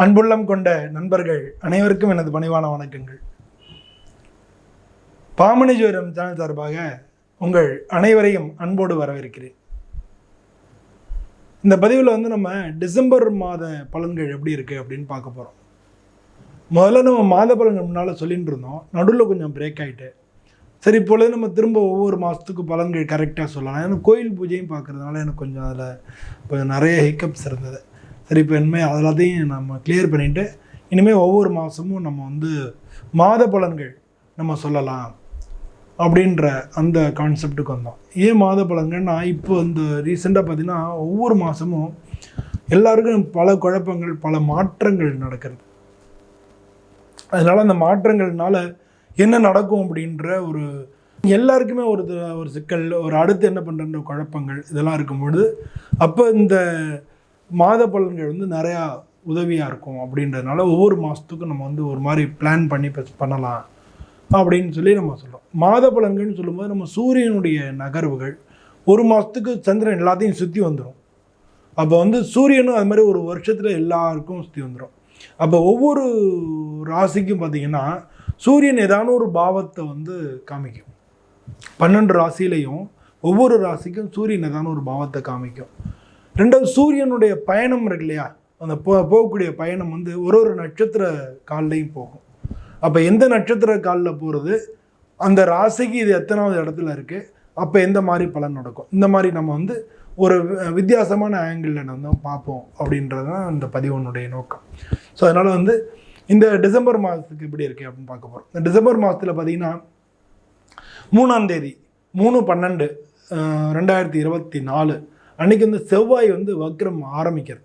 அன்புள்ளம் கொண்ட நண்பர்கள் அனைவருக்கும் எனது பணிவான வணக்கங்கள். பாமணி ஜோதிடம் சேனல் சார்பாக உங்கள் அனைவரையும் அன்போடு வரவேற்கிறேன். இந்த பதிவில் நம்ம டிசம்பர் மாத பலன்கள் எப்படி இருக்குது அப்படின்னு பார்க்க போகிறோம். முதல்ல நம்ம மாத பலன்கள் முன்னால் சொல்லிட்டு இருந்தோம், நடுவில் கொஞ்சம் பிரேக் ஆகிட்டு. சரி, இப்பொழுது நம்ம திரும்ப ஒவ்வொரு மாதத்துக்கு பலன்கள் கரெக்டாக சொல்லலாம். எனக்கு கோயில் பூஜையும் பார்க்குறதுனால எனக்கு கொஞ்சம் அதில் கொஞ்சம் நிறைய ஹிக்கப்ஸ் இருந்தது. சரி, இப்போ இனிமேல் அதெல்லாத்தையும் நம்ம கிளியர் பண்ணிவிட்டு இனிமேல் ஒவ்வொரு மாதமும் நம்ம மாத பலன்கள் நம்ம சொல்லலாம் அப்படின்ற அந்த கான்செப்டுக்கு வந்தோம். ஏன் மாத பலன்கள்னா, இப்போ ரீசெண்டாக பார்த்திங்கன்னா ஒவ்வொரு மாதமும் எல்லாருக்கும் பல குழப்பங்கள், பல மாற்றங்கள் நடக்கிறது. அதனால் அந்த மாற்றங்கள்னால என்ன நடக்கும் அப்படின்ற ஒரு எல்லாருக்குமே ஒரு சிக்கல், ஒரு அடுத்து என்ன பண்ணுற குழப்பங்கள் இதெல்லாம் இருக்கும்பொழுது அப்போ இந்த மாத பலன்கள் நிறையா உதவியாக இருக்கும். அப்படின்றதுனால ஒவ்வொரு மாதத்துக்கும் நம்ம ஒரு மாதிரி பிளான் பண்ணி பண்ணலாம் அப்படின்னு சொல்லி நம்ம சொல்கிறோம். மாத பலன்கள்னு சொல்லும்போது நம்ம சூரியனுடைய நகர்வுகள் ஒரு மாதத்துக்கு சந்திரன் எல்லாத்தையும் சுற்றி வந்துடும். அப்போ சூரியனும் அது மாதிரி ஒரு வருஷத்தில் எல்லாருக்கும் சுற்றி வந்துடும். அப்போ ஒவ்வொரு ராசிக்கும் பார்த்திங்கன்னா சூரியன் ஏதான ஒரு பாவத்தை காமிக்கும். 12 ராசியிலையும் ஒவ்வொரு ராசிக்கும் சூரியன் ஏதான ஒரு பாவத்தை காமிக்கும். ரெண்டாவது, சூரியனுடைய பயணம் இருக்கு இல்லையா, அந்த போகக்கூடிய பயணம் ஒரு நட்சத்திர கால்லையும் போகும். அப்போ எந்த நட்சத்திர காலில் போகிறது, அந்த ராசிக்கு இது எத்தனாவது இடத்துல இருக்குது, அப்போ எந்த மாதிரி பலன் நடக்கும், இந்த மாதிரி நம்ம ஒரு வித்தியாசமான ஆங்கிளில் நம்ம பார்ப்போம் அப்படின்றது தான் இந்த பதிவனுடைய நோக்கம். ஸோ அதனால் இந்த டிசம்பர் மாதத்துக்கு எப்படி இருக்குது அப்படின்னு பார்க்க போகிறோம். இந்த டிசம்பர் மாதத்தில் பார்த்திங்கன்னா 3ஆம் தேதி 3/12/2024 அன்றைக்கி செவ்வாய் வக்ரம் ஆரம்பிக்கிறது.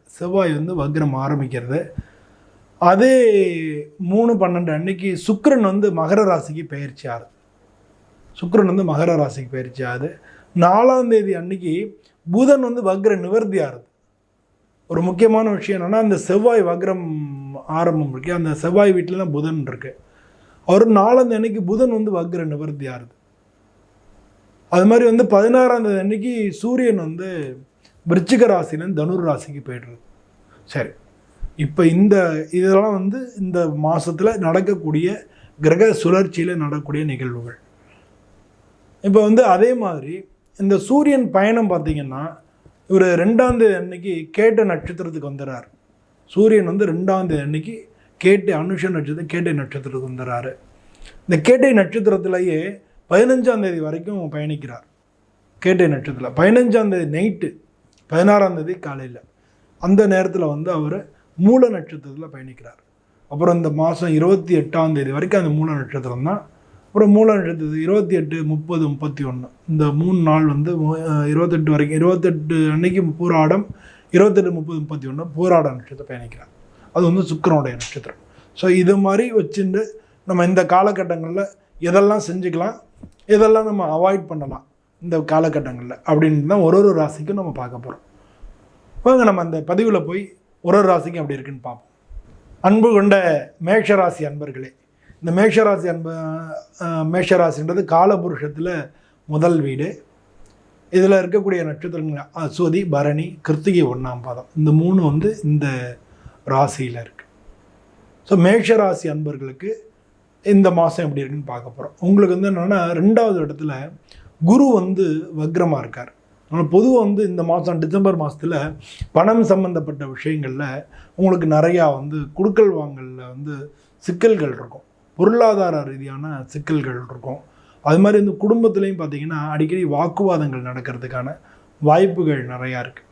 வக்ரம் ஆரம்பிக்கிறது. அதே 3/12 அன்னைக்கு சுக்கிரன் மகர ராசிக்கு பயிற்சி ஆகுது. மகர ராசிக்கு பயிற்சி ஆகுது. 4ஆம் தேதி அன்னைக்கு புதன் வக்ர நிவர்த்தி ஆகுது. ஒரு முக்கியமான விஷயம் என்னென்னா, அந்த செவ்வாய் வக்ரம் ஆரம்பம் இருக்கு, அந்த செவ்வாய் வீட்டில் தான் புதன் இருக்கு. அவர் 4ஆம் தேதி அன்னைக்கு புதன் வக்ர நிவர்த்தி ஆகுது. அது மாதிரி 16ஆம் தேதி அன்னைக்கு சூரியன் விருச்சிக ராசியிலேருந்து தனுர் ராசிக்கு போய்டுறது. சரி, இப்போ இதெல்லாம் இந்த மாதத்தில் நடக்கக்கூடிய கிரக சுழற்சியில் நடக்கக்கூடிய நிகழ்வுகள். இப்போ அதே மாதிரி இந்த சூரியன் பயணம் பார்த்திங்கன்னா இவர் 2ஆம் தேதி அன்னைக்கு கேட்ட நட்சத்திரத்துக்கு வந்துடுறார். சூரியன் 2ஆம் தேதி அன்னைக்கு கேட்டை அனுஷ நட்சத்திரம் கேட்டை நட்சத்திரத்துக்கு வந்துடுறாரு. இந்த கேட்டை நட்சத்திரத்திலேயே 15ஆம் தேதி வரைக்கும் பயணிக்கிறார். கேட்டை நட்சத்திரத்தில் 15ஆம் தேதி நைட்டு 16ஆம் தேதி காலையில் அந்த நேரத்தில் அவர் மூல நட்சத்திரத்தில் பயணிக்கிறார். அப்புறம் இந்த மாதம் 28ஆம் தேதி வரைக்கும் அந்த மூல நட்சத்திரம் தான். அப்புறம் மூல நட்சத்திரம் 28, 30, 31 இந்த 3 நாள் 28 வரைக்கும், 28 அன்னைக்கு பூராடம், 28, 30, 31 பூராட நட்சத்திரம் பயணிக்கிறார். அது சுக்கிரனுடைய நட்சத்திரம். ஸோ இது மாதிரி வச்சுட்டு நம்ம இந்த காலகட்டங்களில் எதெல்லாம் செஞ்சுக்கலாம், எதெல்லாம் நம்ம அவாய்ட் பண்ணலாம் இந்த காலகட்டங்களில் அப்படின்னு தான் ஒரு ராசிக்கும் நம்ம பார்க்க போகிறோம். வாங்க நம்ம அந்த பதிவில் போய் ஒரு ராசிக்கும் அப்படி இருக்குன்னு பார்ப்போம். அன்பு கொண்ட மேஷராசி அன்பர்களே, இந்த மேஷராசின்றது காலபுருஷத்தில் முதல் வீடு. இதில் இருக்கக்கூடிய நட்சத்திரங்கள் அஸ்வதி, பரணி, கிருத்திகை 1ஆம் பாதம், இந்த 3 இந்த ராசியில் இருக்குது. ஸோ மேஷராசி அன்பர்களுக்கு இந்த மாதம் எப்படி இருக்குன்னு பார்க்க போகிறோம். உங்களுக்கு என்னென்னா 2ஆவது இடத்துல குரு வக்ரமாக இருக்கார். ஆனால் பொதுவாக இந்த மாதம் டிசம்பர் மாதத்தில் பணம் சம்மந்தப்பட்ட விஷயங்களில் உங்களுக்கு நிறையா குடுக்கல் வாங்கலில் சிக்கல்கள் இருக்கும், பொருளாதார ரீதியான சிக்கல்கள் இருக்கும். அது மாதிரி குடும்பத்துலேயும் பார்த்திங்கன்னா அடிக்கடி வாக்குவாதங்கள் நடக்கிறதுக்கான வாய்ப்புகள் நிறையா இருக்குது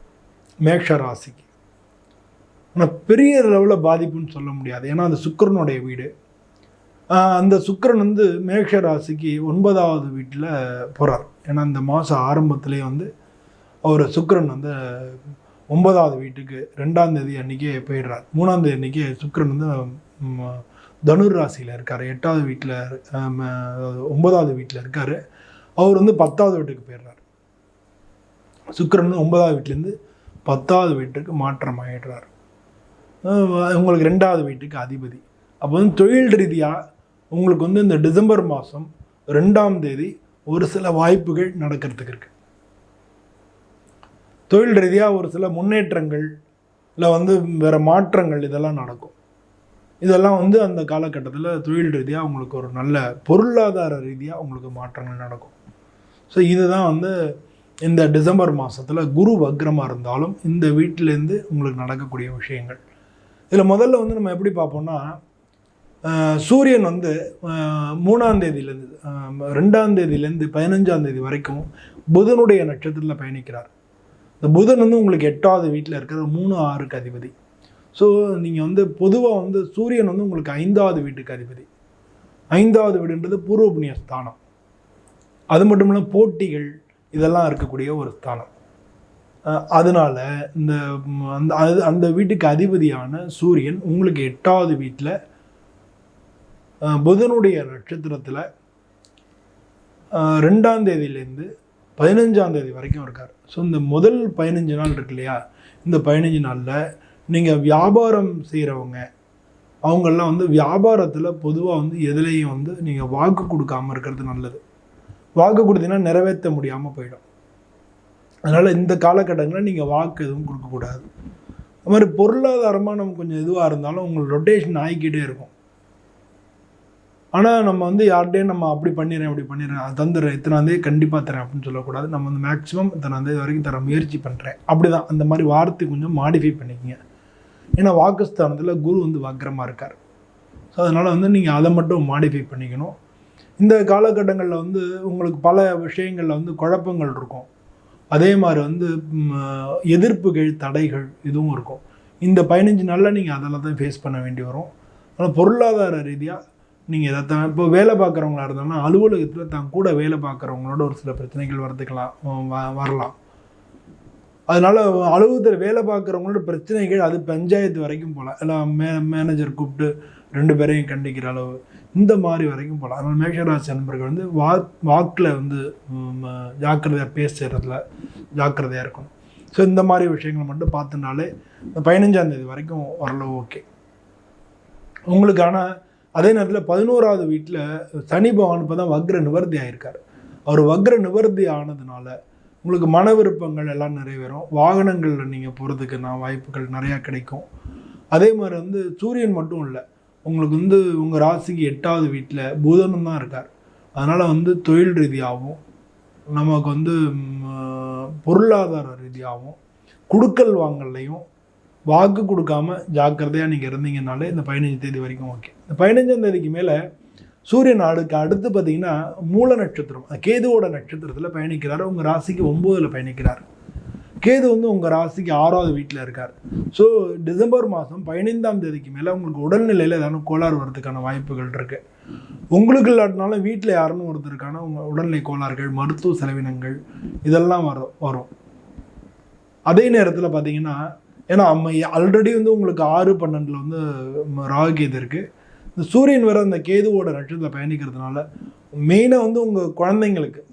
மேஷ ராசிக்கு. ஆனால் பெரிய லெவலில் பாதிப்புன்னு சொல்ல முடியாது, ஏன்னா அந்த சுக்கிரனுடைய வீடு. அந்த சுக்கிரன் மேஷ ராசிக்கு 9ஆவது வீட்டில் போகிறார். ஏன்னா இந்த மாதம் ஆரம்பத்துலேயே அவர் சுக்கிரன் 9ஆவது வீட்டுக்கு 2ஆம் தேதி அன்றைக்கே போயிடுறார். 3ஆம் தேதி அன்றைக்கே சுக்கிரன் தனுர் ராசியில் இருக்கார். 8ஆவது வீட்டில் 9ஆவது வீட்டில் இருக்கார். அவர் 10ஆவது வீட்டுக்கு போயிடுறார். சுக்கிரன் 9ஆவது வீட்டிலேருந்து 10ஆவது வீட்டுக்கு மாற்றம் ஆகிடுறார். உங்களுக்கு 2ஆவது வீட்டுக்கு அதிபதி. அப்போ தொழில் ரீதியாக உங்களுக்கு இந்த டிசம்பர் மாதம் 2ஆம் தேதி ஒரு சில வாய்ப்புகள் நடக்கிறதுக்கு இருக்குது. தொழில் ரீதியாக ஒரு சில முன்னேற்றங்கள் இல்லை வேறு மாற்றங்கள் இதெல்லாம் நடக்கும். இதெல்லாம் வந்து அந்த காலகட்டத்தில் தொழில் ரீதியாக உங்களுக்கு ஒரு நல்ல பொருளாதார ரீதியாக உங்களுக்கு மாற்றங்கள் நடக்கும். ஸோ இதுதான் வந்து இந்த டிசம்பர் மாதத்தில் குரு வக்ரமாக இருந்தாலும் இந்த வீட்டிலேருந்து உங்களுக்கு நடக்கக்கூடிய விஷயங்கள். இதில் முதல்ல வந்து நம்ம எப்படி பார்ப்போம்னா, சூரியன் வந்து 3ஆம் தேதியிலேருந்து 2ஆம் தேதியிலேருந்து 15ஆம் தேதி வரைக்கும் புதனுடைய நட்சத்திரத்தில் பயணிக்கிறார். இந்த புதன் வந்து உங்களுக்கு 8வது வீட்டில் இருக்கிற 3, 6க்கு அதிபதி. ஸோ நீங்கள் வந்து பொதுவாக வந்து சூரியன் வந்து உங்களுக்கு 5வது வீட்டுக்கு அதிபதி. 5வது வீடுன்றது பூர்வ புண்ணிய ஸ்தானம். அது மட்டும் இல்லாமல் போட்டிகள் இதெல்லாம் இருக்கக்கூடிய ஒரு ஸ்தானம். அதனால் இந்த அந்த வீட்டுக்கு அதிபதியான சூரியன் உங்களுக்கு 8வது வீட்டில் புதனுடைய நட்சத்திரத்தில் 2ஆம் தேதியிலேருந்து 15ஆம் தேதி வரைக்கும் இருக்கார். ஸோ இந்த முதல் 15 நாள் இருக்கு இல்லையா, இந்த 15 நாளில் நீங்கள் வியாபாரம் செய்கிறவங்க அவங்கெல்லாம் வந்து வியாபாரத்தில் பொதுவாக வந்து எதுலேயும் வந்து நீங்கள் வாக்கு கொடுக்காமல் இருக்கிறது நல்லது. வாக்கு கொடுத்தீங்கன்னா நிறைவேற்ற முடியாமல் போயிடும். அதனால் இந்த காலகட்டங்களில் நீங்கள் வாக்கு எதுவும் கொடுக்கக்கூடாது. அது மாதிரி பொருளாதாரமாக நம்ம கொஞ்சம் இதுவாக இருந்தாலும் உங்களுக்கு ரொட்டேஷன் ஆகிக்கிட்டே இருக்கும். ஆனால் நம்ம வந்து யார்கிட்டையும் நம்ம அப்படி பண்ணிடுறேன் இப்படி பண்ணிடுறேன் அது தந்துடுறேன் இத்தனாந்தேதி கண்டிப்பாக தரேன் அப்படின்னு சொல்லக்கூடாது. நம்ம வந்து மேக்ஸிமம் இத்தனாந்தேதி வரைக்கும் தர முயற்சி பண்ணுறேன் அப்படி தான் அந்த மாதிரி வார்த்தை கொஞ்சம் மாடிஃபை பண்ணிக்கங்க. ஏன்னா வாக்குஸ்தானத்தில் குரு வந்து வக்ரமாக இருக்கார். ஸோ அதனால் வந்து நீங்கள் அதை மட்டும் மாடிஃபை பண்ணிக்கணும். இந்த காலகட்டங்களில் வந்து உங்களுக்கு பல விஷயங்களில் வந்து குழப்பங்கள் இருக்கும். அதே மாதிரி வந்து எதிர்ப்புகள் தடைகள் இதுவும் இருக்கும். இந்த 15 நாளில் நீங்கள் அதெல்லாம் தான் ஃபேஸ் பண்ண வேண்டி வரும். ஆனால் பொருளாதார ரீதியாக நீங்கள் எதாவது இப்போ வேலை பார்க்குறவங்களா இருந்தாங்கன்னா அலுவலகத்தில் தான் கூட வேலை பார்க்குறவங்களோட ஒரு சில பிரச்சனைகள் வரலாம். அதனால் அலுவலகத்தில் வேலை பார்க்குறவங்களோட பிரச்சனைகள் அது பஞ்சாயத்து வரைக்கும் போகலாம். எல்லாம் மேனேஜர் கூப்பிட்டு 2 பேரையும் கண்டிக்கிற அளவு இந்த மாதிரி வரைக்கும் போகலாம். அதனால் மேஷராசி நண்பர்கள் வந்து வாக்கில் வந்து ஜாக்கிரதையாக பேசுகிறதுல ஜாக்கிரதையாக இருக்கணும். ஸோ இந்த மாதிரி விஷயங்களை மட்டும் பார்த்துனாலே 15ஆம் தேதி வரைக்கும் ஓரளவு ஓகே உங்களுக்கு. ஆனால் அதே நேரத்தில் 11வது வீட்டில் சனி பகவான் இப்போ தான் வக்ர நிவர்த்தி ஆகியிருக்கார். அவர் வக்ர நிவர்த்தி ஆனதுனால உங்களுக்கு மன விருப்பங்கள் எல்லாம் நிறைவேறும். வாகனங்களில் நீங்கள் போகிறதுக்கு வாய்ப்புகள் நிறையா கிடைக்கும். அதே மாதிரி வந்து சூரியன் மட்டும் இல்லை, உங்களுக்கு வந்து உங்கள் ராசிக்கு 8வது வீட்டில் புதனும் தான் இருக்கார். அதனால் வந்து தொழில் ரீதியாகவும் நமக்கு வந்து பொருளாதார ரீதியாகவும் குடுக்கல் வாங்கலையும் வாக்கு கொடுக்காம ஜாக்கிரதையாக நீங்கள் இருந்தீங்கனாலே இந்த 15 தேதி வரைக்கும் ஓகே. இந்த 15ஆம் தேதிக்கு மேலே சூரியன் அடுத்து பார்த்தீங்கன்னா மூல நட்சத்திரம் கேதுவோட நட்சத்திரத்தில் பயணிக்கிறார். உங்கள் ராசிக்கு 9ல் பயணிக்கிறார். கேது வந்து உங்கள் ராசிக்கு 6வது வீட்டில் இருக்கார். ஸோ டிசம்பர் மாதம் 15ஆம் தேதிக்கு மேலே உங்களுக்கு உடல்நிலையில் ஏதாவது கோளாறு வர்றதுக்கான வாய்ப்புகள் இருக்குது. உங்களுக்கு இல்லாட்டினாலும் வீட்டில் யாருன்னு ஒருத்தருக்கான உங்கள் உடல்நிலை கோளாறுகள் மருத்துவ செலவினங்கள் இதெல்லாம் வரும். அதே நேரத்தில் பார்த்தீங்கன்னா ஏன்னா ஆல்ரெடி வந்து உங்களுக்கு 6, 12 வந்து ராகு கேது இருக்குது. இந்த சூரியன் வேறு அந்த கேதுவோட நட்சத்திரத்தில் பயணிக்கிறதுனால மெயினாக வந்து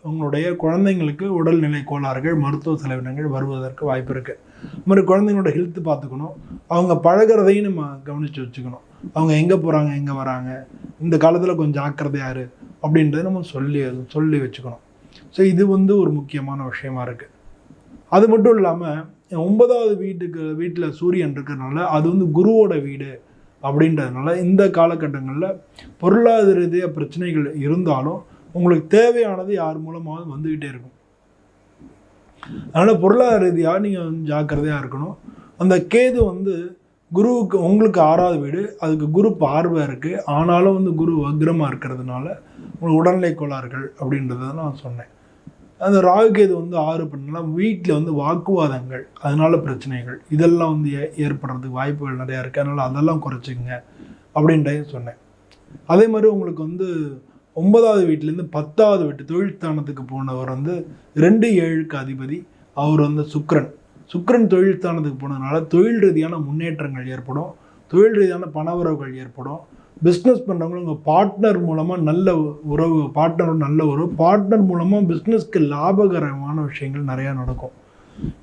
உங்களுடைய குழந்தைங்களுக்கு உடல்நிலை கோளாறுகள் மருத்துவ செலவினங்கள் வருவதற்கு வாய்ப்பு இருக்குது. இது மாதிரி குழந்தைங்களோட ஹெல்த்து பார்த்துக்கணும். அவங்க பழகிறதையும் நம்ம கவனித்து வச்சுக்கணும். அவங்க எங்கே போகிறாங்க எங்கே வராங்க இந்த காலத்தில் கொஞ்சம் ஜாக்கிரதையாக இரு அப்படின்றத நம்ம சொல்லி வச்சுக்கணும். ஸோ இது வந்து ஒரு முக்கியமான விஷயமா இருக்குது. அது மட்டும் இல்லாமல் 9வது வீட்டில் சூரியன் இருக்கிறதுனால அது வந்து குருவோட வீடு அப்படின்றதுனால இந்த காலகட்டங்களில் பொருளாதார ரீதியாக பிரச்சனைகள் இருந்தாலும் உங்களுக்கு தேவையானது யார் மூலமாவது வந்துக்கிட்டே இருக்கும். அதனால் பொருளாதார ரீதியாக நீங்கள் ஜாக்கிரதையாக இருக்கணும். அந்த கேது வந்து குருவுக்கு உங்களுக்கு 6வது வீடு, அதுக்கு குரு பார்வை இருக்குது. ஆனாலும் வந்து குரு வக்ரமாக இருக்கிறதுனால உங்களுக்கு உடல்நிலை கோளாறுகள் அப்படின்றத நான் சொன்னேன். அந்த ராகு கேது வந்து 6 பண்ணலாம் வீட்டில் வந்து வாக்குவாதங்கள் அதனால பிரச்சனைகள் இதெல்லாம் வந்து ஏற்படுறதுக்கு வாய்ப்புகள் நிறையா இருக்குது. அதனால் அதெல்லாம் குறைச்சிங்க அப்படின்றத சொன்னேன். அதே மாதிரி உங்களுக்கு வந்து 9வது வீட்டிலேருந்து 10வது வீட்டு தொழில் ஸ்தானத்துக்கு போனவர் வந்து 2, 7க்கு அதிபதி. அவர் வந்து சுக்கிரன் தொழில் ஸ்தானத்துக்கு போனதுனால தொழில் ரீதியான முன்னேற்றங்கள் ஏற்படும். தொழில் ரீதியான பணவரவுகள் ஏற்படும். பிஸ்னஸ் பண்ணுறவங்களும் உங்கள் பார்ட்னர் மூலமாக நல்ல உறவு பார்ட்னர் மூலமாக பிஸ்னஸ்க்கு லாபகரமான விஷயங்கள் நிறையா நடக்கும்.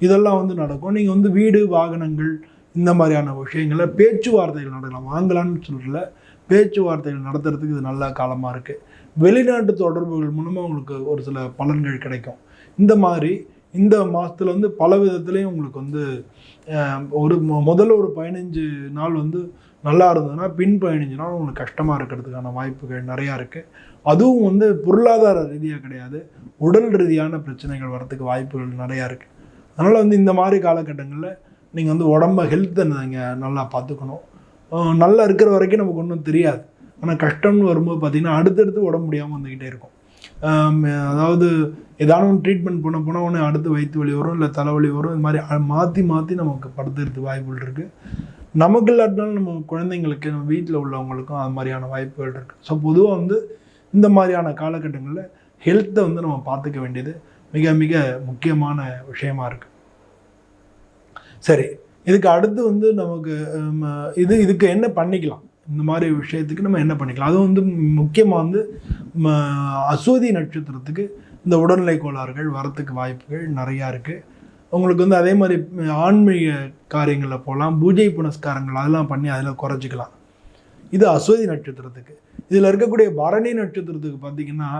இதெல்லாம் வந்து நடக்கும். நீங்கள் வந்து வீடு வாகனங்கள் இந்த மாதிரியான விஷயங்களை பேச்சுவார்த்தைகள் நடக்கலாம். வாங்கலான்னு சொல்லல, பேச்சுவார்த்தைகள் நடத்துறதுக்கு இது நல்ல காலமாக இருக்குது. வெளிநாட்டு தொடர்புகள் மூலமாக உங்களுக்கு ஒரு சில பலன்கள் கிடைக்கும். இந்த மாதிரி இந்த மாதத்தில் வந்து பல விதத்துலேயும் உங்களுக்கு வந்து முதல்ல ஒரு 15 நாள் வந்து நல்லா இருந்ததுன்னா பின் 15 நாள் உங்களுக்கு கஷ்டமாக இருக்கிறதுக்கான வாய்ப்புகள் நிறையா இருக்குது. அதுவும் வந்து பொருளாதார ரீதியாக கிடையாது, உடல் ரீதியான பிரச்சனைகள் வரத்துக்கு வாய்ப்புகள் நிறையா இருக்குது. அதனால் வந்து இந்த மாதிரி காலகட்டங்களில் நீங்கள் வந்து உடம்ப ஹெல்த்தை நீங்கள் நல்லா பார்த்துக்கணும். நல்லா இருக்கிற வரைக்கும் நமக்கு ஒன்றும் தெரியாது. ஆனால் கஷ்டம்னு வரும்போது பார்த்திங்கன்னா அடுத்தடுத்து உடம்பு முடியாமல் வந்துக்கிட்டே இருக்கும். அதாவது ஏதாவது ஒன்று ட்ரீட்மெண்ட் போனால் உடனே அடுத்து வயிற்று வலி வரும், இல்லை தலைவலி வரும். இது மாதிரி மாற்றி மாற்றி நமக்கு படுத்துறதுக்கு வாய்ப்புகள் இருக்குது. நமக்கு இல்லாட்டினாலும் நம்ம குழந்தைங்களுக்கு, நம்ம வீட்டில் உள்ளவங்களுக்கும் அது மாதிரியான வாய்ப்புகள் இருக்குது. ஸோ பொதுவாக வந்து இந்த மாதிரியான காலகட்டங்களில் ஹெல்த்தை வந்து நம்ம பார்த்துக்க வேண்டியது மிக மிக முக்கியமான விஷயமா இருக்குது. சரி, இதுக்கு அடுத்து வந்து நமக்கு இதுக்கு என்ன பண்ணிக்கலாம், இந்த மாதிரி விஷயத்துக்கு நம்ம என்ன பண்ணிக்கலாம்? அதுவும் வந்து முக்கியமாக வந்து அஸ்வதி நட்சத்திரத்துக்கு இந்த உடல்நிலை கோளாறுகள் வரத்துக்கு வாய்ப்புகள் நிறையா இருக்குது. உங்களுக்கு வந்து அதே மாதிரி ஆன்மீக காரியங்களில் போகலாம், பூஜை புனஸ்காரங்கள் அதெல்லாம் பண்ணி அதில் குறைச்சிக்கலாம். இது அஸ்வதி நட்சத்திரத்துக்கு. இதில் இருக்கக்கூடிய பரணி நட்சத்திரத்துக்கு பார்த்திங்கன்னா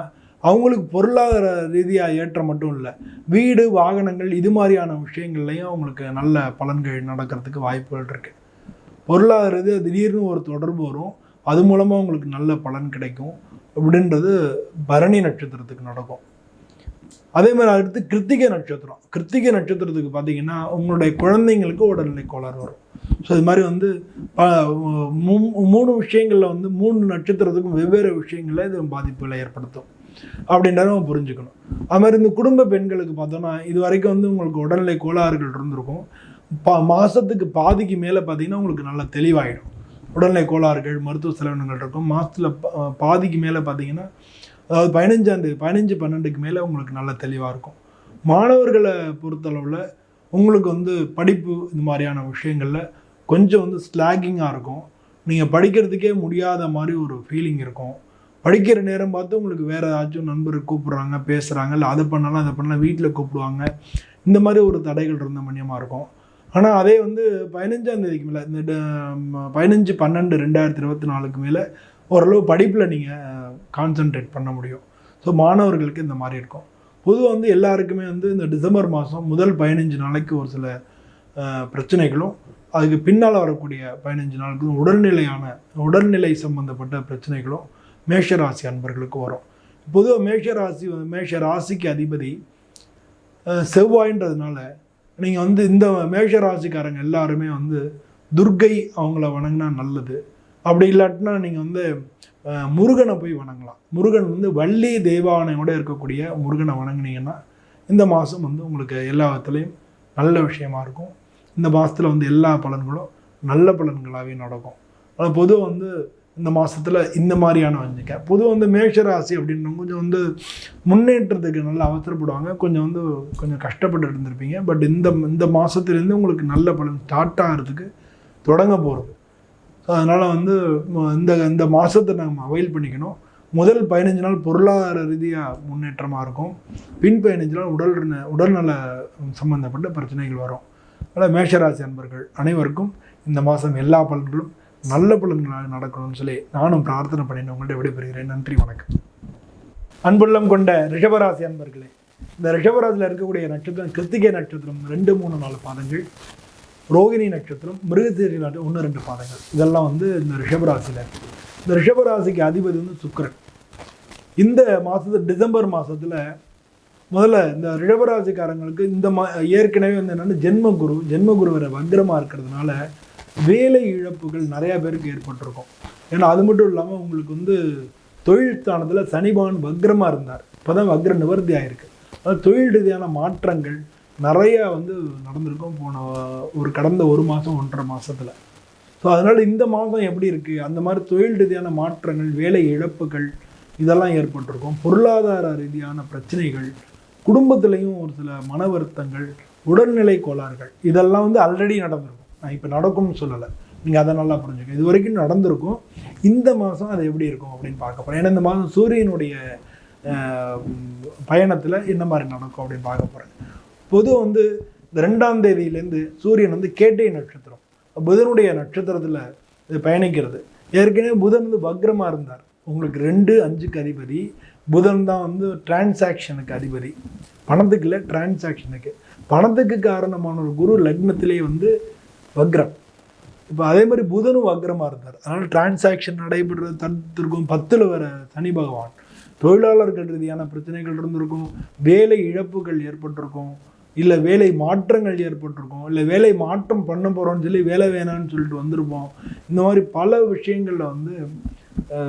அவங்களுக்கு பொருளாதார ரீதியாக ஏற்றம் மட்டும் இல்லை, வீடு வாகனங்கள் இது மாதிரியான விஷயங்கள்லையும் அவங்களுக்கு நல்ல பலன்கள் நடக்கிறதுக்கு வாய்ப்புகள் இருக்குது. பொருளாதார ரீதியாக திடீர்னு ஒரு தொடர்பு வரும், அது மூலமாக உங்களுக்கு நல்ல பலன் கிடைக்கும் அப்படின்றது பரணி நட்சத்திரத்துக்கு நடக்கும். அதே மாதிரி அடுத்து கிருத்திகை நட்சத்திரம். கிருத்திகை நட்சத்திரத்துக்கு பார்த்திங்கன்னா உங்களுடைய குழந்தைங்களுக்கு உடல்நிலை கோளாறு வரும். ஸோ இது மாதிரி வந்து 3 விஷயங்களில் வந்து 3 நட்சத்திரத்துக்கும் வெவ்வேறு விஷயங்களில் இது பாதிப்புகளை ஏற்படுத்தும் அப்படின்றத நம்ம புரிஞ்சுக்கணும். அது மாதிரி இந்த குடும்ப பெண்களுக்கு பார்த்தோன்னா இது வரைக்கும் வந்து உங்களுக்கு உடல்நிலை கோளாறுகள் இருந்திருக்கும். மாதத்துக்கு பாதிக்கு மேலே பார்த்திங்கன்னா உங்களுக்கு நல்லா தெளிவாகிடும். உடல்நிலை கோளாறுகள், மருத்துவ செலவினங்கள் இருக்கும். மாதத்தில் பாதிக்கு மேலே பார்த்திங்கன்னா, அதாவது 15/12க்கு மேலே உங்களுக்கு நல்ல தெளிவாக இருக்கும். மாணவர்களை பொறுத்தளவில் உங்களுக்கு வந்து படிப்பு இந்த மாதிரியான விஷயங்களில் கொஞ்சம் வந்து ஸ்லாகிங்காக இருக்கும். நீங்கள் படிக்கிறதுக்கே முடியாத மாதிரி ஒரு ஃபீலிங் இருக்கும். படிக்கிற நேரம் பார்த்து உங்களுக்கு வேறு ஏதாச்சும் நண்பர் கூப்பிட்றாங்க, பேசுகிறாங்க, இல்லை அதை பண்ணலாம் அதை பண்ணலாம், வீட்டில் கூப்பிடுவாங்க, இந்த மாதிரி ஒரு தடைகள் இருந்த மணியமாக இருக்கும். ஆனால் அதே வந்து 15ஆம் தேதிக்கு மேலே, இந்த 15/12/2024க்கு மேலே ஓரளவு படிப்பில் நீங்கள் கான்சன்ட்ரேட் பண்ண முடியும். ஸோ மாணவர்களுக்கு இந்த மாதிரி இருக்கும். பொதுவாக வந்து எல்லாருக்குமே வந்து இந்த டிசம்பர் மாதம் முதல் 15 நாளைக்கு ஒரு சில பிரச்சனைகளும், அதுக்கு பின்னால் வரக்கூடிய 15 நாளுக்கு உடல்நிலை சம்பந்தப்பட்ட பிரச்சனைகளும் மேஷராசி அன்பர்களுக்கு வரும். பொதுவாக மேஷ ராசிக்கு அதிபதி செவ்வாயின்றதுனால நீங்கள் வந்து இந்த மேஷ ராசிக்காரங்க எல்லாருமே வந்து துர்க்கை அவங்கள வணங்கினா நல்லது. அப்படி இல்லாட்டினா நீங்கள் வந்து முருகனை போய் வணங்கலாம். முருகன் வந்து வள்ளி தெய்வானையோடு இருக்கக்கூடிய முருகனை வணங்கினீங்கன்னா இந்த மாதம் வந்து உங்களுக்கு எல்லா விதத்துலேயும் நல்ல விஷயமா இருக்கும். இந்த மாதத்தில் வந்து எல்லா பலன்களும் நல்ல பலன்களாகவே நடக்கும். ஆனால் பொதுவாக வந்து இந்த மாதத்தில் இந்த மாதிரியான வஞ்சிக்க பொதுவாக வந்து மேஷராசி அப்படின்னா கொஞ்சம் வந்து முன்னேற்றத்துக்கு நல்லா அவசரப்படுவாங்க, கொஞ்சம் கஷ்டப்பட்டு இருந்திருப்பீங்க. பட் இந்த மாதத்துலேருந்து உங்களுக்கு நல்ல பலன் ஸ்டார்ட் ஆகிறதுக்கு தொடங்க போகிறது. ஸோ அதனால் வந்து இந்த மாதத்தை நம்ம அவைல் பண்ணிக்கணும். முதல் 15 நாள் பொருளாதார ரீதியாக முன்னேற்றமாக இருக்கும். பின் 15 நாள் உடல்நல சம்பந்தப்பட்ட பிரச்சனைகள் வரும். அதனால் மேஷராசி அன்பர்கள் அனைவருக்கும் இந்த மாதம் எல்லா பலன்களும் நல்ல பலன்களாக நடக்கணும்னு சொல்லி நானும் பிரார்த்தனை பண்ணிட்டு உங்கள்கிட்ட விடைபெறுகிறேன். நன்றி, வணக்கம். அன்புள்ளம் கொண்ட ரிஷபராசி அன்பர்களே, இந்த ரிஷபராசியில் இருக்கக்கூடிய நட்சத்திரம் கிருத்திகை நட்சத்திரம் 2, 3, 4 பாதங்கள், ரோகிணி நட்சத்திரம், மிருகசீரிஷ நட்சத்திரம் 1, 2 பாதங்கள். இதெல்லாம் வந்து இந்த ரிஷபராசியில் இருக்குது. இந்த ரிஷபராசிக்கு அதிபதி வந்து சுக்கிரன். இந்த மாதத்தில் டிசம்பர் மாதத்தில் முதல்ல இந்த ரிஷபராசிக்காரங்களுக்கு ஏற்கனவே வந்து என்னென்னா ஜென்மகுரு வர வக்ரமாக இருக்கிறதுனால வேலை இழப்புகள் நிறையா பேருக்கு ஏற்பட்டிருக்கும். ஏன்னா அது மட்டும் இல்லாமல் உங்களுக்கு வந்து தொழில் ஸ்தானத்தில் சனிபகவான் வக்ரமாக இருந்தார். இப்போ தான் வக்ர நிவர்த்தி ஆகிருக்கு. அதாவது தொழில் ரீதியான மாற்றங்கள் நிறையா வந்து நடந்திருக்கும் கடந்த 1 மாதம் 1.5 மாதத்தில். ஸோ அதனால் இந்த மாதம் எப்படி இருக்குது, அந்த மாதிரி தொழில் ரீதியான மாற்றங்கள், வேலை இழப்புகள் இதெல்லாம் ஏற்பட்டிருக்கும். பொருளாதார ரீதியான பிரச்சனைகள், குடும்பத்துலேயும் ஒரு சில மன வருத்தங்கள், உடல்நிலை கோளாறுகள் இதெல்லாம் வந்து ஆல்ரெடி நடந்திருக்கும். நான் இப்போ நடக்கும்னு சொல்லலை, நீங்கள் அதை நல்லா புரிஞ்சுக்கணும். இது வரைக்கும் நடந்திருக்கும். இந்த மாதம் அது எப்படி இருக்கும் அப்படின்னு பார்க்க போகிறேன். ஏன்னா இந்த மாதம் சூரியனுடைய பயணத்தில் என்ன மாதிரி நடக்கும் அப்படின்னு பார்க்க போகிறேன். பொதுவாக வந்து இந்த 2ஆம் தேதியிலேருந்து சூரியன் வந்து கேட்டை நட்சத்திரம், புதனுடைய நட்சத்திரத்தில் இது பயணிக்கிறது. ஏற்கனவே புதன் வந்து வக்ரமாக இருந்தார். உங்களுக்கு 2, 5க்கு அதிபதி புதன் தான் வந்து டிரான்சாக்ஷனுக்கு அதிபதி. பணத்துக்கு இல்லை, டிரான்சாக்ஷனுக்கு. பணத்துக்கு காரணமான ஒரு குரு லக்னத்திலே வந்து வக்ரம். இப்போ அதே மாதிரி புதனும் வக்ரமாக இருந்தார். அதனால் டிரான்சாக்ஷன் நடைபெறுறது தடுத்திருக்கும். 10ல் வர சனி பகவான் தொழிலாளர்கள் ரீதியான பிரச்சனைகள் இருந்திருக்கும், வேலை இழப்புகள் ஏற்பட்டிருக்கும், இல்லை வேலை மாற்றங்கள் ஏற்பட்டிருக்கும், இல்லை வேலை மாற்றம் பண்ண போகிறோம்னு சொல்லி வேலை வேணான்னு சொல்லிட்டு வந்திருப்போம். இந்த மாதிரி பல விஷயங்களில் வந்து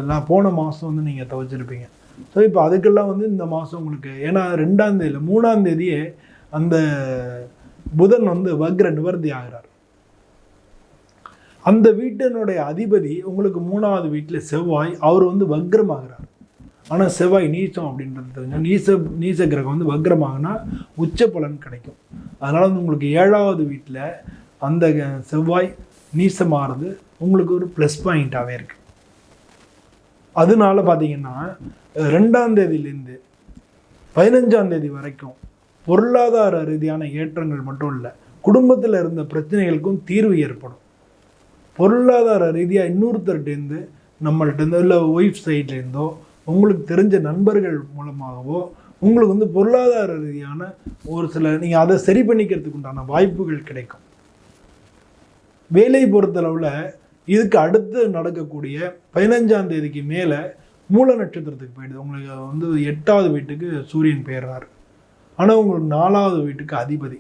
நான் போன மாதம் வந்து நீங்கள் தவிச்சிருப்பீங்க. ஸோ இப்போ அதுக்கெல்லாம் வந்து இந்த மாதம் உங்களுக்கு, ஏன்னா 2ஆம் தேதியில் 3ஆம் தேதியே அந்த புதன் வந்து வக்ர நிவர்த்தி ஆகிறார். அந்த வீட்டினுடைய அதிபதி உங்களுக்கு 3வது வீட்டில் செவ்வாய், அவர் வந்து வக்ரமாகிறார். ஆனால் செவ்வாய் நீச்சம் அப்படின்றது தெரிஞ்சு, நீச கிரகம் வந்து வக்ரமாகனா உச்ச பலன் கிடைக்கும். அதனால் வந்து உங்களுக்கு 7வது வீட்டில் அந்த செவ்வாய் நீசமாகிறது உங்களுக்கு ஒரு ப்ளஸ் பாயிண்ட்டாகவே இருக்குது. அதனால பார்த்தீங்கன்னா 2ஆம் தேதியிலேருந்து 15ஆம் தேதி வரைக்கும் பொருளாதார ரீதியான ஏற்றங்கள் மட்டும் இல்லை, குடும்பத்தில் இருந்த பிரச்சனைகளுக்கும் தீர்வு ஏற்படும். பொருளாதார ரீதியாக இன்னொருத்தர்கிட்டேருந்து, நம்மள்கிட்ட இல்லை ஒய்ஃப் சைட்லேருந்தோ, உங்களுக்கு தெரிஞ்ச நண்பர்கள் மூலமாகவோ உங்களுக்கு வந்து பொருளாதார ரீதியான ஒரு சில நீங்கள் அதை சரி பண்ணிக்கிறதுக்கு உண்டான வாய்ப்புகள் கிடைக்கும். வேலை பொறுத்தளவில் இதுக்கு அடுத்து நடக்கக்கூடிய 15ஆம் தேதிக்கு மேலே மூல நட்சத்திரத்துக்கு போயிடுது. உங்களுக்கு வந்து 8வது வீட்டுக்கு சூரியன் பெயர்றார். ஆனால் உங்களுக்கு 4வது வீட்டுக்கு அதிபதி.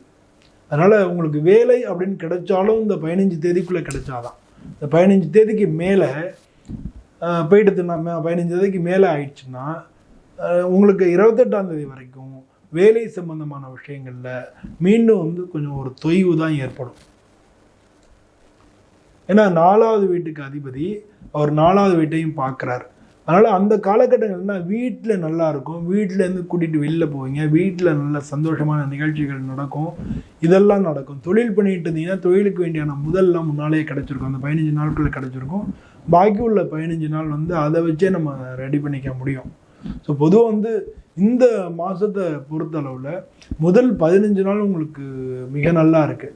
அதனால் உங்களுக்கு வேலை அப்படின்னு கிடைச்சாலும் இந்த 15 தேதிக்குள்ளே கிடைச்சாதான். இந்த 15 தேதிக்கு மேலே போயிட்டுனா, 15 தேதிக்கு மேலே ஆயிடுச்சுன்னா உங்களுக்கு 28ஆம் தேதி வரைக்கும் வேலை சம்பந்தமான விஷயங்களில் மீண்டும் வந்து கொஞ்சம் ஒரு தொய்வு தான் ஏற்படும். ஏன்னா 4வது வீட்டுக்கு அதிபதி அவர் 4வது வீட்டையும் பார்க்குறார். அதனால் அந்த காலகட்டங்கள்னா வீட்டில் நல்லா இருக்கும், வீட்டிலேருந்து கூட்டிகிட்டு வெளில போவீங்க, வீட்டில் நல்ல சந்தோஷமான நிகழ்ச்சிகள் நடக்கும், இதெல்லாம் நடக்கும். தொழில் பண்ணிட்டு இருந்தீங்கன்னா தொழிலுக்கு வேண்டியான முதல்லாம் முன்னாலே கிடச்சிருக்கும், அந்த 15 நாட்களில் கிடச்சிருக்கும். பாக்கி உள்ள 15 நாள் வந்து அதை வச்சே நம்ம ரெடி பண்ணிக்க முடியும். ஸோ பொதுவாக வந்து இந்த மாதத்தை பொறுத்தளவில் முதல் 15 நாள் உங்களுக்கு மிக நல்லா இருக்குது.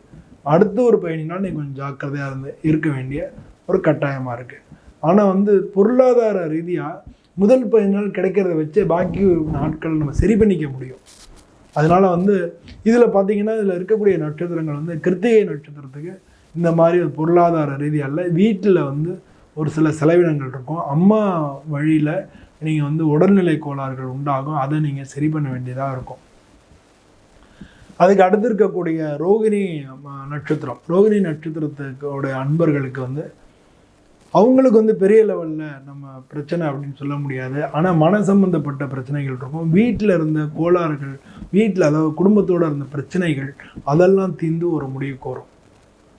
அடுத்த ஒரு 15 நாள் நீங்கள் கொஞ்சம் ஜாக்கிரதையாக இருக்க வேண்டிய ஒரு கட்டாயமாக இருக்குது. ஆனால் வந்து பொருளாதார ரீதியாக முதல் 15 நாள் கிடைக்கிறத வச்சு பாக்கி நாட்கள் நம்ம சரி பண்ணிக்க முடியும். அதனால் வந்து இதில் பார்த்திங்கன்னா இதில் இருக்கக்கூடிய நட்சத்திரங்கள் வந்து கிருத்திகை நட்சத்திரத்துக்கு இந்த மாதிரி பொருளாதார ரீதியால் வீட்டில் வந்து ஒரு சில செலவினங்கள் இருக்கும். அம்மா வழியில் நீங்கள் வந்து உடல்நிலை கோளாறுகள் உண்டாகும், அதை நீங்கள் சரி பண்ண வேண்டியதாக இருக்கும். அதுக்கு அடுத்து இருக்கக்கூடிய ரோகிணி நட்சத்திரம், ரோகிணி நட்சத்திரத்துடைய அன்பர்களுக்கு வந்து அவங்களுக்கு வந்து பெரிய லெவலில் நம்ம பிரச்சனை அப்படின்னு சொல்ல முடியாது. ஆனால் மன சம்பந்தப்பட்ட பிரச்சனைகள் இருக்கும், வீட்டில் இருந்த கோளாறுகள், வீட்டில் அதாவது குடும்பத்தோடு இருந்த பிரச்சனைகள் அதெல்லாம் தீர்ந்து ஒரு முடிவுக்கு வரும்.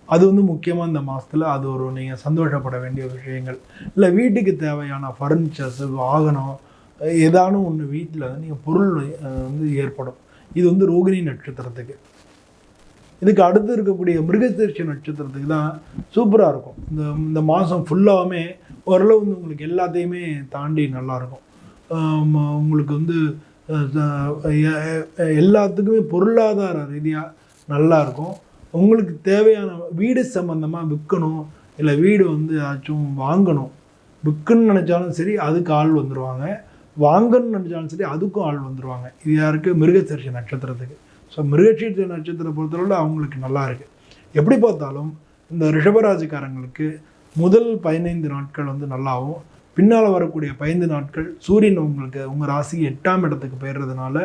அது வந்து முக்கியமாக இந்த மாதத்தில் அது ஒரு நீங்கள் சந்தோஷப்பட வேண்டிய விஷயங்கள். இல்லை வீட்டுக்கு தேவையான ஃபர்னிச்சர்ஸ், வாகனம், ஏதானும் ஒன்று வீட்டில் வந்து நீங்கள் பொருள் வந்து ஏற்படும். இது வந்து ரோகிணி நட்சத்திரத்துக்கு. இதுக்கு அடுத்து இருக்கக்கூடிய மிருகசீரிஷ நட்சத்திரத்துக்கு தான் சூப்பராக இருக்கும். இந்த மாதம் ஃபுல்லாகவுமே ஓரளவு வந்து உங்களுக்கு எல்லாத்தையுமே தாண்டி நல்லாயிருக்கும். உங்களுக்கு வந்து எல்லாத்துக்குமே பொருளாதார ரீதியாக நல்லாயிருக்கும். உங்களுக்கு தேவையான வீடு சம்மந்தமாக விற்கணும், இல்லை வீடு வந்து ஏதாச்சும் வாங்கணும், விற்கணும்னு நினச்சாலும் சரி அதுக்கு ஆள் வந்துடுவாங்க, வாங்கணும்னு நினச்சாலும் சரி அதுக்கும் ஆள் வந்துடுவாங்க. இது யாருக்கு? மிருகசீரிஷ நட்சத்திரத்துக்கு. ஸோ மிருகசீரிஷ நட்சத்திரம் பொறுத்தளவில் அவங்களுக்கு நல்லா இருக்குது. எப்படி பார்த்தாலும் இந்த ரிஷபராசிக்காரங்களுக்கு முதல் 15 நாட்கள் வந்து நல்லாவும், பின்னால் வரக்கூடிய 15 நாட்கள் சூரியன் உங்களுக்கு உங்கள் ராசி 8ஆம் இடத்துக்கு போயிடுறதுனால,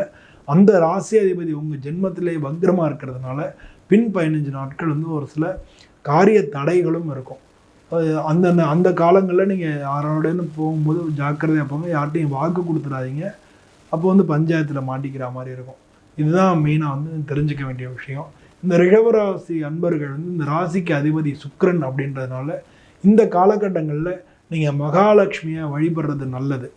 அந்த ராசி அதிபதி உங்கள் ஜென்மத்திலே வக்ரமாக இருக்கிறதுனால பின் 15 நாட்கள் வந்து ஒரு சில காரிய தடைகளும் இருக்கும். அந்த காலங்களில் நீங்கள் யாரோடன்னு போகும்போது ஜாக்கிரதையாக போங்க, யார்ட்டையும் வாக்கு கொடுத்துடாதீங்க. அப்போ வந்து பஞ்சாயத்தில் மாட்டிக்கிற மாதிரி இருக்கும். இதுதான் மெயினாக வந்து தெரிஞ்சிக்க வேண்டிய விஷயம். இந்த ரிஷபராசி அன்பர்கள் வந்து இந்த ராசிக்கு அதிபதி சுக்கிரன் அப்படின்றதுனால இந்த காலகட்டங்களில் நீங்கள் மகாலட்சுமியை வழிபடுறது நல்லது.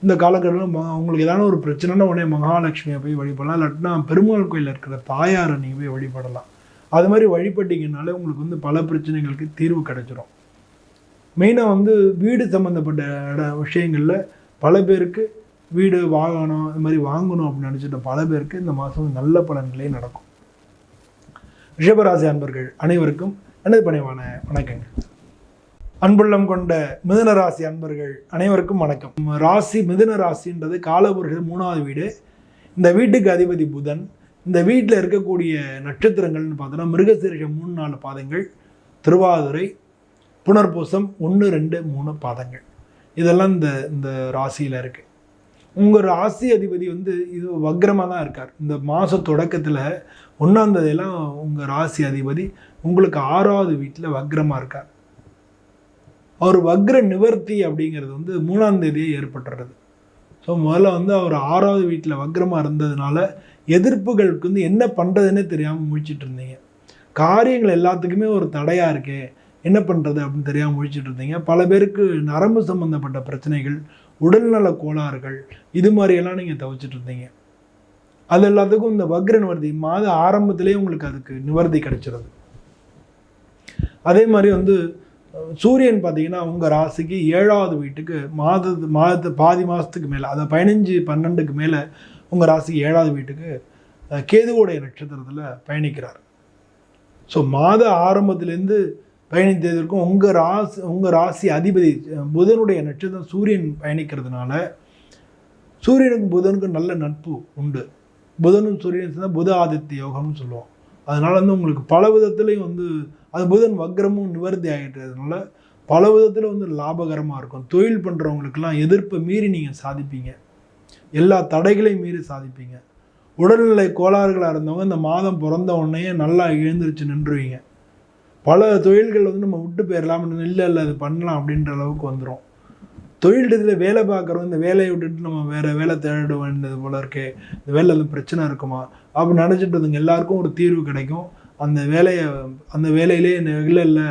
இந்த காலகட்டத்தில் உங்களுக்கு ஏதாவது ஒரு பிரச்சனைனா உடனே மகாலட்சுமியை போய் வழிபடலாம், இல்லாட்டினா பெருமாள் கோயிலில் இருக்கிற தாயாரை நீங்கள் போய் வழிபடலாம். அது மாதிரி வழிபட்டிங்கனாலே உங்களுக்கு வந்து பல பிரச்சனைகளுக்கு தீர்வு கிடைச்சிடும். மெயினாக வந்து வீடு சம்மந்தப்பட்ட விஷயங்களில் பல பேருக்கு வீடு வாங்கணும், இது மாதிரி வாங்கணும் அப்படின்னு நினச்சிட்ட பல பேருக்கு இந்த மாதம் நல்ல பலன்களே நடக்கும். ரிஷபராசி அன்பர்கள் அனைவருக்கும் எனது பணிவான வணக்கங்க. அன்புள்ளம் கொண்ட மிதுன ராசி அன்பர்கள் அனைவருக்கும் வணக்கம். ராசி மிதுன ராசின்றது காலபுருஷர் 3வது வீடு. இந்த வீட்டுக்கு அதிபதி புதன். இந்த வீட்டில் இருக்கக்கூடிய நட்சத்திரங்கள்னு பார்த்தோன்னா மிருகசீரிஷம் 3-4 பாதங்கள், திருவாதிரை, புனர்பூசம் 1, 2, 3 பாதங்கள். இதெல்லாம் இந்த இந்த ராசியில் இருக்குது. உங்கள் ராசி அதிபதி வந்து இது வக்ரமாக தான் இருக்கார். இந்த மாத தொடக்கத்தில் 1ஆம் தேதியெல்லாம் உங்கள் ராசி அதிபதி உங்களுக்கு 6வது வீட்டில் வக்ரமாக இருக்கார். அவர் வக்ர நிவர்த்தி அப்படிங்கிறது வந்து 3ஆம் தேதியே ஏற்பட்டுறது. ஸோ முதல்ல வந்து அவர் 6வது வீட்டில் வக்ரமாக இருந்ததுனால எதிர்ப்புகளுக்கு வந்து என்ன பண்ணுறதுன்னே தெரியாமல் முழிச்சிட்டு இருந்தீங்க. காரியங்கள் எல்லாத்துக்குமே ஒரு தடையாக இருக்கே, என்ன பண்ணுறது அப்படின்னு தெரியாமல் முழிச்சிட்டு இருந்தீங்க. பல பேருக்கு நரம்பு சம்மந்தப்பட்ட பிரச்சனைகள், உடல்நல கோளாறுகள், இது மாதிரியெல்லாம் நீங்கள் தவிச்சிட்டு இருந்தீங்க. அது எல்லாத்துக்கும் இந்த வக்ர நிவர்த்தி மாத ஆரம்பத்திலே உங்களுக்கு அதுக்கு நிவர்த்தி கிடைச்சிருது. அதே மாதிரி வந்து சூரியன் பார்த்தீங்கன்னா உங்கள் ராசிக்கு 7வது வீட்டுக்கு பாதி மாதத்துக்கு மேலே, அதை 15-12க்கு மேலே உங்கள் ராசிக்கு 7வது வீட்டுக்கு கேதுவோடைய நட்சத்திரத்தில் பயணிக்கிறார். ஸோ மாத ஆரம்பத்திலேருந்து பயணித்ததற்கும் உங்கள் ராசி அதிபதி புதனுடைய நட்சத்திரம் சூரியன் பயணிக்கிறதுனால சூரியனுக்கும் புதனுக்கும் நல்ல நட்பு உண்டு. புதனும் சூரியன் சேர்ந்தால் புத ஆதித்ய யோகம்னு சொல்லுவோம். அதனால் வந்து உங்களுக்கு பல விதத்துலேயும் வந்து அது புதன் வக்ரமும் நிவர்த்தி ஆகிட்டதுனால பல விதத்தில் வந்து லாபகரமாக இருக்கும். தொழில் பண்ணுறவங்களுக்கெல்லாம் எதிர்ப்பை மீறி நீங்கள் சாதிப்பீங்க, எல்லா தடைகளையும் மீறி சாதிப்பீங்க. உடல்நிலை கோளாறுகளாக இருந்தவங்க இந்த மாதம் பிறந்த உடனே நல்லா எழுந்திரிச்சு நின்றுவீங்க. பல தொழில்கள் வந்து நம்ம விட்டு போயிடலாம், இல்லை அது பண்ணலாம் அப்படின்ற அளவுக்கு வந்துடும். தொழில் இதில் வேலை பார்க்குறோம், இந்த வேலையை விட்டுட்டு நம்ம வேறு வேலை தேட வேண்டியது போல இருக்கே, இந்த வேலையில் பிரச்சனை இருக்குமா அப்படி நினச்சிட்டு எல்லாருக்கும் ஒரு தீர்வு கிடைக்கும். அந்த வேலையிலே இல்லை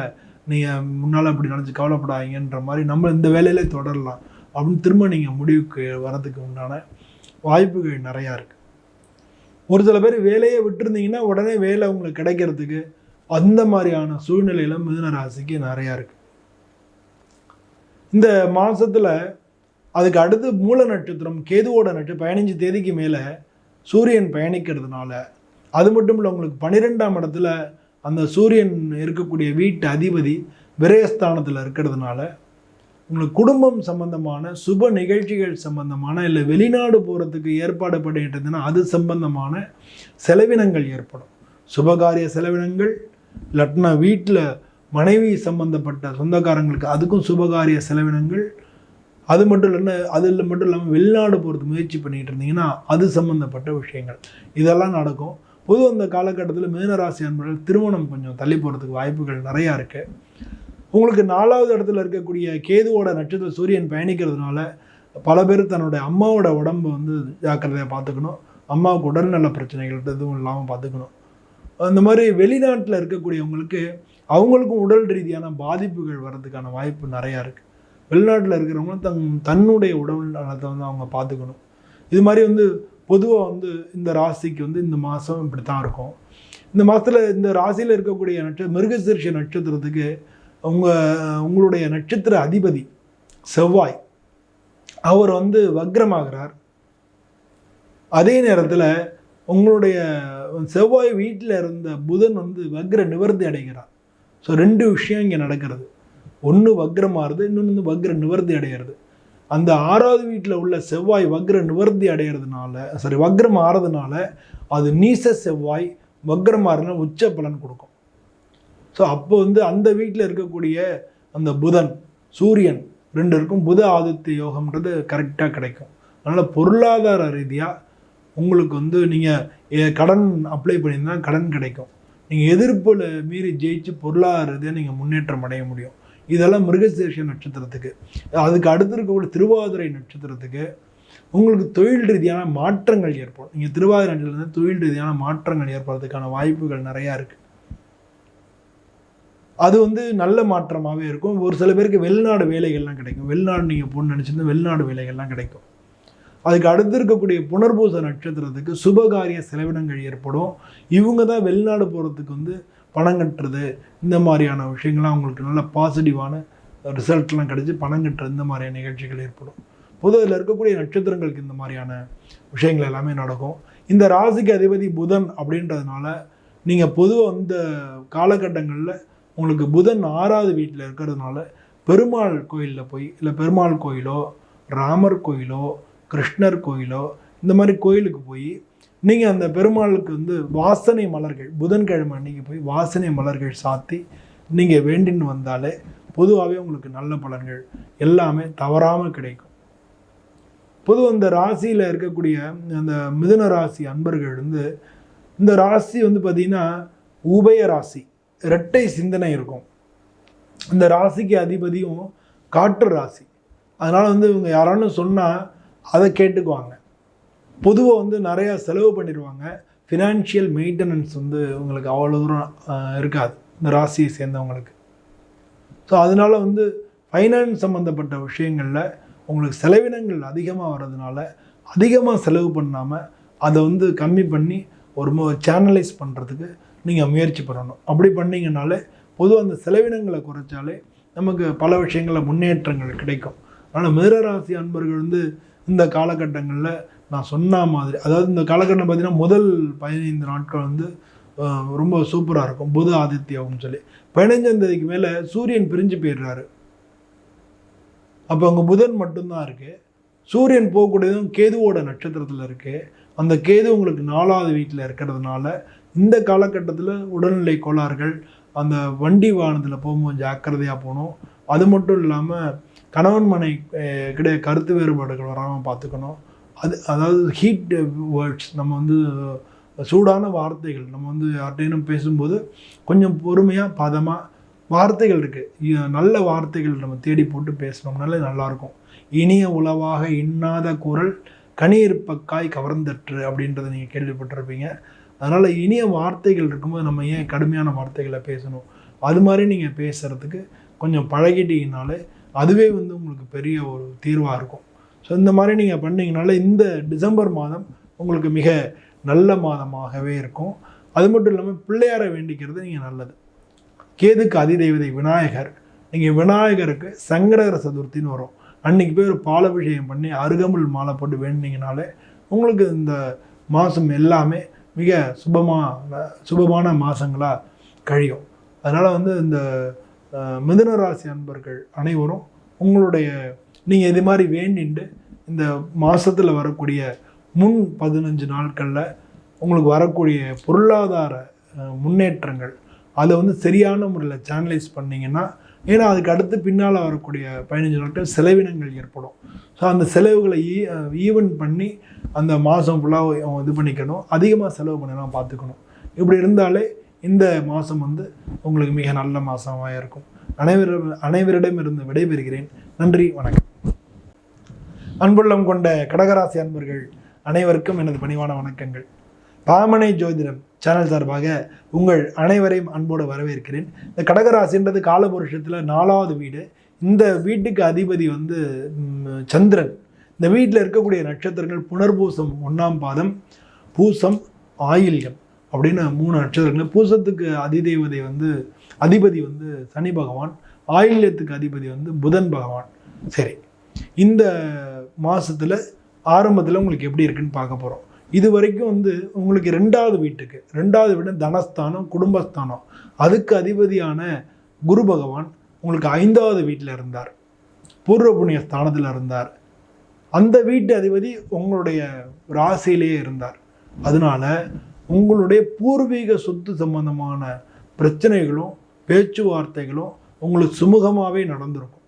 நீங்கள் முன்னால் அப்படி நினச்சி கவலைப்படாதீங்கன்ற மாதிரி நம்ம இந்த வேலையிலே தொடரலாம் அப்படின்னு திரும்ப நீங்கள் முடிவுக்கு வரதுக்கு உண்டான வாய்ப்புகள் நிறையா இருக்குது. ஒரு சில பேர் வேலையை விட்டுருந்தீங்கன்னா உடனே வேலை உங்களுக்கு கிடைக்கிறதுக்கு அந்த மாதிரியான சூழ்நிலையில மிதுன ராசிக்கு நிறையா இருக்குது. இந்த மாதத்தில் அதுக்கு அடுத்து மூல நட்சத்திரம் கேதுவோட நட்சத்திரம் 15 தேதிக்கு மேலே சூரியன் பயணிக்கிறதுனால, அது மட்டும் இல்லை உங்களுக்கு 12ஆம் இடத்துல அந்த சூரியன் இருக்கக்கூடிய வீட்டு அதிபதி விரயஸ்தானத்தில் இருக்கிறதுனால உங்களுக்கு குடும்பம் சம்பந்தமான சுப நிகழ்ச்சிகள் சம்பந்தமான இல்லை வெளிநாடு போகிறதுக்கு ஏற்பாடு பண்ணிட்டுருந்ததுன்னா அது சம்பந்தமான செலவினங்கள் ஏற்படும். சுபகாரிய செலவினங்கள், இல்லாட்டினா வீட்டில் மனைவி சம்பந்தப்பட்ட சொந்தக்காரங்களுக்கு அதுக்கும் சுபகாரிய செலவினங்கள், அது மட்டும் இல்லாமல் வெளிநாடு போகிறது முயற்சி பண்ணிகிட்டு இருந்தீங்கன்னா அது சம்மந்தப்பட்ட விஷயங்கள் இதெல்லாம் நடக்கும். பொதுவாக அந்த காலகட்டத்தில் மீனராசி அன்பர்கள் திருமணம் கொஞ்சம் தள்ளி போகிறதுக்கு வாய்ப்புகள் நிறையா இருக்குது. உங்களுக்கு 4வது இடத்துல இருக்கக்கூடிய கேதுவோட நட்சத்திர சூரியன் பயணிக்கிறதுனால பல பேர் தன்னுடைய அம்மாவோட உடம்பை வந்து ஜாக்கிரதையாக பார்த்துக்கணும். அம்மாவுக்கு உடல்நல பிரச்சனைகள் எதுவும் இல்லாமல் பார்த்துக்கணும். அந்த மாதிரி வெளிநாட்டில் இருக்கக்கூடியவங்களுக்கு அவங்களுக்கும் உடல் ரீதியான பாதிப்புகள் வர்றதுக்கான வாய்ப்பு நிறையா இருக்குது. வெளிநாட்டில் இருக்கிறவங்களும் தன்னுடைய உடல் நலத்தை வந்து அவங்க பார்த்துக்கணும். இது மாதிரி வந்து பொதுவாக வந்து இந்த ராசிக்கு வந்து இந்த மாதம் இப்படி தான் இருக்கும். இந்த மாதத்தில் இந்த ராசியில் இருக்கக்கூடிய மிருகசீரிஷ நட்சத்திரத்துக்கு உங்களுடைய நட்சத்திர அதிபதி செவ்வாய் அவர் வந்து வக்ரமாகிறார். அதே நேரத்தில் உங்களுடைய செவ்வாய் வீட்டில் இருந்த புதன் வந்து வக்ர நிவர்த்தி அடைகிறார். ஸோ 2 விஷயம் இங்கே நடக்கிறது. ஒன்று வக்ரமாகிறது, இன்னொன்று வக்ர நிவர்த்தி அடைகிறது. அந்த 6வது வீட்டில் உள்ள செவ்வாய் வக்ர நிவர்த்தி அடைகிறதுனால வக்ரம் ஆறதுனால அது நீச செவ்வாய் வக்ரமாறதுனால உச்ச பலன் கொடுக்கும். ஸோ அப்போ வந்து அந்த வீட்டில் இருக்கக்கூடிய அந்த புதன் சூரியன் 2 இருக்கும் புத ஆதித்ய யோகம்ன்றது கரெக்டாக கிடைக்கும். அதனால் பொருளாதார ரீதியாக உங்களுக்கு வந்து நீங்கள் கடன் அப்ளை பண்ணியிருந்தால் கடன் கிடைக்கும். நீங்கள் எதிர்ப்பில் மீறி ஜெயிச்சு பொருளாதார ரீதியாக நீங்கள் முன்னேற்றம் அடைய முடியும். இதெல்லாம் மிருகசீரிஷ நட்சத்திரத்துக்கு. அதுக்கு அடுத்து இருக்கக்கூடிய திருவாதிரை நட்சத்திரத்துக்கு உங்களுக்கு தொழில் ரீதியான மாற்றங்கள் ஏற்படும். நீங்கள் திருவாதிரை நட்சத்திரத்தில் தொழில் ரீதியான மாற்றங்கள் ஏற்படுறதுக்கான வாய்ப்புகள் நிறையா இருக்குது. அது வந்து நல்ல மாற்றமாகவே இருக்கும். ஒரு சில பேருக்கு வெளிநாடு வேலைகள்லாம் கிடைக்கும். வெளிநாடு நீங்கள் போகணும்னு நினச்சிருந்தா வெளிநாடு வேலைகள்லாம் கிடைக்கும். அதுக்கு அடுத்து இருக்கக்கூடிய புனர்பூச நட்சத்திரத்துக்கு சுபகாரிய செலவினங்கள் ஏற்படும். இவங்க தான் வெளிநாடு போகிறதுக்கு வந்து பணம் கட்டுறது, இந்த மாதிரியான விஷயங்கள்லாம் அவங்களுக்கு நல்ல பாசிட்டிவான ரிசல்ட்லாம் கிடைச்சி பணம் கட்டுறது, இந்த மாதிரியான நிகழ்ச்சிகள் ஏற்படும். பொதுவில் இருக்கக்கூடிய நட்சத்திரங்களுக்கு இந்த மாதிரியான விஷயங்கள் எல்லாமே நடக்கும். இந்த ராசிக்கு அதிபதி புதன் அப்படின்றதுனால நீங்கள் பொதுவாக இந்த காலகட்டங்களில் உங்களுக்கு புதன் 6வது வீட்டில் இருக்கிறதுனால பெருமாள் கோயிலில் போய், இல்லை பெருமாள் கோயிலோ ராமர் கோயிலோ கிருஷ்ணர் கோயிலோ இந்த மாதிரி கோயிலுக்கு போய் நீங்கள் அந்த பெருமாளுக்கு வந்து வாசனை மலர்கள் புதன்கிழமை அன்றைக்கி போய் வாசனை மலர்கள் சாத்தி நீங்கள் வேண்டின்னு வந்தாலே பொதுவாகவே உங்களுக்கு நல்ல பலன்கள் எல்லாமே தவறாமல் கிடைக்கும். பொதுவாக இந்த ராசியில் இருக்கக்கூடிய அந்த மிதுன ராசி அன்பர்கள் இந்த ராசி பார்த்திங்கன்னா உபய ராசி, இரட்டை சிந்தனை இருக்கும். இந்த ராசிக்கு அதிபதியும் காற்று ராசி. அதனால் இவங்க யாரானு சொன்னால் அதை கேட்டுக்குவாங்க. பொதுவாக நிறையா செலவு பண்ணிடுவாங்க. ஃபினான்ஷியல் மெயின்டெனன்ஸ் உங்களுக்கு அவ்வளோ தூரம் இருக்காது இந்த ராசியை சேர்ந்தவங்களுக்கு. ஸோ அதனால் ஃபைனான்ஸ் சம்மந்தப்பட்ட விஷயங்களில் உங்களுக்கு செலவினங்கள் அதிகமாக வர்றதுனால அதிகமாக செலவு பண்ணாமல் அதை கம்மி பண்ணி ஒரு சேனலைஸ் பண்ணுறதுக்கு நீங்கள் முயற்சி பண்ணணும். அப்படி பண்ணிங்கனாலே பொதுவாக அந்த செலவினங்களை குறைச்சாலே நமக்கு பல விஷயங்களில் முன்னேற்றங்கள் கிடைக்கும். ஆனால் மிதுனராசி அன்பர்கள் இந்த காலகட்டங்களில் நான் சொன்ன மாதிரி, அதாவது இந்த காலகட்டம் பார்த்திங்கன்னா முதல் 15 நாட்கள் ரொம்ப சூப்பராக இருக்கும். புத ஆதித்யம்னு சொல்லி 15ஆம் தேதிக்கு மேலே சூரியன் பிரிஞ்சு போயிடுறாரு. அப்போ அங்கே புதன் மட்டும்தான் இருக்குது. சூரியன் போகக்கூடியதும் கேதுவோட நட்சத்திரத்தில் இருக்குது. அந்த கேது உங்களுக்கு 4வது வீட்டில் இருக்கிறதுனால இந்த காலகட்டத்தில் உடல்நிலை கோளாறுகள், அந்த வண்டி வாகனத்தில் போகும்போது ஜாக்கிரதையாக போகணும். அது மட்டும் இல்லாமல் கணவன் மனை கிடையாது கருத்து வேறுபாடுகள் வராமல் பார்த்துக்கணும். அதாவது ஹீட் வேர்ட்ஸ், நம்ம சூடான வார்த்தைகள், நம்ம யார்கிட்டையும் பேசும்போது கொஞ்சம் பொறுமையாக பதமாக வார்த்தைகள் இருக்குது, நல்ல வார்த்தைகள் நம்ம தேடி போட்டு பேசணும்னாலே நல்லாயிருக்கும். இனிய உளவாக இன்னாத குரல் கனியிருப்பக்காய் கவர்ந்தற்று அப்படின்றத நீங்கள் கேள்விப்பட்டிருப்பீங்க. அதனால் இனிய வார்த்தைகள் இருக்கும்போது நம்ம ஏன் கடுமையான வார்த்தைகளை பேசணும்? அது மாதிரி நீங்கள் பேசுகிறதுக்கு கொஞ்சம் பழகிட்டீங்கனாலே அதுவே உங்களுக்கு பெரிய ஒரு தீர்வாக இருக்கும். ஸோ இந்த மாதிரி நீங்கள் பண்ணிங்கனால இந்த டிசம்பர் மாதம் உங்களுக்கு மிக நல்ல மாதமாகவே இருக்கும். அது மட்டும் இல்லாமல் பிள்ளையாரை வேண்டிக்கிறது நீங்கள் நல்லது. கேதுக்கு அதிதெய்வதை விநாயகர். நீங்கள் விநாயகருக்கு சங்கடகர சதுர்த்தின்னு வரும், அன்றைக்கி போய் ஒரு பாலாபிஷேகம் பண்ணி அருகம்புல் மாலை போட்டு வேண்டிங்கனாலே உங்களுக்கு இந்த மாதம் எல்லாமே மிக சுபமான மாதங்களாக கழியும். அதனால் இந்த மிதுன ராசி அன்பர்கள் அனைவரும் உங்களுடைய நீங்கள் இது மாதிரி வேண்டிண்டு இந்த மாதத்தில் வரக்கூடிய முன் 15 நாட்களில் உங்களுக்கு வரக்கூடிய பொருளாதார முன்னேற்றங்கள் அதை சரியான முறையில் சேனலைஸ் பண்ணிங்கன்னா, ஏன்னா அதுக்கு அடுத்து பின்னால் வரக்கூடிய 15 நாட்கள் செலவினங்கள் ஏற்படும். ஸோ அந்த செலவுகளை ஈவன் பண்ணி அந்த மாதம் ஃபுல்லாக இது பண்ணிக்கணும், அதிகமாக செலவு பண்ணலாம் பார்த்துக்கணும். இப்படி இருந்தாலே இந்த மாதம் உங்களுக்கு மிக நல்ல மாதமாக இருக்கும். அனைவரிடமிருந்து விடைபெறுகிறேன். நன்றி, வணக்கம். அன்புள்ளம் கொண்ட கடகராசி அன்பர்கள் அனைவருக்கும் எனது பணிவான வணக்கங்கள். பாமனை ஜோதிடம் சேனல் சார்பாக உங்கள் அனைவரையும் அன்போடு வரவேற்கிறேன். இந்த கடகராசின்றது காலபுருஷத்தில் 4வது வீடு. இந்த வீட்டுக்கு அதிபதி சந்திரன். இந்த வீட்டில் இருக்கக்கூடிய நட்சத்திரங்கள் புனர்பூசம் 1ஆம் பாதம், பூசம், ஆயில்யம் அப்படின்னு 3 நட்சத்திரங்கள். பூசத்துக்கு அதிதெய்வதை அதிபதி சனி பகவான், ஆயில்யத்துக்கு அதிபதி புதன் பகவான். சரி, இந்த மாதத்தில் ஆரம்பத்தில் உங்களுக்கு எப்படி இருக்குன்னு பார்க்க போகிறோம். இது வரைக்கும் உங்களுக்கு 2வது வீட்டுக்கு, 2வது வீடு தனஸ்தானம், குடும்பஸ்தானம், அதுக்கு அதிபதியான குரு பகவான் உங்களுக்கு 5வது வீட்டில் இருந்தார், பூர்வ புண்ணிய ஸ்தானத்தில் இருந்தார். அந்த வீட்டு அதிபதி உங்களுடைய ராசியிலேயே இருந்தார். அதனால உங்களுடைய பூர்வீக சொத்து சம்பந்தமான பிரச்சனைகளும் பேச்சுவார்த்தைகளும் உங்களுக்கு சுமூகமாகவே நடந்திருக்கும்.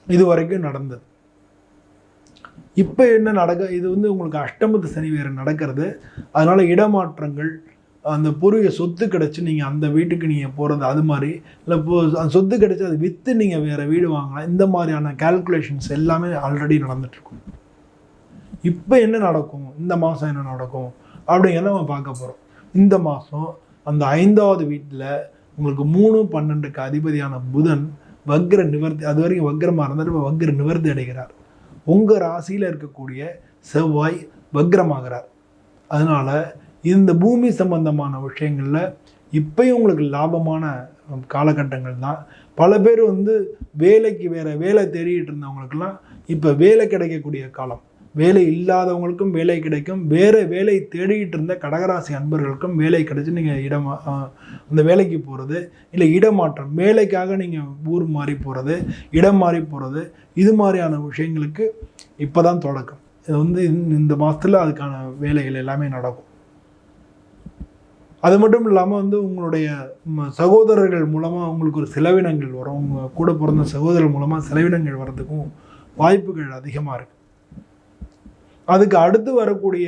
இது வரைக்கும் நடந்தது. இப்போ என்ன இது உங்களுக்கு அஷ்டமத்து சனி வேறு நடக்கிறது. அதனால் இடமாற்றங்கள், அந்த பூர்வீக சொத்து கிடச்சி நீங்கள் அந்த வீட்டுக்கு நீங்கள் போகிறது, அது மாதிரி இல்லை அந்த சொத்து கிடச்சி அது விற்று நீங்கள் வேறு வீடு வாங்கலாம். இந்த மாதிரியான கால்குலேஷன்ஸ் எல்லாமே ஆல்ரெடி நடந்துகிட்ருக்கும். இப்போ என்ன நடக்கும், இந்த மாதம் என்ன நடக்கும் அப்படிங்கிறத நம்ம பார்க்க போகிறோம். இந்த மாதம் அந்த 5வது வீட்டில் உங்களுக்கு 3, 12க்கு அதிபதியான புதன் வக்ர நிவர்த்தி, அது வரைக்கும் வக்ரமாக இருந்தால் இப்போ வக்ர நிவர்த்தி அடைகிறார். உங்கள் ராசியில் இருக்கக்கூடிய செவ்வாய் வக்ரமாகிறார். அதனால் இந்த பூமி சம்பந்தமான விஷயங்களில் இப்போயும் உங்களுக்கு லாபமான காலகட்டங்கள் தான். பல பேர் வேலைக்கு வேலை தேடிட்டு இருந்தவங்களுக்கெல்லாம் இப்போ வேலை கிடைக்கக்கூடிய காலம். வேலை இல்லாதவங்களுக்கும் வேலை கிடைக்கும். வேறு வேலை தேடிக்கிட்டு இருந்த கடகராசி அன்பர்களுக்கும் வேலை கிடைச்சி நீங்கள் அந்த வேலைக்கு போகிறது, இல்லை இடமாற்றம், வேலைக்காக நீங்கள் ஊர் மாறி போகிறது, இடம் மாறி போகிறது, இது மாதிரியான விஷயங்களுக்கு இப்போ தான் தொடக்கம். இது இந்த மாதத்தில் அதுக்கான வேலைகள் எல்லாமே நடக்கும். அது மட்டும் இல்லாமல் வந்து உங்களுடைய சகோதரர்கள் மூலமாக உங்களுக்கு ஒரு செலவினங்கள் வரும். உங்கள் கூட பிறந்த சகோதரர்கள் மூலமாக செலவினங்கள் வர்றதுக்கும் வாய்ப்புகள் அதிகமாக இருக்குது. அதுக்கு அடுத்து வரக்கூடிய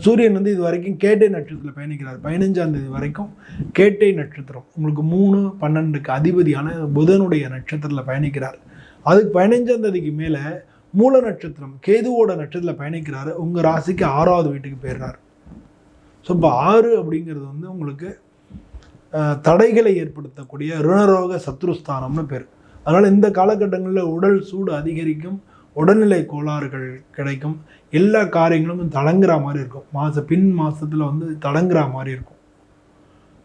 சூரியன் வந்து இது வரைக்கும் கேட்டை நட்சத்திரத்தில் பயணிக்கிறார். 15ஆம் தேதி வரைக்கும் கேட்டை நட்சத்திரம் உங்களுக்கு 3, 12க்கு அதிபதியான புதனுடைய நட்சத்திரத்தில் பயணிக்கிறார். அதுக்கு 15ஆம் தேதிக்கு மேலே மூல நட்சத்திரம் கேதுவோட நட்சத்திரத்தில் பயணிக்கிறாரு. உங்கள் ராசிக்கு 6வது வீட்டுக்கு போயிடுறாரு. ஸோ இப்போ 6 அப்படிங்கிறது வந்து உங்களுக்கு தடைகளை ஏற்படுத்தக்கூடிய ருணரோக சத்ருஸ்தானம்னு பேர். அதனால் இந்த காலகட்டங்களில் உடல் சூடு அதிகரிக்கும், உடல்நிலை கோளாறுகள் கிடைக்கும், எல்லா காரியங்களும் தடங்குற மாதிரி இருக்கும். பின் மாதத்தில் வந்து தடங்குற மாதிரி இருக்கும்.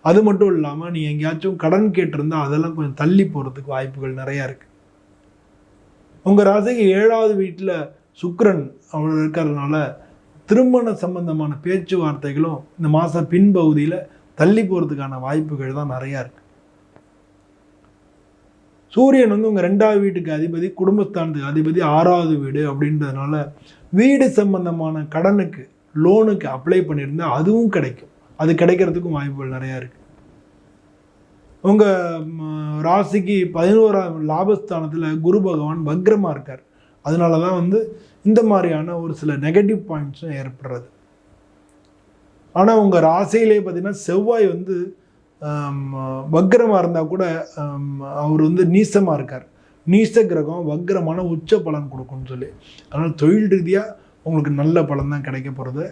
அது மட்டும் இல்லாமல் நீ எங்கேயாச்சும் கடன் கேட்டிருந்தால் அதெல்லாம் கொஞ்சம் தள்ளி போகிறதுக்கு வாய்ப்புகள் நிறையா இருக்குது. உங்கள் ராசிக்கு 7வது வீட்டில் சுக்கிரன் அவர் இருக்கிறதுனால திருமண சம்பந்தமான பேச்சுவார்த்தைகளும் இந்த மாதம் பின்பகுதியில் தள்ளி போகிறதுக்கான வாய்ப்புகள் தான் நிறையா இருக்குது. சூரியன் வந்து உங்கள் 2வது வீட்டுக்கு அதிபதி, குடும்பஸ்தானத்துக்கு அதிபதி, 6வது வீடு அப்படின்றதுனால வீடு சம்பந்தமான கடனுக்கு லோனுக்கு அப்ளை பண்ணியிருந்தால் அதுவும் கிடைக்கும். அது கிடைக்கிறதுக்கும் வாய்ப்புகள் நிறையா இருக்குது. உங்கள் ராசிக்கு 11ஆம் லாபஸ்தானத்தில் குரு பகவான் வக்ரமாக இருக்கார். அதனால தான் வந்து இந்த மாதிரியான ஒரு சில நெகட்டிவ் பாயிண்ட்ஸும் ஏற்படுறது. ஆனால் உங்கள் ராசியிலே பார்த்திங்கன்னா செவ்வாய் வந்து வக்ரமாக இருந்தால் கூட அவர் வந்து நீசமாக இருக்கார். நீச கிரகம் வக்ரமான உச்ச பலன் கொடுக்கும்னு சொல்லி. அதனால் தொழில் ரீதியாக உங்களுக்கு நல்ல பலன் தான் கிடைக்க போகிறது.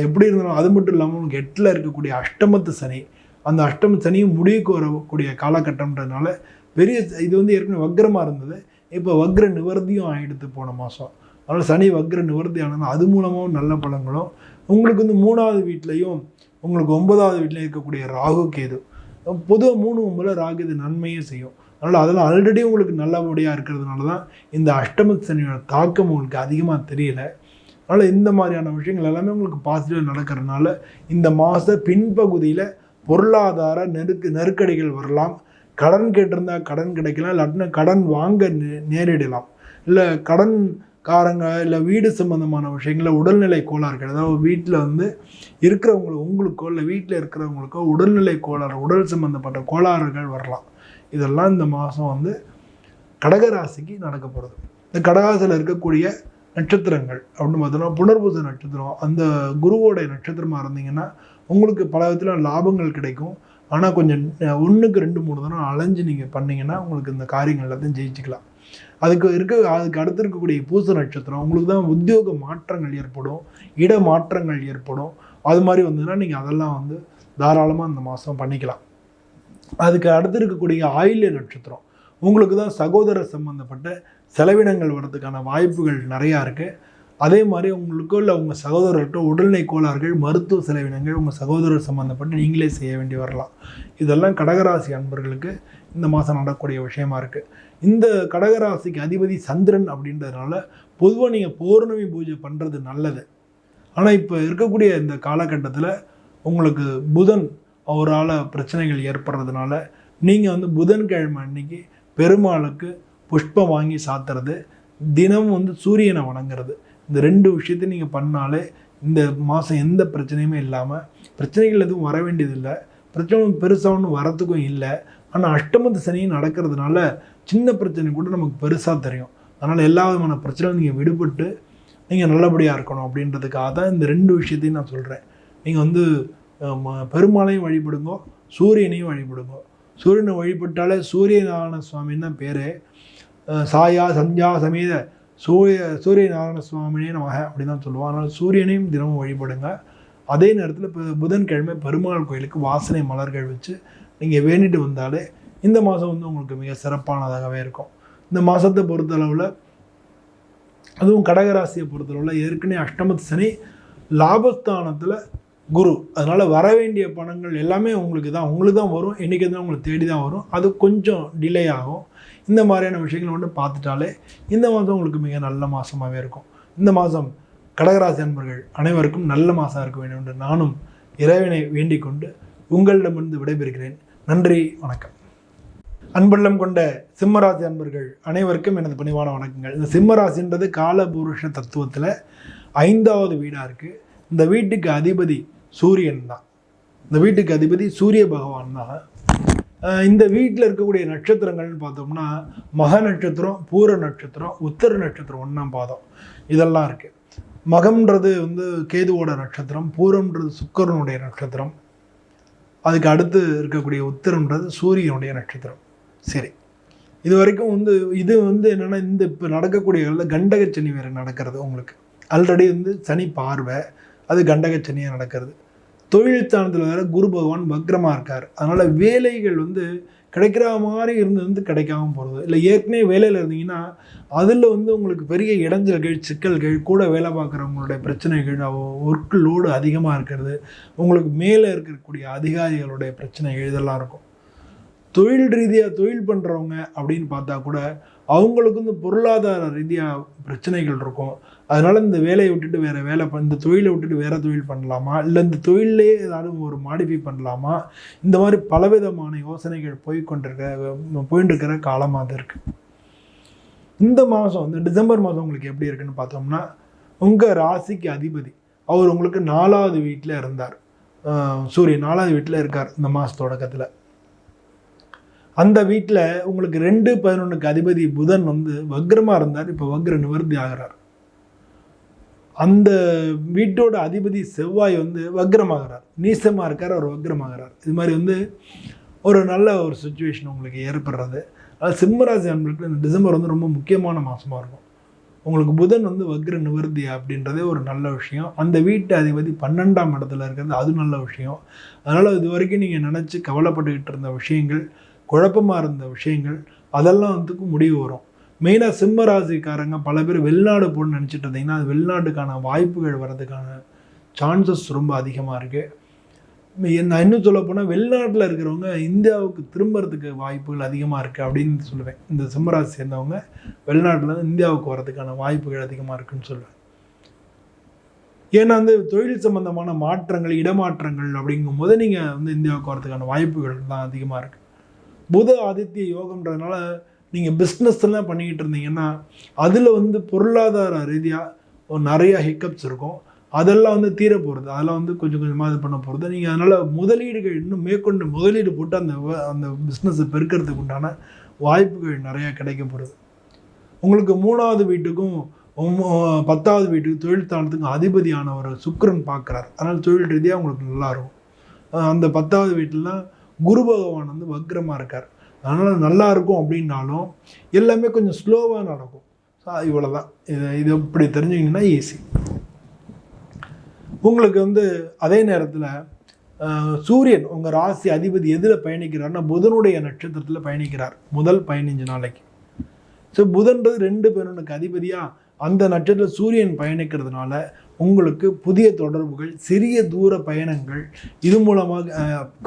எப்படி இருந்தாலும் அது மட்டும் இல்லாமல் உங்களுக்கு 8ல் இருக்கக்கூடிய அஷ்டமத்து சனி, அந்த அஷ்டம சனியும் முடிவுக்கு வரக்கூடிய காலகட்டம்ன்றதுனால பெரிய இது வந்து ஏற்கனவே வக்ரமாக இருந்தது, இப்போ வக்ர நிவர்த்தியும் ஆகிடுது போன மாதம். அதனால் சனி வக்ர நிவர்த்தி ஆனது அது மூலமாகவும் நல்ல பலன்களும் உங்களுக்கு வந்து 3வது வீட்லேயும் உங்களுக்கு 9வது வீட்டிலையும் இருக்கக்கூடிய ராகு கேது. பொதுவாக 3, 9 ராகு இது நன்மையே செய்யும். அதனால் அதெல்லாம் ஆல்ரெடி உங்களுக்கு நல்லபடியாக இருக்கிறதுனால தான் இந்த அஷ்டமத்து சனியோட தாக்கம் உங்களுக்கு அதிகமாக தெரியல. அதனால் இந்த மாதிரியான விஷயங்கள் எல்லாமே உங்களுக்கு பாசிட்டிவாக நடக்கிறதுனால இந்த மாத பின்பகுதியில் பொருளாதார நெருக்கடிகள் வரலாம். கடன் கேட்டிருந்தால் கடன் கிடைக்கலாம், இல்லாட்டினா கடன் வாங்க நேரிடலாம். இல்லை கடன்காரங்க இல்லை வீடு சம்பந்தமான விஷயங்களில் உடல்நிலை கோளாறுகள், அதாவது வீட்டில் வந்து உங்களுக்கோ இல்லை வீட்டில் இருக்கிறவங்களுக்கோ உடல்நிலை கோளாறு, உடல் சம்பந்தப்பட்ட கோளாறுகள் வரலாம். இதெல்லாம் இந்த மாதம் வந்து கடகராசிக்கு நடக்க போகிறது. இந்த கடகராசியில் இருக்கக்கூடிய நட்சத்திரங்கள் அப்படின்னு பார்த்தோன்னா புனர்பூச நட்சத்திரம், அந்த குருவோடைய நட்சத்திரமாக இருந்தீங்கன்னா உங்களுக்கு பல விதத்தில் லாபங்கள் கிடைக்கும். ஆனால் கொஞ்சம் 1க்கு 2, 3 தடவை அலைஞ்சு நீங்கள் பண்ணிங்கன்னா உங்களுக்கு இந்த காரியங்கள் எல்லாத்தையும் ஜெயிச்சுக்கலாம். அதுக்கு அடுத்து இருக்கக்கூடிய பூச நட்சத்திரம் உங்களுக்கு தான் உத்தியோக மாற்றங்கள் ஏற்படும், இட மாற்றங்கள் ஏற்படும். அது மாதிரி வந்ததுன்னா நீங்கள் அதெல்லாம் வந்து தாராளமாக இந்த மாதம் பண்ணிக்கலாம். அதுக்கு அடுத்து இருக்கக்கூடிய ஆயில்ய நட்சத்திரம் உங்களுக்கு தான் சகோதர சம்பந்தப்பட்ட செலவினங்கள் வர்றதுக்கான வாய்ப்புகள் நிறையா இருக்குது. அதே மாதிரி உங்களுக்கோ இல்லை உங்கள் சகோதரர்கிட்ட உடல்நிலை கோளாறுகள், மருத்துவ செலவினங்கள் உங்கள் சகோதரர் சம்மந்தப்பட்டு நீங்களே செய்ய வேண்டி வரலாம். இதெல்லாம் கடகராசி அன்பர்களுக்கு இந்த மாதம் நடக்கக்கூடிய விஷயமா இருக்குது. இந்த கடகராசிக்கு அதிபதி சந்திரன் அப்படின்றதுனால பொதுவாக நீங்கள் பௌர்ணமி பூஜை பண்ணுறது நல்லது. ஆனால் இப்போ இருக்கக்கூடிய இந்த காலகட்டத்தில் உங்களுக்கு புதன் அவரால் பிரச்சனைகள் ஏற்படுறதுனால நீங்கள் வந்து புதன்கிழமை அன்னைக்கு பெருமாளுக்கு புஷ்பம் வாங்கி சாத்துறது, தினம் வந்து சூரியனை வணங்குறது, இந்த 2 விஷயத்தையும் நீங்கள் பண்ணாலே இந்த மாதம் எந்த பிரச்சனையுமே இல்லாமல், பிரச்சனைகள் எதுவும் வர வேண்டியதில்லை, பிரச்சனை பெருசாக ஒன்றும் வரத்துக்கும் இல்லை. ஆனால் அஷ்டமத்து சனியும் நடக்கிறதுனால சின்ன பிரச்சனை கூட நமக்கு பெருசாக தெரியும். அதனால் எல்லா விதமான பிரச்சனையும் நீங்கள் விடுபட்டு நீங்கள் நல்லபடியாக இருக்கணும் அப்படின்றதுக்காக தான் இந்த 2 விஷயத்தையும் நான் சொல்கிறேன். நீங்கள் வந்து பெருமாளையும் வழிபடுங்க, சூரியனையும் வழிபடுங்க. சூரியனை வழிபட்டாலே சூரியநாராயண சுவாமின்னு தான் பேர். சாயா சந்தியா சமேத சூரியநாராயண சுவாமினே நமக அப்படின்னு தான் சொல்லுவோம். அதனால் சூரியனையும் தினமும் வழிபடுங்க. அதே நேரத்தில் இப்போ புதன்கிழமை பெருமாள் கோயிலுக்கு வாசனை மலர்கள் வச்சு நீங்கள் வேண்டிட்டு வந்தாலே இந்த மாதம் வந்து உங்களுக்கு மிக சிறப்பானதாகவே இருக்கும். இந்த மாதத்தை பொறுத்தளவில், அதுவும் கடகராசியை பொறுத்தளவில் ஏற்கனவே அஷ்டமத்து சனி, லாபஸ்தானத்தில் குரு, அதனால் வர வேண்டிய பணங்கள் எல்லாமே உங்களுக்கு தான் வரும். என்றைக்கு தான் உங்களுக்கு தேடி தான் வரும். அது கொஞ்சம் டிலே ஆகும். இந்த மாதிரியான விஷயங்களை மட்டும் பார்த்துட்டாலே இந்த மாதம் உங்களுக்கு மிக நல்ல மாதமாகவே இருக்கும். இந்த மாதம் கடகராசி அன்பர்கள் அனைவருக்கும் நல்ல மாதம் இருக்க வேண்டும் என்று நானும் இறைவனை வேண்டிக் கொண்டு உங்களிடமிருந்து விடைபெறுகிறேன். நன்றி, வணக்கம். அன்புள்ளம் கொண்ட சிம்மராசி அன்பர்கள் அனைவருக்கும் எனது பணிவான வணக்கங்கள். இந்த சிம்மராசின்றது காலபுருஷ தத்துவத்தில் 5வது வீடாக இருக்குது. இந்த வீட்டுக்கு அதிபதி சூரியன் தான். இந்த வீட்டுக்கு அதிபதி சூரிய பகவான் தான். இந்த வீட்டில் இருக்கக்கூடிய நட்சத்திரங்கள்னு பார்த்தோம்னா மக நட்சத்திரம், பூர நட்சத்திரம், உத்தர நட்சத்திரம் 1ஆம் பாதம் இதெல்லாம் இருக்குது. மகம்ன்றது வந்து கேதுவோட நட்சத்திரம், பூரம்ன்றது சுக்கிரனுடைய நட்சத்திரம், அதுக்கு அடுத்து இருக்கக்கூடிய உத்தரம்ன்றது சூரியனுடைய நட்சத்திரம். சரி, இது வரைக்கும் வந்து இது வந்து என்னென்னா இந்த இப்போ நடக்கக்கூடிய கண்டக சனி வேறு நடக்கிறது. உங்களுக்கு ஆல்ரெடி வந்து சனி பார்வை, அது கண்டக சனியாக நடக்கிறது. தொழில் ஸ்தானத்தில் வேறு குரு பகவான் வக்ரமாக இருக்கார். அதனால் வேலைகள் வந்து கிடைக்கிற மாதிரி இருந்து கிடைக்காம போகிறது. இல்லை ஏற்கனவே வேலையில் இருந்தீங்கன்னா அதில் வந்து உங்களுக்கு பெரிய இடைஞ்சல்கள், சிக்கல்கள், கூட வேலை பார்க்குறவங்களுடைய பிரச்சனைகள், ஒர்க் லோடு அதிகமாக இருக்கிறது, உங்களுக்கு மேலே இருக்கக்கூடிய அதிகாரிகளுடைய பிரச்சனைகள் இதெல்லாம் இருக்கும். தொழில் ரீதியாக தொழில் பண்ணுறவங்க அப்படின்னு பார்த்தா கூட அவங்களுக்கு வந்து பொருளாதார ரீதியாக பிரச்சனைகள் இருக்கும். அதனால் இந்த வேலையை விட்டுட்டு வேறு வேலை இந்த தொழிலை விட்டுட்டு வேறு தொழில் பண்ணலாமா, இல்லை இந்த தொழிலே ஏதாவது ஒரு மாடிஃபை பண்ணலாமா, இந்த மாதிரி பலவிதமான யோசனைகள் போயிட்டு இருக்கிற காலமாக தான் இருக்குது. இந்த மாதம் இந்த டிசம்பர் மாதம் உங்களுக்கு எப்படி இருக்குன்னு பார்த்தோம்னா உங்கள் ராசிக்கு அதிபதி அவர் உங்களுக்கு 4வது வீட்டில் இருந்தார். சூரியன் 4வது வீட்டில் இருக்கார் இந்த மாத தொடக்கத்தில். அந்த வீட்டில் உங்களுக்கு 2-11க்கு அதிபதி புதன் வந்து வக்ரமாக இருந்தார். இப்போ வக்ர நிவர்த்தி ஆகிறார். அந்த வீட்டோட அதிபதி செவ்வாய் வந்து வக்ரமாகிறார், நீசமாக இருக்கார், அவர் வக்ரமாகிறார். இது மாதிரி வந்து ஒரு நல்ல ஒரு சுச்சுவேஷன் உங்களுக்கு ஏற்படுறது. அது சிம்மராசி அன்பர்களுக்கு இந்த டிசம்பர் வந்து ரொம்ப முக்கியமான மாதமாக இருக்கும். உங்களுக்கு புதன் வந்து வக்ர நிவர்த்தி அப்படின்றதே ஒரு நல்ல விஷயம். அந்த வீட்டு அதிபதி 12ஆம் இடத்துல இருக்கிறது அது நல்ல விஷயம். அதனால் இது வரைக்கும் நீங்கள் நினச்சி கவலைப்பட்டுக்கிட்டு இருந்த விஷயங்கள், குழப்பமாக இருந்த விஷயங்கள் அதெல்லாம் வந்து முடிவு வரும். மெயினாக சிம்ம ராசிக்காரங்க பல பேர் வெளிநாடு போகணுன்னு நினச்சிட்டு இருந்தீங்கன்னா அது வெளிநாட்டுக்கான வாய்ப்புகள் வர்றதுக்கான சான்சஸ் ரொம்ப அதிகமாக இருக்குது. நான் இன்னும் சொல்ல போனால் வெளிநாட்டில் இருக்கிறவங்க இந்தியாவுக்கு திரும்புறதுக்கு வாய்ப்புகள் அதிகமாக இருக்குது அப்படின்னு சொல்லுவேன். இந்த சிம்மராசி சேர்ந்தவங்க வெளிநாட்டில் இந்தியாவுக்கு வர்றதுக்கான வாய்ப்புகள் அதிகமாக இருக்குதுன்னு சொல்லுவேன். ஏன்னா வந்து தொழில் சம்பந்தமான மாற்றங்கள், இடமாற்றங்கள் அப்படிங்கும்போது நீங்கள் வந்து இந்தியாவுக்கு வர்றதுக்கான வாய்ப்புகள் தான் அதிகமாக இருக்குது. புத ஆதித்ய யோகம்ன்றதுனால நீங்கள் பிஸ்னஸ்லாம் பண்ணிக்கிட்டு இருந்தீங்கன்னா அதில் வந்து பொருளாதார ரீதியாக நிறையா ஹிக்கப்ஸ் இருக்கும். அதெல்லாம் வந்து தீர போகிறது, அதெல்லாம் வந்து கொஞ்சம் கொஞ்சமாக இது பண்ண போகிறது. நீங்கள் அதனால் முதலீடுகள் இன்னும் மேற்கொண்டு முதலீடு போட்டு அந்த பிஸ்னஸை பெருக்கிறதுக்கு உண்டான வாய்ப்புகள் நிறையா கிடைக்க போகிறது. உங்களுக்கு 3வது வீட்டுக்கும் 10வது வீட்டுக்கு தொழில் ஸ்தானத்துக்கும் அதிபதியான ஒரு சுக்கிரன் பார்க்குறார். அதனால் தொழில் ரீதியாக உங்களுக்கு நல்லாயிருக்கும். அந்த 10வது வீட்டிலலாம் குரு பகவான் வந்து வக்ரமாக இருக்கார். அதனால் நல்லா இருக்கும் அப்படின்னாலும் எல்லாமே கொஞ்சம் ஸ்லோவாக நடக்கும். இவ்வளோ தான். இது இப்படி தெரிஞ்சுக்கிங்கன்னா ஈஸி. உங்களுக்கு வந்து அதே நேரத்தில் சூரியன் உங்கள் ராசி அதிபதி எதில் பயணிக்கிறார்னா புதனுடைய நட்சத்திரத்தில் பயணிக்கிறார் முதல் 15 நாளைக்கு. ஸோ புதன்றது 2-11க்கு அதிபதியாக அந்த நட்சத்திரம் சூரியன் பயணிக்கிறதுனால உங்களுக்கு புதிய தொடர்புகள், சிறிய தூர பயணங்கள், இது மூலமாக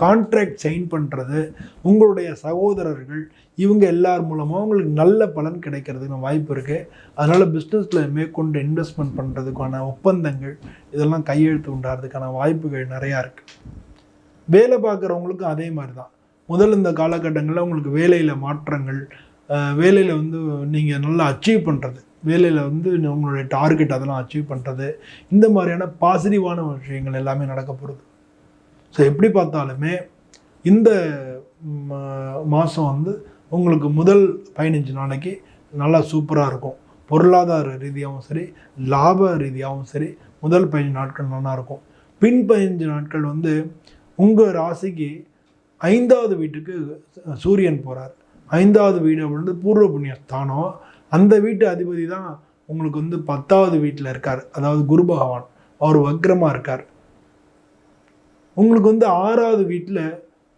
கான்ட்ராக்ட் சைன் பண்ணுறது, உங்களுடைய சகோதரர்கள் இவங்க எல்லார் மூலமாக உங்களுக்கு நல்ல பலன் கிடைக்கிறதுக்கு வாய்ப்பு இருக்குது. அதனால் பிஸ்னஸில் மேற்கொண்டு இன்வெஸ்ட்மெண்ட் பண்ணுறதுக்கான ஒப்பந்தங்கள் இதெல்லாம் கையெழுத்து உண்டாகிறதுக்கான வாய்ப்புகள் நிறையா இருக்குது. வேலை பார்க்குறவங்களுக்கும் அதே மாதிரி தான். இந்த காலகட்டங்களில் உங்களுக்கு வேலையில் மாற்றங்கள், வேலையில் வந்து நீங்கள் நல்லா அச்சீவ் பண்ணுறது, வேலையில் வந்து உங்களுடைய டார்கெட் அதெல்லாம் அச்சீவ் பண்ணுறது, இந்த மாதிரியான பாசிட்டிவான விஷயங்கள் எல்லாமே நடக்க போகிறது. ஸோ எப்படி பார்த்தாலுமே இந்த மாதம் வந்து உங்களுக்கு முதல் 15 நாளைக்கு நல்லா சூப்பராக இருக்கும். பொருளாதார ரீதியாகவும் சரி, லாப ரீதியாகவும் சரி முதல் 15 நாட்கள் நல்லா இருக்கும். பின் 15 நாட்கள் வந்து உங்கள் ராசிக்கு 5வது வீட்டுக்கு சூரியன் போகிறார். 5வது வீடு அப்படின்றது பூர்வ புண்ணிய ஸ்தானம். அந்த வீட்டு அதிபதி தான் உங்களுக்கு வந்து 10வது வீட்டில் இருக்கார். அதாவது குரு பகவான் அவர் வக்ரமாக இருக்கார். உங்களுக்கு வந்து 6வது வீட்டில்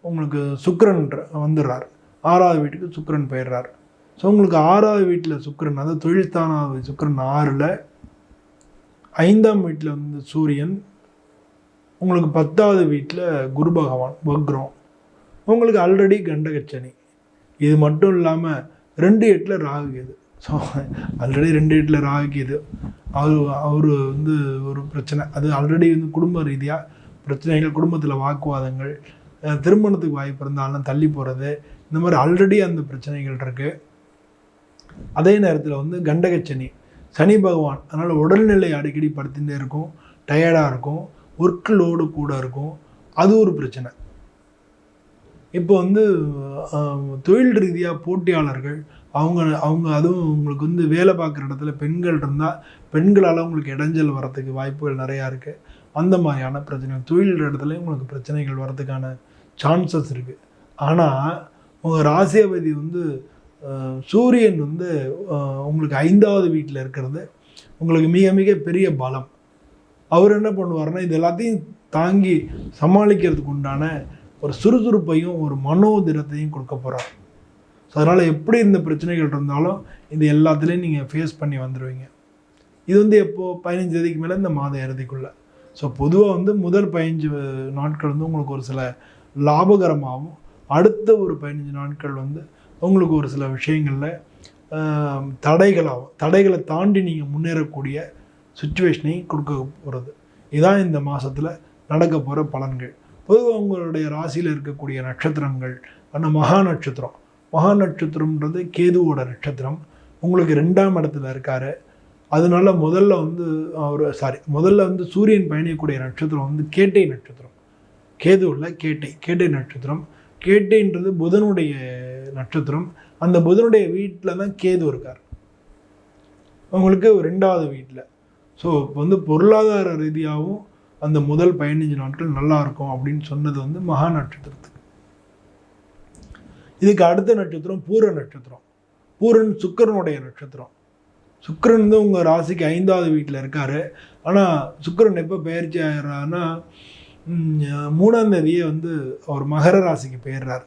உங்களுக்கு சுக்கிரன் வந்துடுறார். 6வது வீட்டுக்கு சுக்கிரன் போயிடுறார். ஸோ உங்களுக்கு 6வது வீட்டில் சுக்கிரன், அதாவது தொழில்ஸ்தானாவது சுக்கிரன் 6ல், 5ஆம் வீட்டில் வந்து சூரியன், உங்களுக்கு 10வது வீட்டில் குரு பகவான் வக்ரம். உங்களுக்கு ஆல்ரெடி கண்டகச்சனி. இது மட்டும் இல்லாமல் 2-8 ராகு கேது. So already 2-8 Rahu Ketu. அவர் வந்து ஒரு பிரச்சனை. அது ஆல்ரெடி வந்து குடும்ப ரீதியாக பிரச்சனைகள், குடும்பத்தில் வாக்குவாதங்கள், திருமணத்துக்கு வாய்ப்பு இருந்தாலும் தள்ளி போகிறது, இந்த மாதிரி ஆல்ரெடி அந்த பிரச்சனைகள் இருக்குது. அதே நேரத்தில் வந்து கண்டகச்சனி, சனி பகவான். அதனால் உடல்நிலை அடிக்கடி படுத்துகிட்டே இருக்கும், டயர்டாக இருக்கும், ஒர்க் லோடு கூட இருக்கும். அது ஒரு பிரச்சனை. இப்போ வந்து தொழில் ரீதியாக போட்டியாளர்கள் அவங்க அவங்க அதுவும் உங்களுக்கு வந்து வேலை பார்க்குற இடத்துல பெண்கள் இருந்தால் பெண்களால் உங்களுக்கு இடைஞ்சல் வரத்துக்கு வாய்ப்புகள் நிறையா இருக்குது. அந்த மாதிரியான பிரச்சனை தொழில் இடத்துலையும் உங்களுக்கு பிரச்சனைகள் வரதுக்கான சான்சஸ் இருக்குது. ஆனால் உங்கள் ராசியாபதி வந்து சூரியன் வந்து உங்களுக்கு 5வது வீட்டில் இருக்கிறது உங்களுக்கு மிக மிக பெரிய பலம். அவர் என்ன பண்ணுவார்னா இது எல்லாத்தையும் தாங்கி சமாளிக்கிறதுக்கு உண்டான ஒரு சுறுசுறுப்பையும் ஒரு மனோதிரத்தையும் கொடுக்க போகிறார். ஸோ அதனால் எப்படி இந்த பிரச்சனைகள் இருந்தாலும் இது எல்லாத்துலேயும் நீங்கள் ஃபேஸ் பண்ணி வந்துடுவீங்க. இது வந்து எப்போது 15 தேதிக்கு மேலே இந்த மாத இறுதிக்குள்ளே. ஸோ பொதுவாக வந்து முதல் 15 நாட்கள் வந்து உங்களுக்கு ஒரு சில லாபகரமாகவும் அடுத்த ஒரு 15 நாட்கள் வந்து உங்களுக்கு ஒரு சில விஷயங்களில் தடைகளை தாண்டி நீங்கள் முன்னேறக்கூடிய சுச்சுவேஷனையும் கொடுக்க போகிறது. இதுதான் இந்த மாதத்தில் நடக்க போகிற பலன்கள். பொதுவாக உங்களுடைய ராசியில் இருக்கக்கூடிய நட்சத்திரங்கள் ஆனால் மகா நட்சத்திரம்ன்றது கேதுவோட நட்சத்திரம். உங்களுக்கு 2ஆம் இடத்துல இருக்கார். அதனால முதல்ல வந்து சூரியன் பயணிக்கக்கூடிய நட்சத்திரம் வந்து கேட்டை நட்சத்திரம். கேது உள்ள கேட்டை நட்சத்திரம். கேட்டைன்றது புதனுடைய நட்சத்திரம். அந்த புதனுடைய வீட்டில் தான் கேது இருக்கார் உங்களுக்கு 2வது வீட்டில். ஸோ வந்து பொருளாதார ரீதியாகவும் அந்த முதல் 15 நாட்கள் நல்லா இருக்கும் அப்படின்னு சொன்னது வந்து மகா நட்சத்திரத்துக்கு. இதுக்கு அடுத்த நட்சத்திரம் பூர நட்சத்திரம். பூரன் சுக்கிரனுடைய நட்சத்திரம். சுக்கிரன் வந்து உங்கள் ராசிக்கு 5வது வீட்டில் இருக்கார். ஆனால் சுக்கிரன் எப்போ பயிற்சி ஆகிறாருன்னா 3ஆம் தேதியே வந்து அவர் மகர ராசிக்கு போயிடுறார்.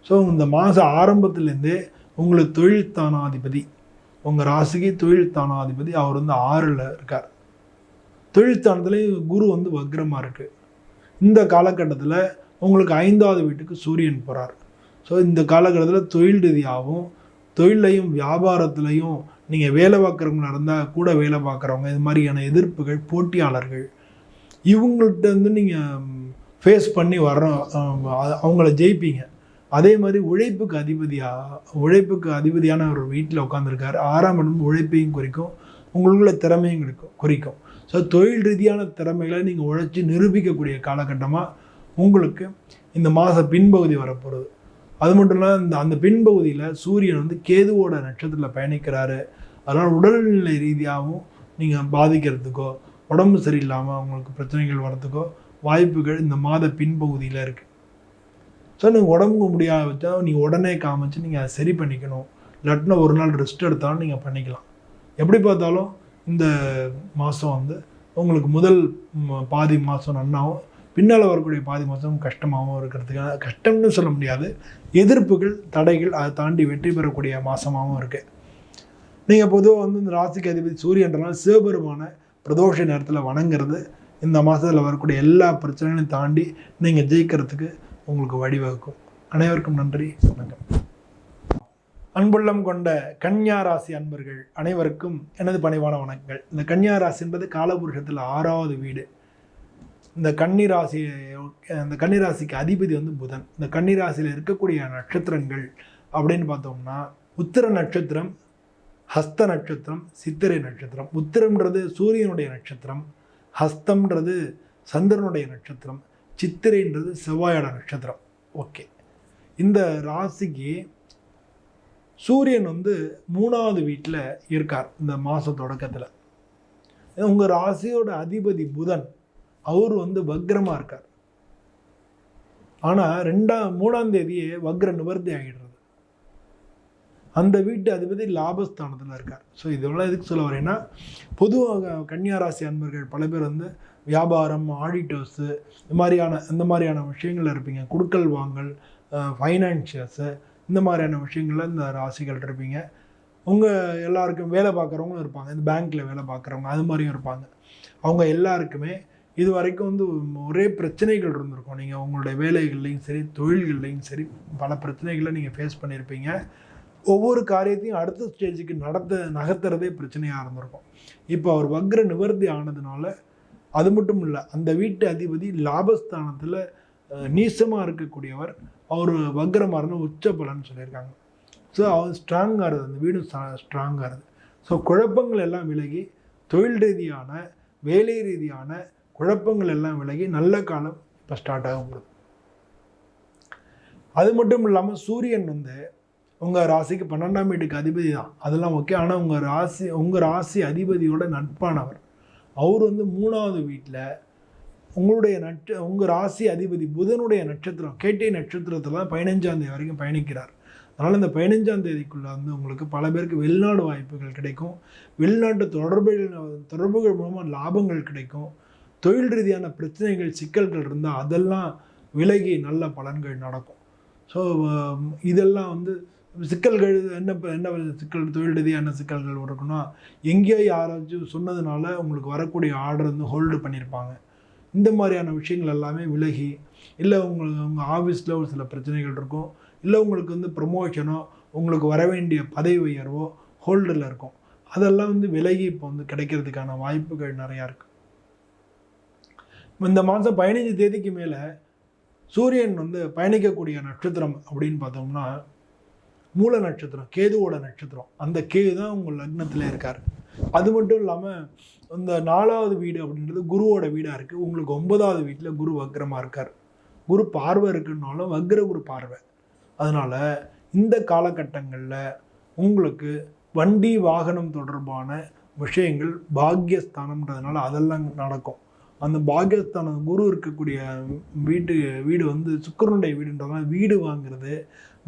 ஸோ இந்த மாதம் ஆரம்பத்துலேருந்தே உங்களுக்கு தொழில் தானாதிபதி உங்கள் ராசிக்கு தொழில் தானாதிபதி அவர் வந்து 6ல் இருக்கார். தொழில் தானத்துலேயும் குரு வந்து வக்ரமாக இருக்குது. இந்த காலகட்டத்தில் உங்களுக்கு 5வது வீட்டுக்கு சூரியன் போகிறார். ஸோ இந்த காலகட்டத்தில் தொழில் ரீதியாகவும் தொழிலையும் வியாபாரத்துலையும் நீங்கள் வேலை பார்க்குறவங்களா இருந்தால் கூட வேலை பார்க்குறவங்க இது மாதிரியான எதிர்ப்புகள் போட்டியாளர்கள் இவங்கள்ட்ட வந்து நீங்கள் ஃபேஸ் பண்ணி அவங்கள ஜெயிப்பீங்க. அதே மாதிரி உழைப்புக்கு அதிபதியான ஒரு வீட்டில் உட்காந்துருக்காரு. 6ஆம் இடம் உழைப்பையும் குறிக்கும், உங்களுக்குள்ள திறமையும் குறிக்கும். ஸோ தொழில் ரீதியான திறமைகளை நீங்கள் உழைச்சி நிரூபிக்கக்கூடிய காலகட்டமாக உங்களுக்கு இந்த மாத பின்பகுதி வரப்போகிறது. அது மட்டும் இல்லாமல் அந்த பின்பகுதியில் சூரியன் வந்து கேதுவோட நட்சத்திரத்தில் பயணிக்கிறாரு. அதனால் உடல்நிலை ரீதியாகவும் நீங்கள் பாதிக்கிறதுக்கோ உடம்பு சரியில்லாமல் உங்களுக்கு பிரச்சனைகள் வர்றதுக்கோ வாய்ப்புகள் இந்த மாத பின்பகுதியில் இருக்குது. ஸோ நீங்கள் உடம்புக்கு முடியாத வச்சா நீங்கள் உடனே காமிச்சு நீங்கள் அதை சரி பண்ணிக்கணும். இல்லாட்டினா ஒரு நாள் ரெஸ்ட் எடுத்தாலும் நீங்கள் பண்ணிக்கலாம். எப்படி பார்த்தாலும் இந்த மாதம் வந்து உங்களுக்கு முதல் பாதி மாதம் நன்னாவும் பின்னால் வரக்கூடிய பாதி மாதம் கஷ்டமாகவும் இருக்கிறதுக்காக கஷ்டம்னு சொல்ல முடியாது, எதிர்ப்புகள் தடைகள் அதை தாண்டி வெற்றி பெறக்கூடிய மாதமாகவும் இருக்குது. நீங்கள் பொதுவாக வந்து இந்த ராசிக்கு அதிபதி சூரியன்றனால சிவபெருமான பிரதோஷ நேரத்தில் வணங்குறது இந்த மாதத்தில் வரக்கூடிய எல்லா பிரச்சனைகளையும் தாண்டி நீங்கள் ஜெயிக்கிறதுக்கு உங்களுக்கு வழிவகுக்கும். அனைவருக்கும் நன்றி, வணக்கம். அன்புள்ளம் கொண்ட கன்னியா ராசி அன்பர்கள் அனைவருக்கும் எனது பணிவான வணக்கங்கள். இந்த கன்னியா ராசி என்பது காலபுருஷத்தில் 6வது வீடு. இந்த கன்னிராசிக்கு அதிபதி வந்து புதன். இந்த கன்னிராசியில் இருக்கக்கூடிய நட்சத்திரங்கள் அப்படின்னு பார்த்தோம்னா உத்திர நட்சத்திரம், ஹஸ்த நட்சத்திரம், சித்திரை நட்சத்திரம். உத்திரம்ன்றது சூரியனுடைய நட்சத்திரம், ஹஸ்தம்ன்றது சந்திரனுடைய நட்சத்திரம், சித்திரைன்றது செவ்வாயோட நட்சத்திரம். ஓகே, இந்த ராசிக்கு சூரியன் வந்து 3வது வீட்டில் இருக்கார் இந்த மாத தொடக்கத்தில். உங்கள் ராசியோட அதிபதி புதன் அவர் வந்து வக்ரமாக இருக்கார். ஆனால் 3ஆம் தேதியே வக்ர நிவர்த்தி ஆகிடுறது. அந்த வீட்டு அதிபதி லாபஸ்தானத்தில் இருக்கார். ஸோ இதெல்லாம் எதுக்கு சொல்ல வரேன்னா, பொதுவாக கன்னியா ராசி அன்பர்கள் பல பேர் வந்து வியாபாரம், ஆடிட்டர்ஸு இந்த மாதிரியான விஷயங்கள் இருப்பீங்க. குடுக்கல் வாங்கல், ஃபைனான்ஷியல்ஸு இந்த மாதிரியான விஷயங்களில் இந்த ராசிகள் இருப்பீங்க. உங்கள் எல்லாருக்கும் வேலை பார்க்குறவங்களும் இருப்பாங்க. இந்த பேங்க்கில் வேலை பார்க்குறவங்க அது மாதிரியும் இருப்பாங்க. அவங்க எல்லாருக்குமே இது வரைக்கும் வந்து ஒரே பிரச்சனைகள் இருந்திருக்கும். நீங்கள் உங்களுடைய வேலைகள்லையும் சரி தொழில்கள்லையும் சரி பல பிரச்சனைகளை நீங்கள் ஃபேஸ் பண்ணியிருப்பீங்க. ஒவ்வொரு காரியத்தையும் அடுத்த ஸ்டேஜுக்கு நகர்த்துறதே பிரச்சனையாக இருந்திருக்கும். இப்போ அவர் வக்ர நிவர்த்தி ஆனதுனால அது மட்டும் இல்லை, அந்த வீட்டு அதிபதி லாபஸ்தானத்தில் நீசமாக இருக்கக்கூடியவர். அவர் வக்ரமாக இருந்தால் உச்ச பலன்னு சொல்லியிருக்காங்க. ஸோ அவர் ஸ்ட்ராங்காக இருக்குது, அந்த வீடும் ஸ்ட்ராங்காக இருக்குது. ஸோ குழப்பங்கள் எல்லாம் விலகி தொழில் ரீதியான வேலை ரீதியான குழப்பங்கள் எல்லாம் விலகி நல்ல காலம் இப்போ ஸ்டார்ட் ஆகும்போது. அது மட்டும் இல்லாமல் சூரியன் உங்கள் ராசிக்கு 12ஆம் வீட்டுக்கு அதிபதி தான், அதெல்லாம் ஓகே. ஆனால் உங்கள் ராசி அதிபதியோட நட்பானவர். அவர் 3வது வீட்டில் உங்கள் ராசி அதிபதி புதனுடைய நட்சத்திரம் கேட்டை நட்சத்திரத்தில் தான் 15ஆம் தேதி வரைக்கும் பயணிக்கிறார். அதனால் இந்த 15ஆம் தேதிக்குள்ளே உங்களுக்கு பல பேருக்கு வெளிநாடு வாய்ப்புகள் கிடைக்கும். வெளிநாட்டு தொடர்புகள் மூலமாக லாபங்கள் கிடைக்கும். தொழில் ரீதியான பிரச்சனைகள் சிக்கல்கள் இருந்தால் அதெல்லாம் விலகி நல்ல பலன்கள் நடக்கும். ஸோ இதெல்லாம் சிக்கல்கள் என்ன சிக்கல், தொழில் ரீதியான சிக்கல்கள் இருக்குன்னா, எங்கேயோ யாராச்சும் சொன்னதுனால உங்களுக்கு வரக்கூடிய ஆர்டர் ஹோல்டு பண்ணியிருப்பாங்க. இந்த மாதிரியான விஷயங்கள் எல்லாமே விலகி, இல்லை உங்கள் ஆஃபீஸில் ஒரு சில பிரச்சனைகள் இருக்கும், இல்லை உங்களுக்கு ப்ரமோஷனோ உங்களுக்கு வர வேண்டிய பதவி உயர்வோ ஹோல்டில் இருக்கும். அதெல்லாம் விலகி இப்போ கிடைக்கிறதுக்கான வாய்ப்புகள் நிறையா இருக்குது. இந்த மாதம் 15 தேதிக்கு மேலே சூரியன் பயணிக்கக்கூடிய நட்சத்திரம் அப்படின்னு பார்த்தோம்னா மூல நட்சத்திரம், கேதுவோட நட்சத்திரம். அந்த கேது தான் உங்கள் லக்னத்தில் இருக்கார். அது மட்டும் இல்லாமல் இந்த 4வது வீடு அப்படின்றது குருவோட வீடாக இருக்குது. உங்களுக்கு 9வது வீட்டில் குரு வக்ரமாக இருக்கார். குரு பார்வை இருக்குன்னாலும் வக்ர குரு பார்வை. அதனால் இந்த காலகட்டங்களில் உங்களுக்கு வண்டி வாகனம் தொடர்பான விஷயங்கள் பாக்யஸ்தானம்ன்றதுனால அதெல்லாம் நடக்கும். அந்த பாக்யஸ்தானம் குரு இருக்கக்கூடிய வீடு சுக்கிரனுடைய வீடுன்றதுனால வீடு வாங்குறது,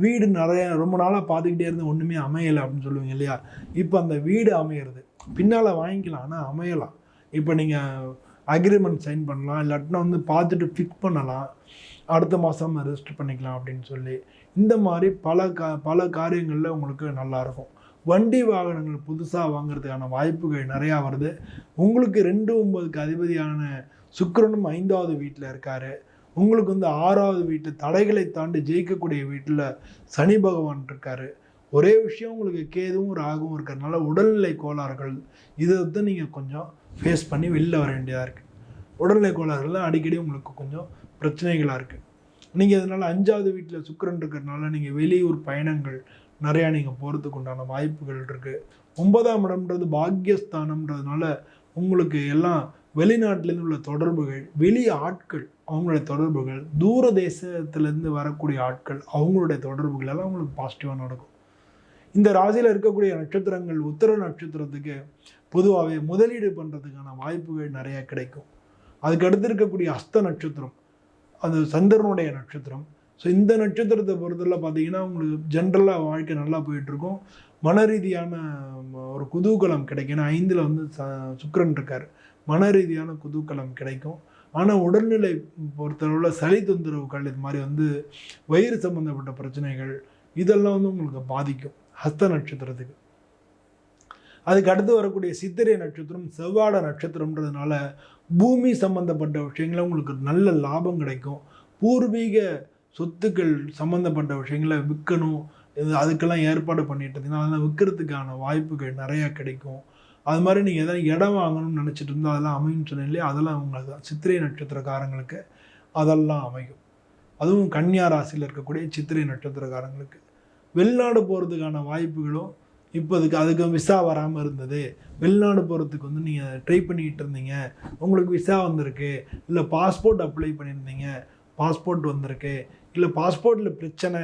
வீடு நிறைய ரொம்ப நாளாக பார்த்துக்கிட்டே இருந்து ஒன்றுமே அமையலை அப்படின்னு சொல்லுவீங்க இல்லையா, இப்போ அந்த வீடு அமையிறது. பின்னால் வாங்கிக்கலாம், ஆனால் அமையலாம். இப்போ நீங்கள் அக்ரிமெண்ட் சைன் பண்ணலாம், இல்லாட்டினா பார்த்துட்டு ஃபிக்ஸ் பண்ணலாம், அடுத்த மாதம் ரெஜிஸ்டர் பண்ணிக்கலாம் அப்படின்னு சொல்லி. இந்த மாதிரி பல காரியங்களில் உங்களுக்கு நல்லாயிருக்கும். வண்டி வாகனங்கள் புதுசாக வாங்குறதுக்கான வாய்ப்புகள் நிறையா வருது. உங்களுக்கு 2-9க்கு அதிபதியான சுக்கிரனும் 5வது வீட்டில் இருக்கார். உங்களுக்கு 6வது வீட்டில் தடைகளை தாண்டி ஜெயிக்கக்கூடிய வீட்டில் சனி பகவான் இருக்கார். ஒரே விஷயம், உங்களுக்கு கேதுவும் ராகுவும் இருக்கிறதுனால உடல்நிலை கோளாறுகள் இதை நீங்கள் கொஞ்சம் ஃபேஸ் பண்ணி வெளில வர வேண்டியதாக இருக்குது. உடல்நிலை கோளாறுகள் அடிக்கடி உங்களுக்கு கொஞ்சம் பிரச்சனைகளாக இருக்குது. நீங்கள் இதனால் 5வது வீட்டில் சுக்கிரன் இருக்கிறதுனால நீங்கள் வெளியூர் பயணங்கள் நிறையா நீங்கள் போகிறதுக்கு உண்டான வாய்ப்புகள் இருக்குது. 9ஆம் இடம்ன்றது பாக்யஸ்தானம்ன்றதுனால உங்களுக்கு எல்லாம் வெளிநாட்டிலேருந்து உள்ள தொடர்புகள், வெளி ஆட்கள் அவங்களுடைய தொடர்புகள், தூர தேசத்துலேருந்து வரக்கூடிய ஆட்கள் அவங்களுடைய தொடர்புகள் எல்லாம் உங்களுக்கு பாசிட்டிவாக நடக்கும். இந்த ராசியில் இருக்கக்கூடிய நட்சத்திரங்கள் உத்திர நட்சத்திரத்துக்கு பொதுவாகவே முதலீடு பண்ணுறதுக்கான வாய்ப்புகள் நிறையா கிடைக்கும். அதுக்கு அடுத்து இருக்கக்கூடிய ஹஸ்த நட்சத்திரம், அது சந்திரனுடைய நட்சத்திரம். ஸோ இந்த நட்சத்திரத்தை பொறுத்தவரை பார்த்தீங்கன்னா உங்களுக்கு ஜென்ரலாக வாழ்க்கை நல்லா போயிட்டுருக்கும். மன ரீதியான ஒரு குதூகலம் கிடைக்கும். ஏன்னா 5ல் சுக்கிரன் இருக்கார். மன ரீதியான குதூகலம் கிடைக்கும். ஆனால் உடல்நிலை பொறுத்தளவில் சளி தொந்தரவுகள், இது மாதிரி வயிறு சம்மந்தப்பட்ட பிரச்சனைகள் இதெல்லாம் உங்களுக்கு பாதிக்கும் ஹஸ்த நட்சத்திரத்துக்கு. அதுக்கு அடுத்து வரக்கூடிய சித்திரை நட்சத்திரம் செவ்வாட நட்சத்திரம்ன்றதுனால பூமி சம்மந்தப்பட்ட விஷயங்கள உங்களுக்கு நல்ல லாபம் கிடைக்கும். பூர்வீக சொத்துக்கள் சம்மந்தப்பட்ட விஷயங்களை விற்கணும், அதுக்கெல்லாம் ஏற்பாடு பண்ணிட்டு இருந்தீங்கன்னா அதெல்லாம் விற்கிறதுக்கான வாய்ப்புகள் நிறையா கிடைக்கும். அது மாதிரி நீங்கள் எதாவது இடம் வாங்கணும்னு நினச்சிட்டு இருந்தால் அதெல்லாம் அமையும்னு சொன்னேன் இல்லையா, அதெல்லாம் உங்களுக்கு தான் சித்திரை நட்சத்திரக்காரங்களுக்கு அதெல்லாம் அமையும். அதுவும் கன்னியா ராசியில் இருக்கக்கூடிய சித்திரை நட்சத்திரக்காரங்களுக்கு வெளிநாடு போகிறதுக்கான வாய்ப்புகளும் இப்போதுக்கு அதுக்கு விசா வராமல் இருந்தது, வெளிநாடு போகிறதுக்கு நீங்கள் ட்ரை பண்ணிக்கிட்டு இருந்தீங்க, உங்களுக்கு விசா வந்திருக்கு, இல்லை பாஸ்போர்ட் அப்ளை பண்ணியிருந்தீங்க பாஸ்போர்ட் வந்திருக்கு, இல்லை பாஸ்போர்ட்டில் பிரச்சனை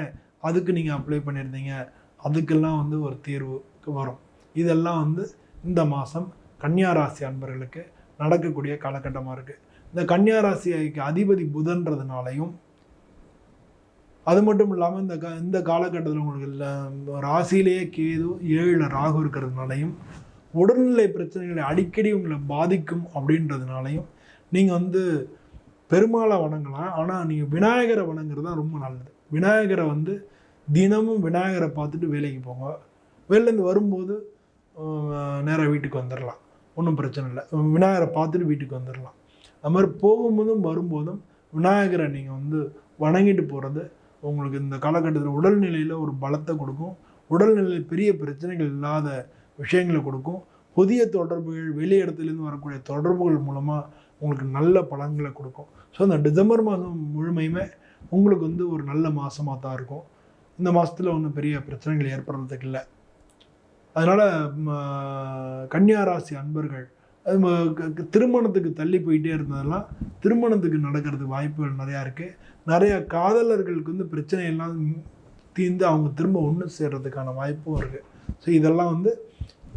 அதுக்கு நீங்கள் அப்ளை பண்ணியிருந்தீங்க, அதுக்கெல்லாம் ஒரு தீர்வுக்கு வரும். இதெல்லாம் இந்த மாதம் கன்னியா ராசி அன்பர்களுக்கு நடக்கக்கூடிய காலகட்டமாக இருக்குது. இந்த கன்னியா ராசிக்கு அதிபதி புதன்றதுனாலையும், அது மட்டும் இல்லாமல் இந்த காலகட்டத்தில் உங்களுக்கு ராசியிலேயே கேது 7ல் ராகு இருக்கிறதுனாலையும், உடல்நிலை பிரச்சனைகளை அடிக்கடி உங்களை பாதிக்கும் அப்படின்றதுனாலையும் நீங்கள் பெருமாளை வணங்கலாம். ஆனால் நீங்கள் விநாயகரை வணங்குறது தான் ரொம்ப நல்லது. விநாயகரை தினமும் விநாயகரை பார்த்துட்டு வேலைக்கு போங்க. வெளிலேருந்து வரும்போது நேராக வீட்டுக்கு வந்துடலாம், ஒன்றும் பிரச்சனை இல்லை. விநாயகரை பார்த்துட்டு வீட்டுக்கு வந்துடலாம். அது மாதிரி போகும்போதும் வரும்போதும் விநாயகரை நீங்கள் வணங்கிட்டு போகிறது உங்களுக்கு இந்த காலகட்டத்தில் உடல்நிலையில் ஒரு பலத்தை கொடுக்கும். உடல்நிலையில் பெரிய பிரச்சனைகள் இல்லாத விஷயங்களை கொடுக்கும். புதிய தொடர்புகள், வெளி இடத்துலேருந்து வரக்கூடிய தொடர்புகள் மூலமாக உங்களுக்கு நல்ல பலன்களை கொடுக்கும். ஸோ இந்த டிசம்பர் மாதம் முழுமையுமே உங்களுக்கு ஒரு நல்ல மாதமாக தான் இருக்கும். இந்த மாதத்தில் ஒன்றும் பெரிய பிரச்சனைகள் ஏற்படுறதுக்கு இல்லை. அதனால் கன்னியா ராசி அன்பர்கள் திருமணத்துக்கு தள்ளி போயிட்டே இருந்ததெல்லாம் திருமணத்துக்கு நடக்கிறதுக்கு வாய்ப்புகள் நிறையா இருக்குது. நிறையா காதலர்களுக்கு வந்து பிரச்சனையெல்லாம் தீர்ந்து அவங்க திரும்ப ஒன்று சேர்கிறதுக்கான வாய்ப்பும் இருக்குது. ஸோ இதெல்லாம் வந்து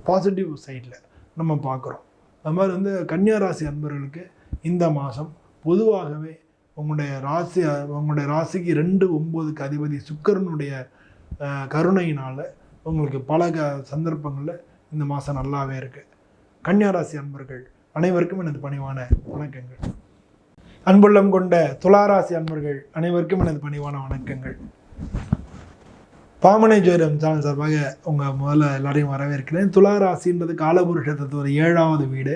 பாசிட்டிவ் சைடில் நம்ம பார்க்குறோம். அது மாதிரி வந்து கன்னியா ராசி அன்பர்களுக்கு இந்த மாதம் பொதுவாகவே உங்களுடைய ராசிக்கு 2-9க்கு அதிபதி சுக்கிரனுடைய கருணையினால் உங்களுக்கு பல சந்தர்ப்பங்களில் இந்த மாதம் நல்லாவே இருக்குது. கன்னியா ராசி அன்பர்கள் அனைவருக்கும் எனது பணிவான வணக்கங்கள். அன்புள்ளம் கொண்ட துளாராசி அன்பர்கள் அனைவருக்கும் எனது பணிவான வணக்கங்கள். பாமனை ஜோதிடம் சேனல் சார்பாக உங்கள் முதல்ல எல்லாரையும் வரவேற்கிறேன். துளாராசின்றது காலபுருஷ தத்துவ 7வது வீடு.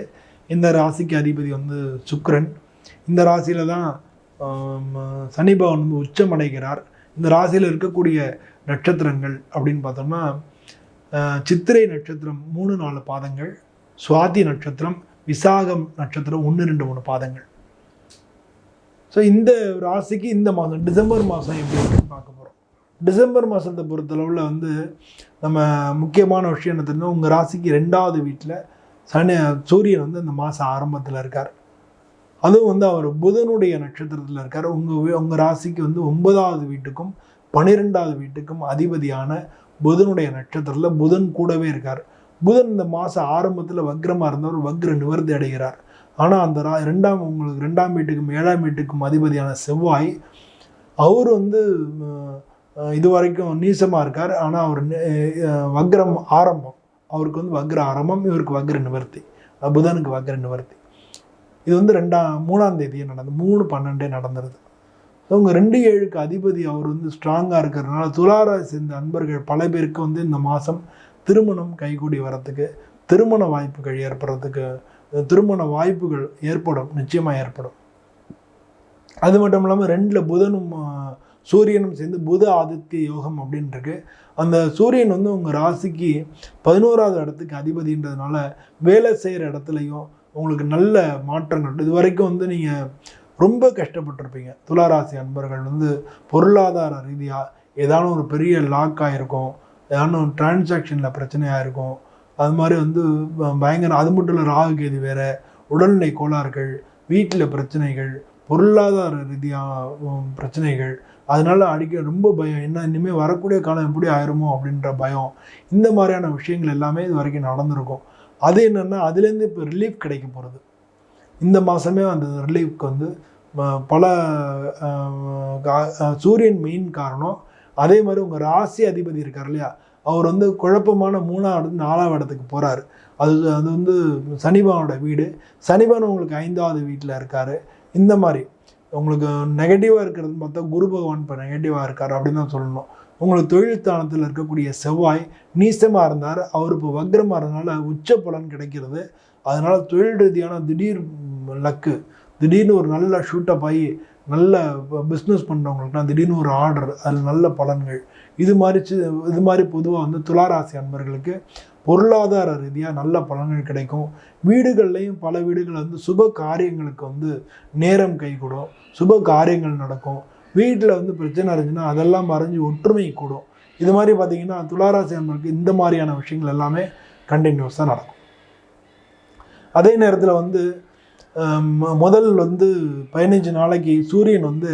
இந்த ராசிக்கு அதிபதி வந்து சுக்கிரன். இந்த ராசியில் தான் சனி பகவான் வந்து உச்சமடைகிறார். இந்த ராசியில் இருக்கக்கூடிய நட்சத்திரங்கள் அப்படின்னு பார்த்தோம்னா சித்திரை நட்சத்திரம் 3-4 பாதங்கள், சுவாதி நட்சத்திரம், விசாகம் நட்சத்திரம் 1-2-3 பாதங்கள். ஸோ இந்த ராசிக்கு இந்த மாதம் டிசம்பர் மாதம் எப்படி இருக்குன்னு பார்க்க போகிறோம். டிசம்பர் மாதத்தை பொறுத்தளவில் வந்து நம்ம முக்கியமான விஷயம் என்ன தெரிஞ்சோம், உங்கள் ராசிக்கு 2வது வீட்டில் சூரியன் வந்து இந்த மாதம் ஆரம்பத்தில் இருக்கார். அதுவும் வந்து அவர் புதனுடைய நட்சத்திரத்தில் இருக்கார். உங்கள் ராசிக்கு வந்து 9வது வீட்டுக்கும் 12வது வீட்டுக்கும் அதிபதியான புதனுடைய நட்சத்திரத்தில் புதன் கூடவே இருக்கார். புதன் இந்த மாதம் ஆரம்பத்தில் வக்ரமாக இருந்தவர் வக்ர நிவர்த்தி அடைகிறார். ஆனால் அந்த உங்களுக்கு 2ஆம் வீட்டுக்கும் 7ஆம் வீட்டுக்கும் அதிபதியான செவ்வாய் அவர் வந்து இது வரைக்கும் நீசமாக இருக்கார். ஆனால் அவர் வக்ரம் ஆரம்பம், அவருக்கு வந்து வக்ர ஆரம்பம், இவருக்கு வக்ர நிவர்த்தி, புதனுக்கு வக்ர நிவர்த்தி. இது வந்து 3ஆம் தேதியே நடந்தது, 3/12 நடந்துருது. ஸோ உங்கள் 2-7க்கு அதிபதி அவர் வந்து ஸ்ட்ராங்காக இருக்கிறதுனால துளாராசி சேர்ந்த அன்பர்கள் பல பேருக்கு வந்து இந்த மாதம் திருமணம் கைகூடி வரத்துக்கு, திருமண வாய்ப்புகள் ஏற்படுறதுக்கு, திருமண வாய்ப்புகள் ஏற்படும், நிச்சயமாக ஏற்படும். அது மட்டும் இல்லாமல் 2ல் புதனும் சூரியனும் சேர்ந்து புத ஆதித்ய யோகம் அப்படின்ட்டு அந்த சூரியன் வந்து உங்கள் ராசிக்கு 11வது இடத்துக்கு அதிபதின்றதுனால வேலை செய்கிற இடத்துலையும் உங்களுக்கு நல்ல மாற்றங்கள். இது வரைக்கும் வந்து நீங்கள் ரொம்ப கஷ்டப்பட்டிருப்பீங்க. துளாராசி அன்பர்கள் வந்து பொருளாதார ரீதியாக ஏதான ஒரு பெரிய லாக் ஆகிருக்கும், ஏதான ஒரு டிரான்சாக்ஷனில் பிரச்சனையாக இருக்கும். அது மாதிரி வந்து பயங்கர, அது மட்டும் இல்லை ராகு கேது வேறு, உடல்நிலை கோளாறுகள், வீட்டில் பிரச்சனைகள், பொருளாதார ரீதியாக பிரச்சனைகள், அதனால் அடிக்க ரொம்ப பயம், என்ன இனிமேல் வரக்கூடிய காலம் எப்படி ஆயிருமோ அப்படின்ற பயம். இந்த மாதிரியான விஷயங்கள் எல்லாமே இது வரைக்கும் நடந்திருக்கும். அது என்னென்னா அதுலேருந்து இப்போ ரிலீஃப் கிடைக்க போகிறது. இந்த மாதமே அந்த ரிலீஃப்க்கு வந்து பல சூரியன் மெயின் காரணம். அதே மாதிரி உங்கள் ராசி அதிபதி இருக்கார் இல்லையா, அவர் வந்து குழப்பமான 3வது 4வது இடத்துக்கு போகிறார். அது வந்து சனிபானோட வீடு. சனிபான் உங்களுக்கு 5வது வீட்டில் இருக்கார். இந்த மாதிரி உங்களுக்கு நெகட்டிவாக இருக்கிறதுன்னு பார்த்தா குரு பகவான் இப்போ நெகட்டிவாக இருக்கார் அப்படின்னு தான் சொல்லணும். உங்களுக்கு தொழில் ஸ்தானத்தில் இருக்கக்கூடிய செவ்வாய் நீசமாக இருந்தார், அவர் இப்போ வக்ரமாக இருந்தனால உச்ச பலன் கிடைக்கிறது. அதனால் தொழில் ரீதியான திடீர் லக்கு, திடீர்னு ஒரு நல்ல ஷூட்டப் ஆகி நல்ல பிஸ்னஸ் பண்ணுறவங்களுக்குனா திடீர்னு ஒரு ஆர்டர், அதில் நல்ல பலன்கள். இது மாதிரி பொதுவாக வந்து துளாராசி அன்பர்களுக்கு பொருளாதார ரீதியாக நல்ல பலன்கள் கிடைக்கும். வீடுகள்லையும் பல வீடுகள் வந்து சுப காரியங்களுக்கு வந்து நேரம் கைகூடும், சுப காரியங்கள் நடக்கும். வீட்டில் வந்து பிரச்சனை இருந்துச்சுன்னா அதெல்லாம் மறைஞ்சு ஒற்றுமை கூடும். இது மாதிரி பார்த்திங்கன்னா துளாராசி அன்பர்களுக்கு இந்த மாதிரியான விஷயங்கள் எல்லாமே கண்டினியூஸாக நடக்கும். அதே நேரத்தில் வந்து முதல் வந்து 15 நாளைக்கு சூரியன் வந்து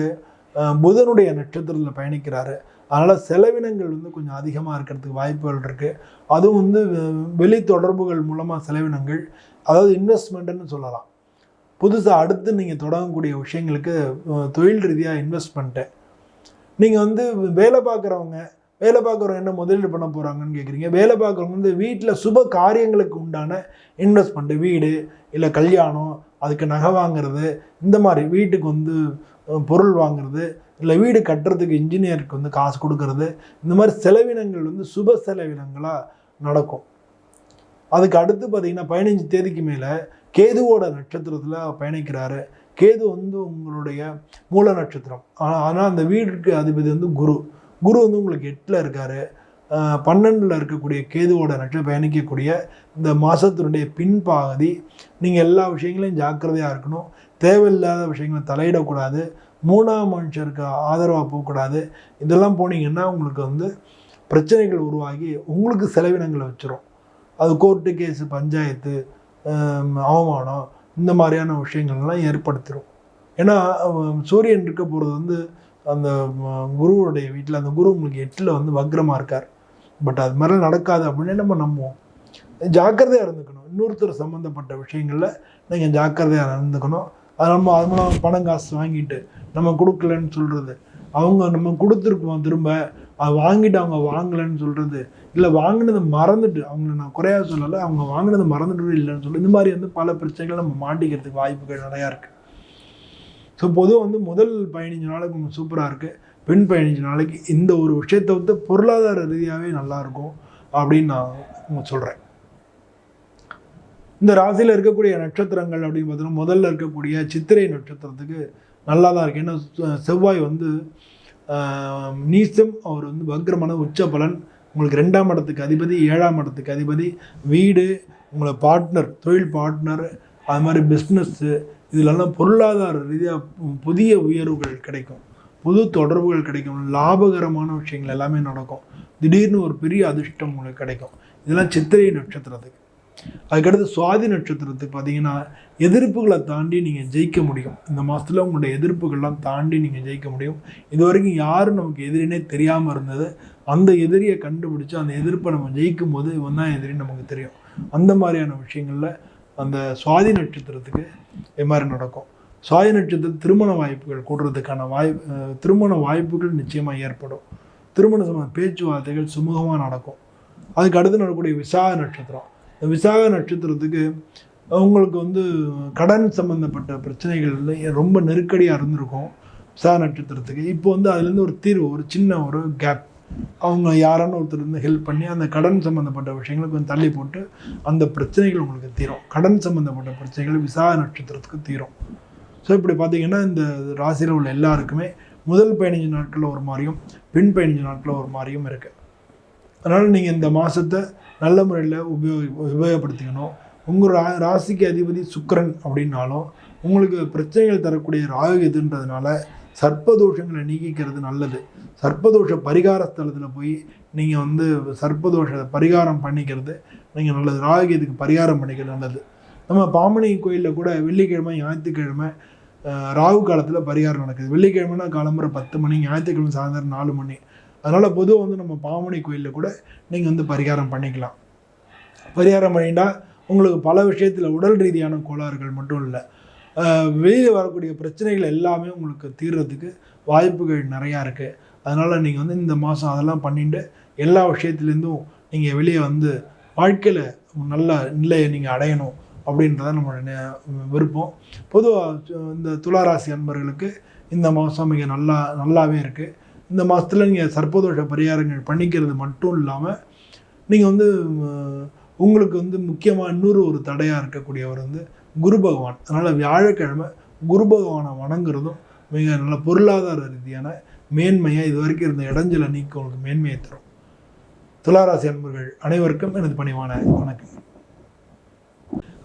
புதனுடைய நட்சத்திரத்தில் பயணிக்கிறாரு. அதனால் செலவினங்கள் வந்து கொஞ்சம் அதிகமாக இருக்கிறதுக்கு வாய்ப்புகள் இருக்குது. அதுவும் வந்து வெளி தொடர்புகள் மூலமாக செலவினங்கள், அதாவது இன்வெஸ்ட்மெண்ட்டுன்னு சொல்லலாம். புதுசாக அடுத்து நீங்கள் தொடங்கக்கூடிய விஷயங்களுக்கு தொழில் ரீதியாக இன்வெஸ்ட்மெண்ட்டு. நீங்கள் வந்து வேலை பார்க்குறவங்க என்ன முதலீடு பண்ண போகிறாங்கன்னு கேட்குறீங்க. வேலை பார்க்குறவங்க வந்து வீட்டில் சுப காரியங்களுக்கு உண்டான இன்வெஸ்ட்மெண்ட்டு, வீடு இல்லை கல்யாணம், அதுக்கு நகை வாங்கிறது, இந்த மாதிரி வீட்டுக்கு வந்து பொருள் வாங்குறது, இல்லை வீடு கட்டுறதுக்கு இன்ஜினியருக்கு வந்து காசு கொடுக்கறது, இந்த மாதிரி செலவினங்கள் வந்து சுப செலவினங்களாக நடக்கும். அதுக்கு அடுத்து பார்த்திங்கன்னா 15 தேதிக்கு மேலே கேதுவோட நட்சத்திரத்தில் பயணிக்கிறாரு. கேது வந்து உங்களுடைய மூல நட்சத்திரம். ஆனால் அந்த வீட்டுக்கு அதிபதி வந்து குரு வந்து உங்களுக்கு 8ல் இருக்கார். 12ல் இருக்கக்கூடிய கேதுவோட நட்சத்திரம் பயணிக்கக்கூடிய இந்த மாதத்தினுடைய பின்பாகதி நீங்கள் எல்லா விஷயங்களையும் ஜாக்கிரதையாக இருக்கணும். தேவையில்லாத விஷயங்களை தலையிடக்கூடாது. 3ஆம் மனுஷருக்கு ஆதரவாக போகக்கூடாது. இதெல்லாம் போனீங்கன்னா உங்களுக்கு வந்து பிரச்சனைகள் உருவாகி உங்களுக்கு செலவினங்களை வச்சிரும். அது கோர்ட்டு கேஸு, பஞ்சாயத்து, அவமானம் இந்த மாதிரியான விஷயங்கள்லாம் ஏற்படுத்திடும். ஏன்னா சூரியன் இருக்க போகிறது வந்து அந்த குருவுடைய வீட்டில், அந்த குரு உங்களுக்கு 8ல் வந்து வக்ரமாக இருக்கார். பட் அது மாதிரிலாம் நடக்காது அப்படின்னு நம்ம நம்புவோம். ஜாக்கிரதையாக இருந்துக்கணும். இன்னொருத்தர் சம்மந்தப்பட்ட விஷயங்களில் நீங்கள் ஜாக்கிரதையாக இருந்துக்கணும். அது மூலம் பணம் காசு வாங்கிட்டு நம்ம கொடுக்கலன்னு சொல்கிறது, அவங்க நம்ம கொடுத்துருக்கோம் திரும்ப அது வாங்கிட்டு அவங்க வாங்கலைன்னு சொல்கிறது, இல்லை வாங்கினதை மறந்துட்டு, அவங்கள நான் குறையா சொல்லலை, அவங்க வாங்கினதை மறந்துட்டு இல்லைன்னு சொல்லி இந்த மாதிரி வந்து பல பிரச்சனைகள் நம்ம மாட்டிக்கிறதுக்கு வாய்ப்புகள் நிறையா இருக்குது. ஸோ பொதுவாக வந்து முதல் 15 நாளைக்கு கொஞ்சம் சூப்பராக இருக்குது. பின் 15 நாளைக்கு இந்த ஒரு விஷயத்தை வந்து பொருளாதார ரீதியாகவே நல்லாயிருக்கும் அப்படின்னு நான் சொல்கிறேன். இந்த ராசியில் இருக்கக்கூடிய நட்சத்திரங்கள் அப்படின்னு பார்த்தீங்கன்னா முதல்ல இருக்கக்கூடிய சித்திரை நட்சத்திரத்துக்கு நல்லா தான் இருக்குது. ஏன்னா செவ்வாய் வந்து நீசம், அவர் வந்து வக்ரமான உச்ச பலன். உங்களுக்கு 2ஆம் இடத்துக்கு அதிபதி, 7ஆம் இடத்துக்கு அதிபதி, வீடு, உங்களை பார்ட்னர், தொழில் பார்ட்னர், அது மாதிரி பிஸ்னஸ்ஸு, இதிலெல்லாம் பொருளாதார ரீதியாக புதிய உயர்வுகள் கிடைக்கும், புது தொடர்புகள் கிடைக்கும், லாபகரமான விஷயங்கள் எல்லாமே நடக்கும். திடீர்னு ஒரு பெரிய அதிர்ஷ்டம் உங்களுக்கு கிடைக்கும். இதெல்லாம் சித்திரை நட்சத்திரத்துக்கு. அதுக்கடுத்து சுவாதி நட்சத்திரத்துக்கு பார்த்தீங்கன்னா எதிர்ப்புகளை தாண்டி நீங்கள் ஜெயிக்க முடியும். இந்த மாதத்தில் உங்களுடைய எதிர்ப்புகள்லாம் தாண்டி நீங்கள் ஜெயிக்க முடியும். இது வரைக்கும் யாரும் நமக்கு எதிரினே தெரியாமல் இருந்தது, அந்த எதிரியை கண்டுபிடிச்சி அந்த எதிர்ப்பை நம்ம ஜெயிக்கும் போது இவன் தான் எதிரின்னு நமக்கு தெரியும். அந்த மாதிரியான விஷயங்களில் அந்த சுவாதி நட்சத்திரத்துக்கு இது மாதிரி நடக்கும். சுவாதி நட்சத்திரம் திருமண வாய்ப்புகள் கூடுறதுக்கான திருமண வாய்ப்புகள் நிச்சயமாக ஏற்படும். திருமண சம்பந்த பேச்சுவார்த்தைகள் சுமூகமாக நடக்கும். அதுக்கு அடுத்து நடக்கக்கூடிய விசாக நட்சத்திரம். இந்த விசாக நட்சத்திரத்துக்கு உங்களுக்கு வந்து கடன் சம்மந்தப்பட்ட பிரச்சனைகள் ரொம்ப நெருக்கடியாக இருந்திருக்கும் விசாக நட்சத்திரத்துக்கு. இப்போ வந்து அதுலேருந்து ஒரு தீர்வு, ஒரு சின்ன ஒரு கேப், அவங்க யாரான ஒருத்தர் இருந்து ஹெல்ப் பண்ணி அந்த கடன் சம்மந்தப்பட்ட விஷயங்களை கொஞ்சம் தள்ளி போட்டு அந்த பிரச்சனைகள் உங்களுக்கு தீரும். கடன் சம்மந்தப்பட்ட பிரச்சனைகள் விசாக நட்சத்திரத்துக்கு தீரும். ஸோ இப்படி பார்த்தீங்கன்னா இந்த ராசியில் உள்ள எல்லாருக்குமே முதல் 15 நாட்களில் ஒரு மாதிரியும் பின் 15 நாட்களில் ஒரு மாதிரியும் இருக்குது. அதனால் நீங்கள் இந்த மாதத்தை நல்ல முறையில் உபயோகப்படுத்திக்கணும். உங்கள் ராசிக்கு அதிபதி சுக்கிரன் அப்படின்னாலும் உங்களுக்கு பிரச்சனைகள் தரக்கூடிய ராகு எதுன்றதுனால சர்ப்பதோஷங்களை நீக்கிக்கிறது நல்லது. சர்ப்பதோஷ பரிகார ஸ்தலத்தில் போய் நீங்கள் வந்து சர்ப்பதோஷ பரிகாரம் பண்ணிக்கிறது நீங்கள் நல்லது. ராகு இதுக்கு பரிகாரம் பண்ணிக்கிறது நல்லது. நம்ம பாமணி கோயிலில் கூட வெள்ளிக்கிழமை, ஞாயிற்றுக்கிழமை ராகு காலத்தில் பரிகாரம் நடக்குது. வெள்ளிக்கிழமைனா காலம்புற 10 மணி, ஞாயிற்றுக்கிழமை சாயந்தரம் 4 மணி. அதனால் பொதுவாக வந்து நம்ம பாமணி கோயிலில் கூட நீங்கள் வந்து பரிகாரம் பண்ணிக்கலாம். பரிகாரம் பண்ணிட்டா உங்களுக்கு பல விஷயத்தில் உடல் ரீதியான கோளாறுகள் மட்டும் இல்லை, வெளியில் வரக்கூடிய பிரச்சனைகள் எல்லாமே உங்களுக்கு தீர்றதுக்கு வாய்ப்புகள் நிறையா இருக்குது. அதனால் நீங்கள் வந்து இந்த மாதம் அதெல்லாம் பண்ணிட்டு எல்லா விஷயத்துலேருந்தும் நீங்கள் வெளியே வந்து வாழ்க்கையில் நல்ல நிலையை நீங்கள் அடையணும் அப்படின்றத நம்மளோட விருப்பம். பொதுவாக இந்த துளாராசி அன்பர்களுக்கு இந்த மாதம் மிக நல்லாவே இருக்குது. இந்த மாதத்தில் நீங்கள் சர்ப்பதோஷ பரிகாரங்கள் பண்ணிக்கிறது மட்டும் இல்லாமல் நீங்கள் வந்து உங்களுக்கு வந்து முக்கியமாக இன்னொரு ஒரு தடையாக இருக்கக்கூடியவர் வந்து குரு பகவான். அதனால் வியாழக்கிழமை குரு பகவானை வணங்குறதும் மிக நல்ல பொருளாதார ரீதியான மேன்மையை, இது வரைக்கும் இருந்த இடைஞ்சலை நீக்கி உங்களுக்கு மேன்மையை தரும். துளாராசி அன்பர்கள் அனைவருக்கும் எனது பணிவான வணக்கம்.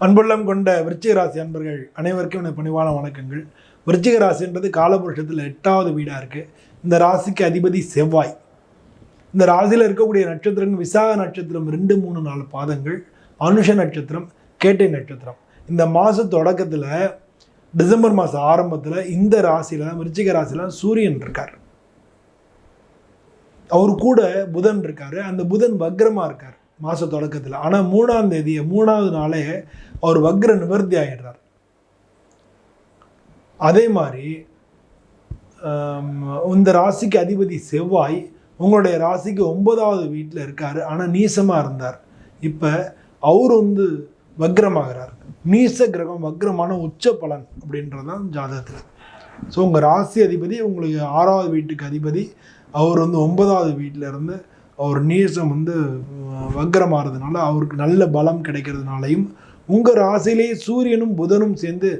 அன்புள்ளம் கொண்ட விருச்சிக ராசி அன்பர்கள் அனைவருக்கும் எனது பணிவான வணக்கங்கள். விருச்சிக ராசின்றது காலபுருஷத்தில் 8வது வீடாக இருக்குது. இந்த ராசிக்கு அதிபதி செவ்வாய். இந்த ராசியில் இருக்கக்கூடிய நட்சத்திரங்கள் விசாக நட்சத்திரம் 2, 3, 4 பாதங்கள், அனுஷ நட்சத்திரம், கேட்டை நட்சத்திரம். இந்த மாத தொடக்கத்தில் டிசம்பர் மாதம் ஆரம்பத்தில் இந்த ராசியில் தான், விருச்சிக ராசியில் சூரியன் இருக்கார். அவர் கூட புதன் இருக்கார். அந்த புதன் வக்ரமாக இருக்கார் மாத தொடக்கத்தில். ஆனால் 3ஆம் தேதி 3வது நாளே அவர் வக்ர நிவர்த்தி ஆகிடுறார். அதே மாதிரி இந்த ராசிக்கு அதிபதி செவ்வாய் உங்களுடைய ராசிக்கு 9வது வீட்டில் இருக்கார். ஆனால் நீசமாக இருந்தார். இப்போ அவர் வந்து வக்ரமாகிறார். நீச கிரகம் வக்ரமான உச்ச பலன் அப்படின்றது தான் ஜாதகத்தில். ஸோ உங்கள் ராசி அதிபதி உங்களுக்கு 6வது வீட்டுக்கு அதிபதி, அவர் வந்து 9வது வீட்டில் இருந்து அவர் நீசம் வந்து வக்ரமாகிறதுனால அவருக்கு நல்ல பலம் கிடைக்கிறதுனாலையும், உங்கள் ராசியிலேயே சூரியனும் புதனும் சேர்ந்து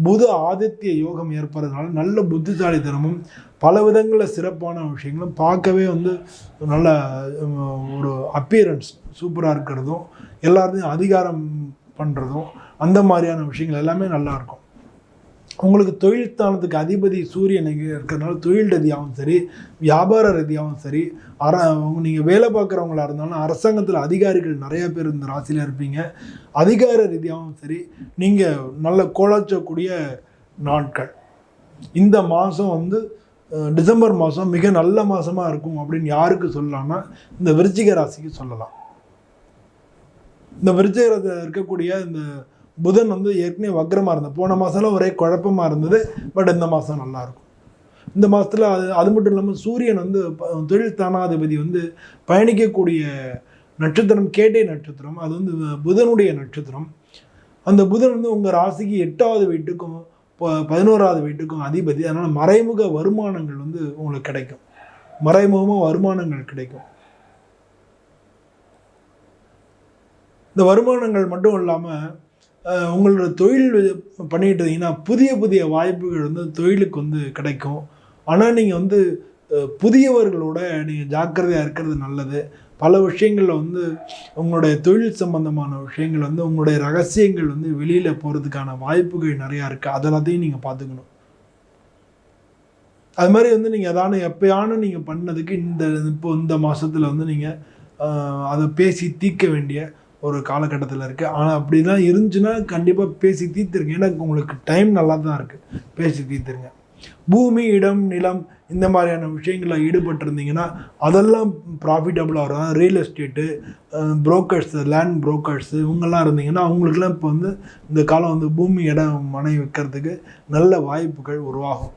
புத ஆதித்ய யோகம் ஏற்படுறதுனால நல்ல புத்திசாலித்தனமும் பல விதங்களில் சிறப்பான விஷயங்களும் பார்க்கவே வந்து நல்ல ஒரு அப்பியரன்ஸ் சூப்பராக இருக்கிறதும், எல்லாத்தையும் அதிகாரம் பண்ணுறதும், அந்த மாதிரியான விஷயங்கள் எல்லாமே நல்லாயிருக்கும். உங்களுக்கு தொழில் ஸ்தானத்துக்கு அதிபதி சூரியன் இருக்கிறதுனால தொழில் ரீதியாகவும் சரி, வியாபார ரீதியாகவும் சரி, நீங்கள் வேலை பார்க்குறவங்களா இருந்தாலும் அரசாங்கத்தில் அதிகாரிகள் நிறைய பேர் இந்த ராசியில் இருப்பீங்க. அதிகார ரீதியாகவும் சரி, நீங்கள் நல்ல கோலாச்சக்கூடிய நாட்கள். இந்த மாதம் வந்து டிசம்பர் மாதம் மிக நல்ல மாதமாக இருக்கும் அப்படின்னு யாருக்கு சொல்லலாம்னா இந்த விருச்சிக ராசிக்கு சொல்லலாம். இந்த விருச்சிக ராசியில் இருக்கக்கூடிய இந்த புதன் வந்து ஏற்கனவே வக்ரமாக இருந்தது. போன மாதம்லாம் ஒரே குழப்பமாக இருந்தது. பட் இந்த மாதம் நல்லாயிருக்கும். இந்த மாதத்தில் அது மட்டும் இல்லாமல் சூரியன் வந்து தொழில் ஸ்தானாதிபதி வந்து பயணிக்கக்கூடிய நட்சத்திரம் கேட்டை நட்சத்திரம். அது வந்து புதனுடைய நட்சத்திரம். அந்த புதன் வந்து உங்கள் ராசிக்கு 8வது வீட்டுக்கும் 11வது வீட்டுக்கும் அதிபதி. அதனால் மறைமுக வருமானங்கள் வந்து உங்களுக்கு கிடைக்கும். மறைமுகமாக வருமானங்கள் கிடைக்கும். இந்த வருமானங்கள் மட்டும் இல்லாமல் உங்களோட தொழில் பண்ணிகிட்டு இருந்தீங்கன்னா புதிய புதிய வாய்ப்புகள் வந்து தொழிலுக்கு வந்து கிடைக்கும். ஆனால் நீங்கள் வந்து புதியவர்களோட நீங்கள் ஜாக்கிரதையாக இருக்கிறது நல்லது. பல விஷயங்களில் வந்து உங்களுடைய தொழில் சம்பந்தமான விஷயங்கள் வந்து உங்களுடைய ரகசியங்கள் வந்து வெளியில் போகிறதுக்கான வாய்ப்புகள் நிறையா இருக்குது. அதெல்லாத்தையும் நீங்கள் பார்த்துக்கணும். அது மாதிரி வந்து நீங்கள் எதானு எப்பயானு நீங்கள் பண்ணதுக்கு இந்த மாதத்தில் வந்து நீங்கள் அதை பேசி தீர்க்க வேண்டிய ஒரு காலகட்டத்தில் இருக்குது. ஆனால் அப்படி தான் இருந்துச்சுன்னா கண்டிப்பாக பேசி தீர்த்துருங்க. ஏன்னா உங்களுக்கு டைம் நல்லா தான் இருக்குது. பேசி தீர்த்துருங்க. பூமி, இடம், நிலம் இந்த மாதிரியான விஷயங்களில் ஈடுபட்டிருந்தீங்கன்னா அதெல்லாம் ப்ராஃபிட்டபுளாக வரும். Real estate, brokers, land brokers இவங்கெல்லாம் இருந்தீங்கன்னா அவங்களுக்குலாம் இப்போ வந்து இந்த காலம் வந்து பூமி, இடம், மனை விற்கிறதுக்கு நல்ல வாய்ப்புகள் உருவாகும்.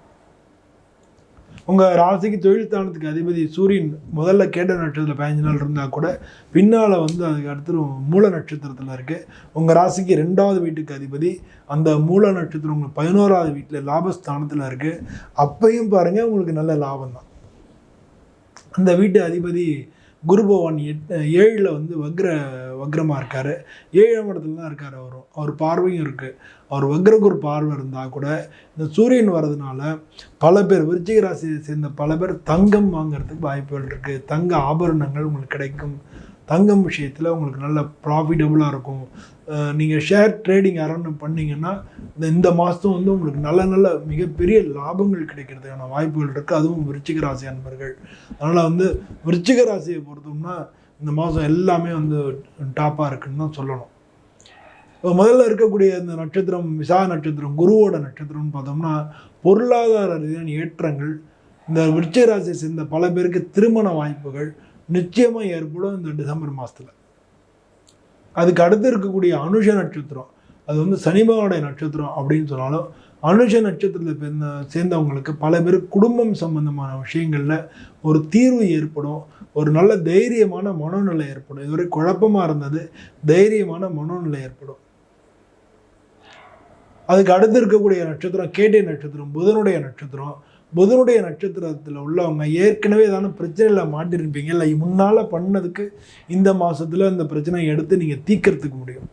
உங்கள் ராசிக்கு தொழில் ஸ்தானத்துக்கு அதிபதி சூரியன் முதல்ல கேட்ட நட்சத்திரத்தில் 15 நாள் இருந்தால் கூட பின்னால் வந்து அதுக்கு அடுத்து மூல நட்சத்திரத்தில் இருக்குது. உங்கள் ராசிக்கு 2வது வீட்டுக்கு அதிபதி அந்த மூல நட்சத்திரம் உங்களுக்கு 11வது வீட்டில் லாபஸ்தானத்தில் இருக்குது. அப்பையும் பாருங்கள் உங்களுக்கு நல்ல லாபம் தான். அந்த வீட்டு அதிபதி குரு பகவான் 7ல் வந்து வக்ரமாக இருக்கார். 7ஆம் இடத்துல தான் இருக்கார். அவர் பார்வையும் இருக்குது. அவர் வக்ரகுரு பார்வை இருந்தால் கூட இந்த சூரியன் வர்றதுனால பல பேர் விருச்சிக ராசியை சேர்ந்த பல பேர் தங்கம் வாங்கிறதுக்கு வாய்ப்புகள் இருக்குது. தங்க ஆபரணங்கள் உங்களுக்கு கிடைக்கும். தங்கம் விஷயத்தில் உங்களுக்கு நல்ல ப்ராஃபிட்டபுளாக இருக்கும். நீங்கள் ஷேர் ட்ரேடிங் யாராவது பண்ணிங்கன்னா இந்த மாதம் வந்து உங்களுக்கு நல்ல மிகப்பெரிய லாபங்கள் கிடைக்கிறதுக்கான வாய்ப்புகள் இருக்குது. அதுவும் விருச்சிக ராசி அன்பர்கள். அதனால் வந்து விருச்சிக ராசியை பொறுத்தோம்னா இந்த மாதம் எல்லாமே வந்து டாப்பாக இருக்குன்னு தான் சொல்லணும். இப்போ முதல்ல இருக்கக்கூடிய இந்த நட்சத்திரம் விசாக நட்சத்திரம், குருவோட நட்சத்திரம்னு பார்த்தோம்னா பொருளாதார ரீதியான ஏற்றங்கள், இந்த விருச்சிக ராசியை சேர்ந்த பல பேருக்கு திருமண வாய்ப்புகள் நிச்சயமாக ஏற்படும் இந்த டிசம்பர் மாதத்தில். அதுக்கு அடுத்து இருக்கக்கூடிய அனுஷ நட்சத்திரம், அது வந்து சனிபகவானுடைய நட்சத்திரம் அப்படின்னு சொன்னாலும் அனுஷ நட்சத்திரத்தில் சேர்ந்தவங்களுக்கு பல பேர் குடும்பம் சம்பந்தமான விஷயங்களில் ஒரு தீர்வு ஏற்படும். ஒரு நல்ல தைரியமான மனோநிலை ஏற்படும். இதுவரை குழப்பமாக இருந்தது, தைரியமான மனோநிலை ஏற்படும். அதுக்கு அடுத்து இருக்கக்கூடிய நட்சத்திரம் கேட்டை நட்சத்திரம், புதனுடைய நட்சத்திரம். புதனுடைய நட்சத்திரத்தில் உள்ளவங்க ஏற்கனவே ஏதான பிரச்சனையில் மாட்டிருப்பீங்க. இல்லை முன்னால் பண்ணதுக்கு இந்த மாதத்தில் இந்த பிரச்சனையை எடுத்து நீங்கள் தீர்க்கறதுக்கு முடியும்.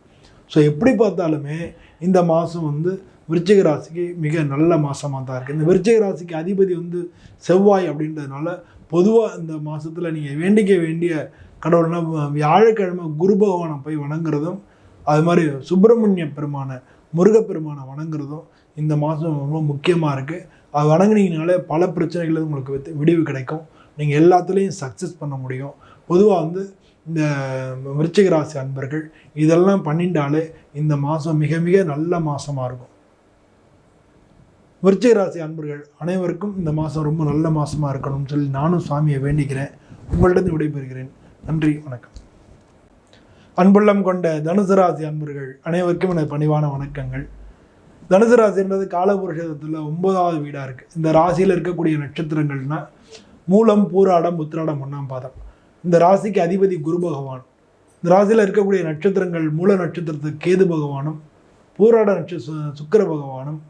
ஸோ எப்படி பார்த்தாலுமே இந்த மாதம் வந்து விருச்சிக ராசிக்கு மிக நல்ல மாதமாக தான் இருக்குது. இந்த விருச்சிக ராசிக்கு அதிபதி வந்து செவ்வாய் அப்படின்றதுனால பொதுவாக இந்த மாதத்தில் நீங்கள் வேண்டிக்க வேண்டிய கடவுள்னா வியாழக்கிழமை குரு பகவானை போய் வணங்குறதும், அது மாதிரி சுப்பிரமணிய பெருமானை, முருகப்பெருமானை வணங்குறதும் இந்த மாதம் ரொம்ப முக்கியமாக இருக்குது. அது வணங்குனீங்கனாலே பல பிரச்சனைகள் உங்களுக்கு விடிவு கிடைக்கும். நீங்கள் எல்லாத்துலேயும் சக்ஸஸ் பண்ண முடியும். பொதுவாக வந்து இந்த விருச்சிக ராசி அன்பர்கள் இதெல்லாம் பண்ணிட்டாலே இந்த மாதம் மிக மிக நல்ல மாதமாக இருக்கும். விருச்சிக ராசி அன்பர்கள் அனைவருக்கும் இந்த மாதம் ரொம்ப நல்ல மாதமாக இருக்கணும்னு சொல்லி நானும் சுவாமியை வேண்டிக்கிறேன். உங்களிடம் விடைபெறுகிறேன். நன்றி, வணக்கம். அன்புள்ளம் கொண்ட தனுசு ராசி அன்பர்கள் அனைவருக்கும் எனது பணிவான வணக்கங்கள். தனுசு ராசின்றது காலபுருஷத்தில் 9வது வீடாக இருக்குது. இந்த ராசியில் இருக்கக்கூடிய நட்சத்திரங்கள்னால் மூலம், பூராடம், உத்திராடம், 1ஆம் பாதம். இந்த ராசிக்கு அதிபதி குரு பகவான். இந்த ராசியில் இருக்கக்கூடிய நட்சத்திரங்கள் மூல நட்சத்திரத்துக்கு கேது பகவானும், பூராட நட்சத்திர சுக்கிர பகவானும்,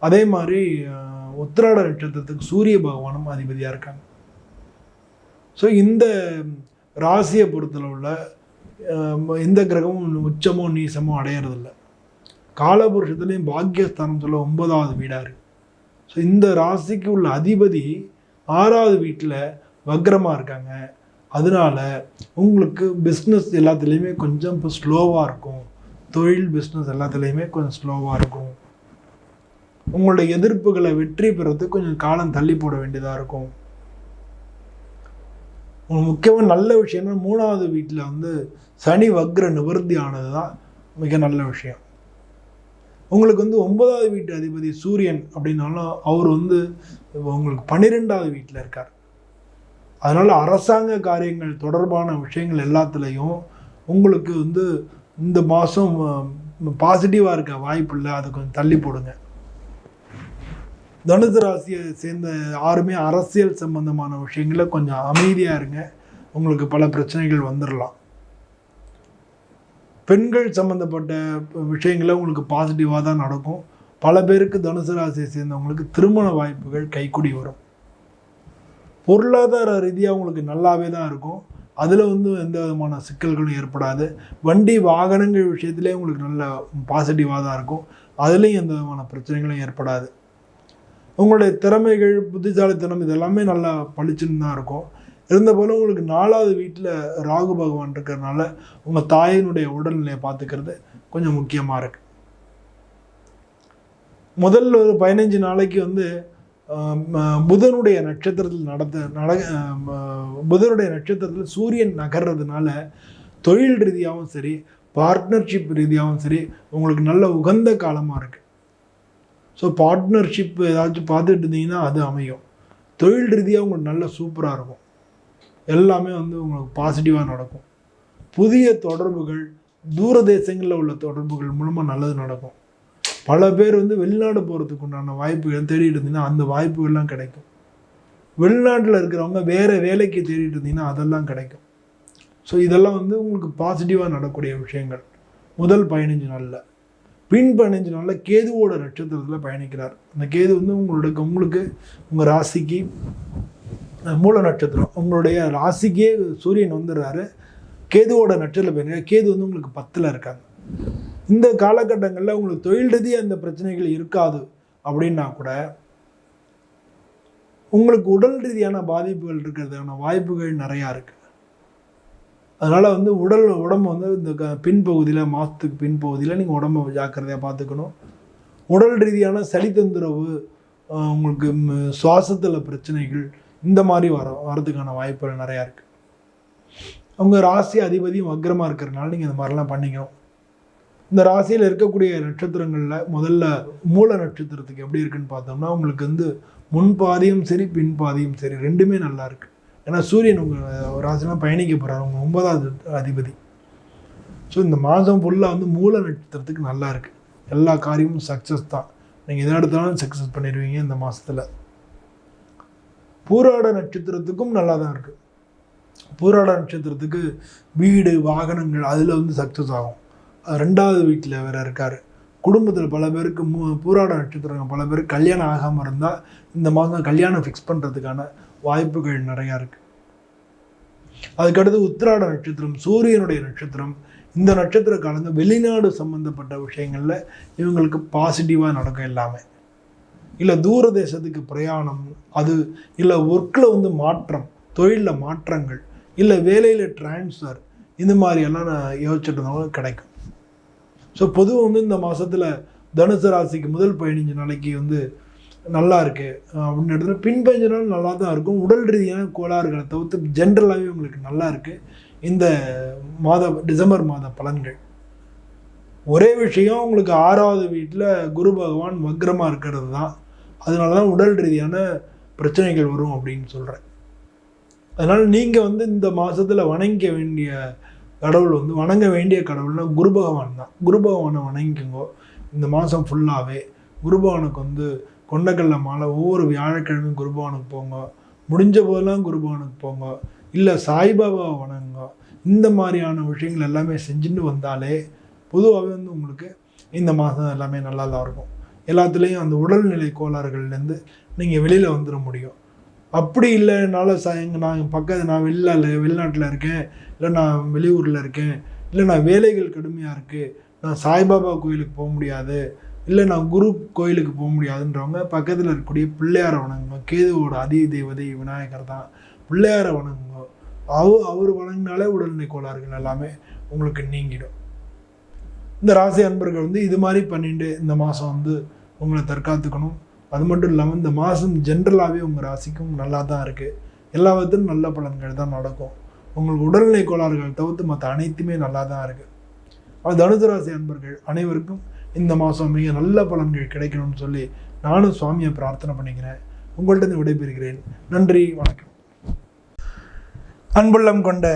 அதே மாதிரி உத்திராட நட்சத்திரத்துக்கு சூரிய பகவானும் அதிபதியாக இருக்காங்க. ஸோ இந்த ராசியை பொறுத்தளவில் எந்த கிரகமும் உச்சமோ நீசமோ அடையிறதில்லை. காலபுருஷத்துலேயும் பாக்கியஸ்தானம் சொல்ல 9வது வீடாக இருக்குது. ஸோ இந்த ராசிக்கு உள்ள அதிபதி 6வது வீட்டில் வக்ரமாக இருக்காங்க. அதனால உங்களுக்கு பிஸ்னஸ் எல்லாத்துலேயுமே கொஞ்சம் இப்போ ஸ்லோவாக இருக்கும். தொழில் பிஸ்னஸ் எல்லாத்துலேயுமே கொஞ்சம் ஸ்லோவாக இருக்கும். உங்களுடைய எதிர்ப்புகளை வெற்றி பெறதுக்கு கொஞ்சம் காலம் தள்ளி போட வேண்டியதாக இருக்கும். முக்கியமாக நல்ல விஷயம்னா 3வது வீட்டில் வந்து சனி வக்ர நிவர்த்தி ஆனது தான் மிக நல்ல விஷயம். உங்களுக்கு வந்து 9வது வீட்டு அதிபதி சூரியன் அப்படின்னாலும் அவர் வந்து உங்களுக்கு 12வது வீட்டில் இருக்கார். அதனால் அரசாங்க காரியங்கள் தொடர்பான விஷயங்கள் எல்லாத்துலேயும் உங்களுக்கு வந்து இந்த மாதம் பாசிட்டிவாக இருக்க வாய்ப்பு இல்லை, அதை கொஞ்சம் தள்ளி போடுங்க. தனுசு ராசியை சேர்ந்த யாருமே அரசியல் சம்பந்தமான விஷயங்களில் கொஞ்சம் அமைதியாக இருங்க, உங்களுக்கு பல பிரச்சனைகள் வந்துடலாம். பெண்கள் சம்மந்தப்பட்ட விஷயங்களில் உங்களுக்கு பாசிட்டிவாக தான் நடக்கும். பல பேருக்கு தனுசு ராசியை சேர்ந்தவங்களுக்கு திருமண வாய்ப்புகள் கைக்கூடி வரும். பொருளாதார ரீதியாக உங்களுக்கு நல்லாவே தான் இருக்கும். அதில் வந்து எந்த விதமான சிக்கல்களும் ஏற்படாது. வண்டி வாகனங்கள் விஷயத்திலே உங்களுக்கு நல்ல பாசிட்டிவாக தான் இருக்கும். அதுலேயும் எந்த விதமான பிரச்சனைகளும் ஏற்படாது. உங்களுடைய திறமைகள், புத்திசாலித்தனம் இதெல்லாமே நல்லா பளிச்சுன்னு தான் இருக்கும். இருந்த போல உங்களுக்கு 4வது வீட்டில் ராகு பகவான் இருக்கிறதுனால உங்கள் தாயினுடைய உடல்நிலையை பார்த்துக்கிறது கொஞ்சம் முக்கியமாக இருக்குது. முதல்ல ஒரு 15 நாளைக்கு வந்து புதனுடைய நட்சத்திரத்தில் புதனுடைய நட்சத்திரத்தில் சூரியன் நகர்றதுனால தொழில் ரீதியாகவும் சரி, பார்ட்னர்ஷிப் ரீதியாகவும் சரி உங்களுக்கு நல்ல உகந்த காலமாக இருக்குது. ஸோ பார்ட்னர்ஷிப் ஏதாச்சும் பார்த்துட்டு இருந்தீங்கன்னா அது அமையும். தொழில் ரீதியாக உங்களுக்கு நல்ல சூப்பராக இருக்கும். எல்லாமே வந்து உங்களுக்கு பாசிட்டிவாக நடக்கும். புதிய தொடர்புகள், தூர தேசங்களில் உள்ள தொடர்புகள் மூலமாக நல்லது நடக்கும். பல பேர் வந்து வெளிநாடு போகிறதுக்கு உண்டான வாய்ப்புகள் தேடிட்டு இருந்தீங்கன்னா அந்த வாய்ப்புகள்லாம் கிடைக்கும். வெளிநாட்டில் இருக்கிறவங்க வேறு வேலைக்கு தேடிட்டு இருந்தீங்கன்னா அதெல்லாம் கிடைக்கும். ஸோ இதெல்லாம் வந்து உங்களுக்கு பாசிட்டிவாக நடக்கக்கூடிய விஷயங்கள். முதல் 15 நாளில். பின் 15 நாளில் கேதுவோட நட்சத்திரத்தில் பயணிக்கிறார். அந்த கேது வந்து உங்களுக்கு உங்கள் ராசிக்கு மூல நட்சத்திரம், உங்களுடைய ராசிக்கே சூரியன் வந்துடுறாரு. கேதுவோட நட்சத்திரம் பயணிக்கிறார். கேது வந்து உங்களுக்கு 10ல் இருக்காங்க. இந்த காலகட்டங்களில் உங்களுக்கு தொழில் ரீதியாக அந்த பிரச்சனைகள் இருக்காது அப்படின்னா கூட உங்களுக்கு உடல் ரீதியான பாதிப்புகள் இருக்கிறதுக்கான வாய்ப்புகள் நிறையா இருக்குது. அதனால் வந்து உடம்பு வந்து இந்த பின்பகுதியில், மாதத்துக்கு பின்பகுதியில் நீங்கள் உடம்பை ஜாக்கிரதையாக பார்த்துக்கணும். உடல் ரீதியான சளி தொந்தரவு, உங்களுக்கு சுவாசத்தில் பிரச்சனைகள் இந்த மாதிரி வரதுக்கான வாய்ப்புகள் நிறையா இருக்குது. அவங்க ராசி அதிபதியும் வக்ரமாக இருக்கிறதுனால நீங்கள் இந்த மாதிரிலாம் பண்ணிக்கணும். இந்த ராசியில் இருக்கக்கூடிய நட்சத்திரங்களில் முதல்ல மூல நட்சத்திரத்துக்கு எப்படி இருக்குன்னு பார்த்தோம்னா உங்களுக்கு வந்து முன்பாதியும் சரி பின்பாதியும் சரி ரெண்டுமே நல்லா இருக்குது. ஏன்னா சூரியன் உங்கள் ராசிலாம் பயணிக்க போகிறார், உங்கள் 9வது அதிபதி. ஸோ இந்த மாதம் ஃபுல்லாக வந்து மூல நட்சத்திரத்துக்கு நல்லா இருக்குது. எல்லா காரியமும் சக்ஸஸ் தான். நீங்கள் எதை எடுத்தாலும் சக்ஸஸ் பண்ணிடுவீங்க இந்த மாதத்தில். பூராட நட்சத்திரத்துக்கும் நல்லா தான் இருக்குது. பூராட நட்சத்திரத்துக்கு வீடு, வாகனங்கள் அதில் வந்து சக்ஸஸ் ஆகும். 2வது வீட்டில் வேறு இருக்கார். குடும்பத்தில் பல பேருக்கு பூராட நட்சத்திரம் பல பேருக்கு கல்யாணம் ஆகாமல் இருந்தால் இந்த மாதம் கல்யாணம் ஃபிக்ஸ் பண்ணுறதுக்கான வாய்ப்புகள் நிறையா இருக்குது. அதுக்கடுத்து உத்திராட நட்சத்திரம் சூரியனுடைய நட்சத்திரம். இந்த நட்சத்திர காலங்கள் வெளிநாடு சம்மந்தப்பட்ட விஷயங்களில் இவங்களுக்கு பாசிட்டிவாக நடக்கும் எல்லாமே. இல்லை தூர தேசத்துக்கு பிரயாணம், அது இல்லை ஒர்க்கில் வந்து மாற்றம், தொழிலில் மாற்றங்கள், இல்லை வேலையில் டிரான்ஸ்ஃபர், இந்த மாதிரியெல்லாம் நான் யோசிச்சுட்டு இருந்தவங்க கிடைக்கும். ஸோ பொதுவாக வந்து இந்த மாதத்தில் தனுசு ராசிக்கு முதல் 15 நாளைக்கு வந்து நல்லா இருக்குது அப்படின்னு எடுத்துகிட்டு பின் 15 நாள் நல்லா தான் இருக்கும். உடல் ரீதியான கோளாறுகளை தவிர்த்து ஜென்ரலாகவே உங்களுக்கு நல்லா இருக்குது இந்த டிசம்பர் மாத பலன்கள். ஒரே விஷயம், உங்களுக்கு 6வது வீட்டில் குரு பகவான் வக்ரமாக இருக்கிறது தான். அதனால தான் உடல் ரீதியான பிரச்சனைகள் வரும் அப்படின்னு சொல்கிறேன். அதனால் நீங்கள் வந்து இந்த மாதத்தில் வணங்க வேண்டிய கடவுள்னால் குரு பகவான் தான். குரு பகவானை வணங்கிக்கோங்க. இந்த மாதம் ஃபுல்லாகவே குரு பகவானுக்கு வந்து கொண்டக்கடலை மாலை ஒவ்வொரு வியாழக்கிழமையும் குரு பகவானுக்கு போங்க. முடிஞ்ச போதெல்லாம் குரு பகவானுக்கு போங்க. இல்லை சாய்பாபாவை வணங்குங்க. இந்த மாதிரியான விஷயங்கள் எல்லாமே செஞ்சுட்டு வந்தாலே பொதுவாகவே வந்து உங்களுக்கு இந்த மாதம் எல்லாமே நல்லா தான் இருக்கும். எல்லாத்துலேயும் அந்த உடல்நிலை கோளாறுகள்லேருந்து நீங்கள் வெளியில் வந்துட முடியும். அப்படி இல்லை என்னால் நான் வெளிநாட்டில் இருக்கேன், இல்லை நான் வெளியூரில் இருக்கேன், இல்லை நான் வேலைகள் கடுமையாக இருக்குது, நான் சாய்பாபா கோயிலுக்கு போக முடியாது, இல்லை நான் குரு கோயிலுக்கு போக முடியாதுன்றவங்க பக்கத்தில் இருக்கக்கூடிய பிள்ளையாரை வணங்குங்க. கேதுவோட அதி தேவதை விநாயகர் தான். பிள்ளையாரை வணங்குங்க. அவர் வணங்கினாலே உடல்நிலை கோளாறுகள் எல்லாமே உங்களுக்கு நீங்கிடும். இந்த ராசி அன்பர்கள் வந்து இது மாதிரி பண்ணிட்டு இந்த மாதம் வந்து உங்களை தற்காத்துக்கணும். அது மட்டும் இல்லாமல் இந்த மாதம் ஜென்ரலாகவே உங்கள் ராசிக்கும் நல்லா தான் இருக்குது. எல்லா விதத்திலும் நல்ல பலன்கள் தான் நடக்கும். உங்களுக்கு உடல்நிலை கோளாறுகள் தவிர்த்து மற்ற அனைத்துமே நல்லா தான் இருக்குது. அது தனுசு ராசி அன்பர்கள் அனைவருக்கும் இந்த மாதம் மிக நல்ல பலன்கள் கிடைக்கணும்னு சொல்லி நானும் சுவாமியை பிரார்த்தனை பண்ணிக்கிறேன். உங்கள்கிட்ட விடைபெறுகிறேன். நன்றி, வணக்கம். அன்புள்ளம் கொண்ட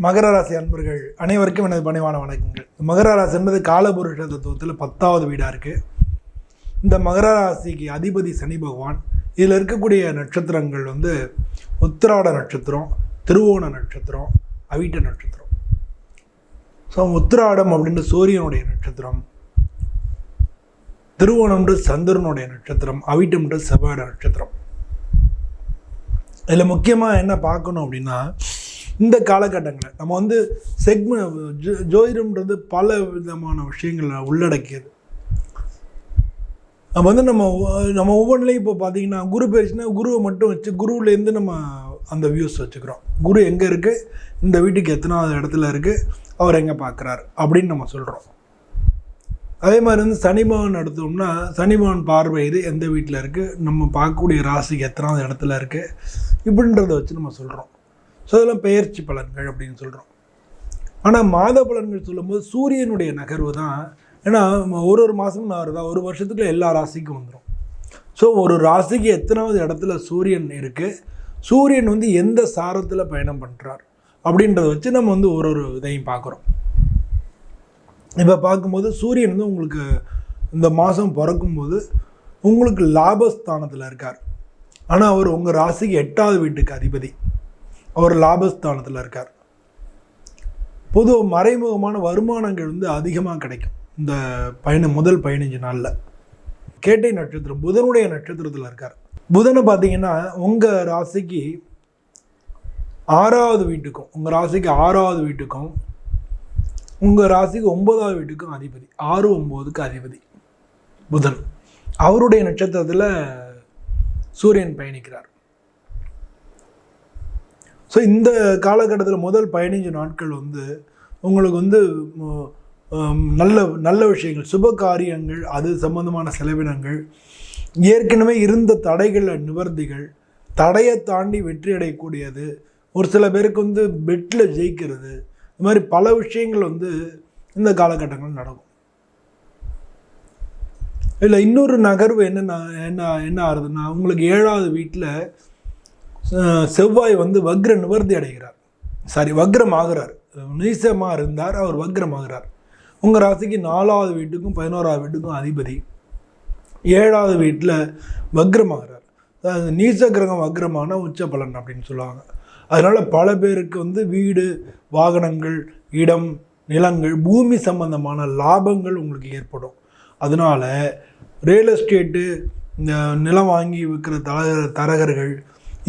மகர ராசி அன்பர்கள் அனைவருக்கும் எனது பணிவான வணக்கங்கள். மகர ராசி என்பது காலபுருஷ தத்துவத்தில் 10வது வீடாக இருக்குது. இந்த மகர ராசிக்கு அதிபதி சனி பகவான். இதில் இருக்கக்கூடிய நட்சத்திரங்கள் வந்து உத்திராட நட்சத்திரம், திருவோண நட்சத்திரம், அவிட்ட நட்சத்திரம். ஸோ உத்திராடம் அப்படின்ற சூரியனுடைய நட்சத்திரம், திருவோணம்ன்ற சந்திரனுடைய நட்சத்திரம், அவிட்டம்ன்ற செவ்வாயோட நட்சத்திரம். இதில் முக்கியமாக என்ன பார்க்கணும் அப்படின்னா, இந்த காலகட்டங்களில் நம்ம வந்து ஜோதிடம்ன்றது பல விதமான விஷயங்களை உள்ளடக்கியது. நம்ம வந்து நம்ம ஒவ்வொன்றிலையும் இப்போ பார்த்தீங்கன்னா குரு பயிற்சினா குருவை மட்டும் வச்சு குருவிலேருந்து நம்ம அந்த வியூஸ் வச்சுக்கிறோம். குரு எங்கே இருக்குது, இந்த வீட்டுக்கு எத்தனாவது இடத்துல இருக்குது, அவர் எங்கே பார்க்குறாரு அப்படின்னு நம்ம சொல்கிறோம். அதே மாதிரி வந்து சனிபவன் எடுத்தோம்னா சனிபவன் பார்வை இது எந்த வீட்டில் இருக்குது, நம்ம பார்க்கக்கூடிய ராசிக்கு எத்தனாவது இடத்துல இருக்குது, இப்படின்றத வச்சு நம்ம சொல்கிறோம். ஸோ அதெல்லாம் பெயர்ச்சி பலன்கள் அப்படின்னு சொல்கிறோம். ஆனால் மாத பலன்கள் சொல்லும்போது சூரியனுடைய நகர்வு தான். ஏன்னா ஒரு மாதம் நகருதா, ஒரு வருஷத்துக்குள்ள எல்லா ராசிக்கும் வந்துடும். ஸோ ஒரு ராசிக்கு எத்தனாவது இடத்துல சூரியன் இருக்குது, சூரியன் வந்து எந்த சாரத்தில் பயணம் பண்ணுறார் அப்படின்றத வச்சு நம்ம வந்து ஒரு இதையும் பார்க்குறோம். இப்போ பார்க்கும்போது சூரியன் வந்து உங்களுக்கு இந்த மாதம் பிறக்கும்போது உங்களுக்கு லாபஸ்தானத்தில் இருக்கார். ஆனால் அவர் உங்கள் ராசிக்கு 8வது வீட்டுக்கு அதிபதி. அவர் லாபஸ்தானத்தில் இருக்கார். பொதுவாக மறைமுகமான வருமானங்கள் வந்து அதிகமாக கிடைக்கும் இந்த முதல் 15 நாளில். கேட்டை நட்சத்திரம் புதனுடைய நட்சத்திரத்தில் இருக்கார். புதனை பார்த்தீங்கன்னா உங்கள் ராசிக்கு 6வது வீட்டுக்கும், உங்கள் ராசிக்கு 6வது வீட்டுக்கும், உங்கள் ராசிக்கு 9வது வீட்டுக்கும் அதிபதி. 6, 9க்கு அதிபதி புதன். அவருடைய நட்சத்திரத்தில் சூரியன் பயணிக்கிறார். ஸோ இந்த காலகட்டத்தில் முதல் 15 நாட்கள் வந்து உங்களுக்கு வந்து நல்ல விஷயங்கள், சுப காரியங்கள், அது சம்பந்தமான செலவினங்கள், ஏற்கனவே இருந்த தடைகள் நிவர்த்திகள், தடையை தாண்டி வெற்றி அடையக்கூடியது, ஒரு சில பேருக்கு வந்து பெட்டில் ஜெயிக்கிறது, இது மாதிரி பல விஷயங்கள் வந்து இந்த காலகட்டங்கள் நடக்கும். இல்லை இன்னொரு நகர்வு என்ன ஆகுதுன்னா, உங்களுக்கு 7வது வீட்டில் செவ்வாய் வந்து வக்ர நிவர்த்தி அடைகிறார். வக்ரம் ஆகிறார். நீசமாக இருந்தார், அவர் வக்ரம் ஆகிறார். உங்கள் ராசிக்கு 4வது வீட்டுக்கும் 11வது வீட்டுக்கும் அதிபதி 7வது வீட்டில் வக்ரமாகிறார். நீச கிரகம் வக்ரமான உச்ச பலன் அப்படின்னு சொல்லுவாங்க. அதனால் பல பேருக்கு வந்து வீடு, வாகனங்கள், இடம், நிலங்கள், பூமி சம்பந்தமான லாபங்கள் உங்களுக்கு ஏற்படும். அதனால் ரியல் எஸ்டேட்டு, நிலம் வாங்கி விற்கிற தரகர்கள்,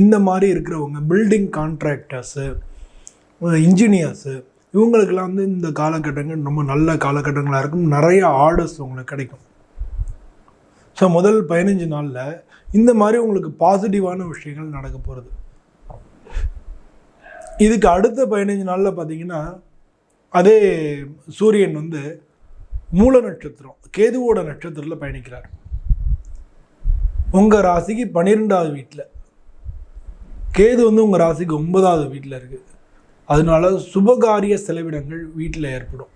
இந்த மாதிரி இருக்கிறவங்க, பில்டிங் கான்ட்ராக்டர்ஸு, இன்ஜினியர்ஸு, இவங்களுக்கெல்லாம் வந்து இந்த காலகட்டங்கள் ரொம்ப நல்ல காலகட்டங்களாக இருக்கும். நிறைய ஆர்டர்ஸ் உங்களுக்கு கிடைக்கும். ஸோ முதல் 15 நாளில் இந்த மாதிரி உங்களுக்கு பாசிட்டிவான விஷயங்கள் நடக்க போகிறது. இதுக்கு அடுத்த 15 நாளில் பார்த்தீங்கன்னா அதே சூரியன் வந்து மூல நட்சத்திரம், கேதுவோட நட்சத்திரத்தில் பயணிக்கிறார். உங்கள் ராசிக்கு 12வது வீட்டில், கேது வந்து உங்கள் ராசிக்கு 9வது வீட்டில் இருக்குது. அதனால சுபகாரிய செலவினங்கள் வீட்டில் ஏற்படும்.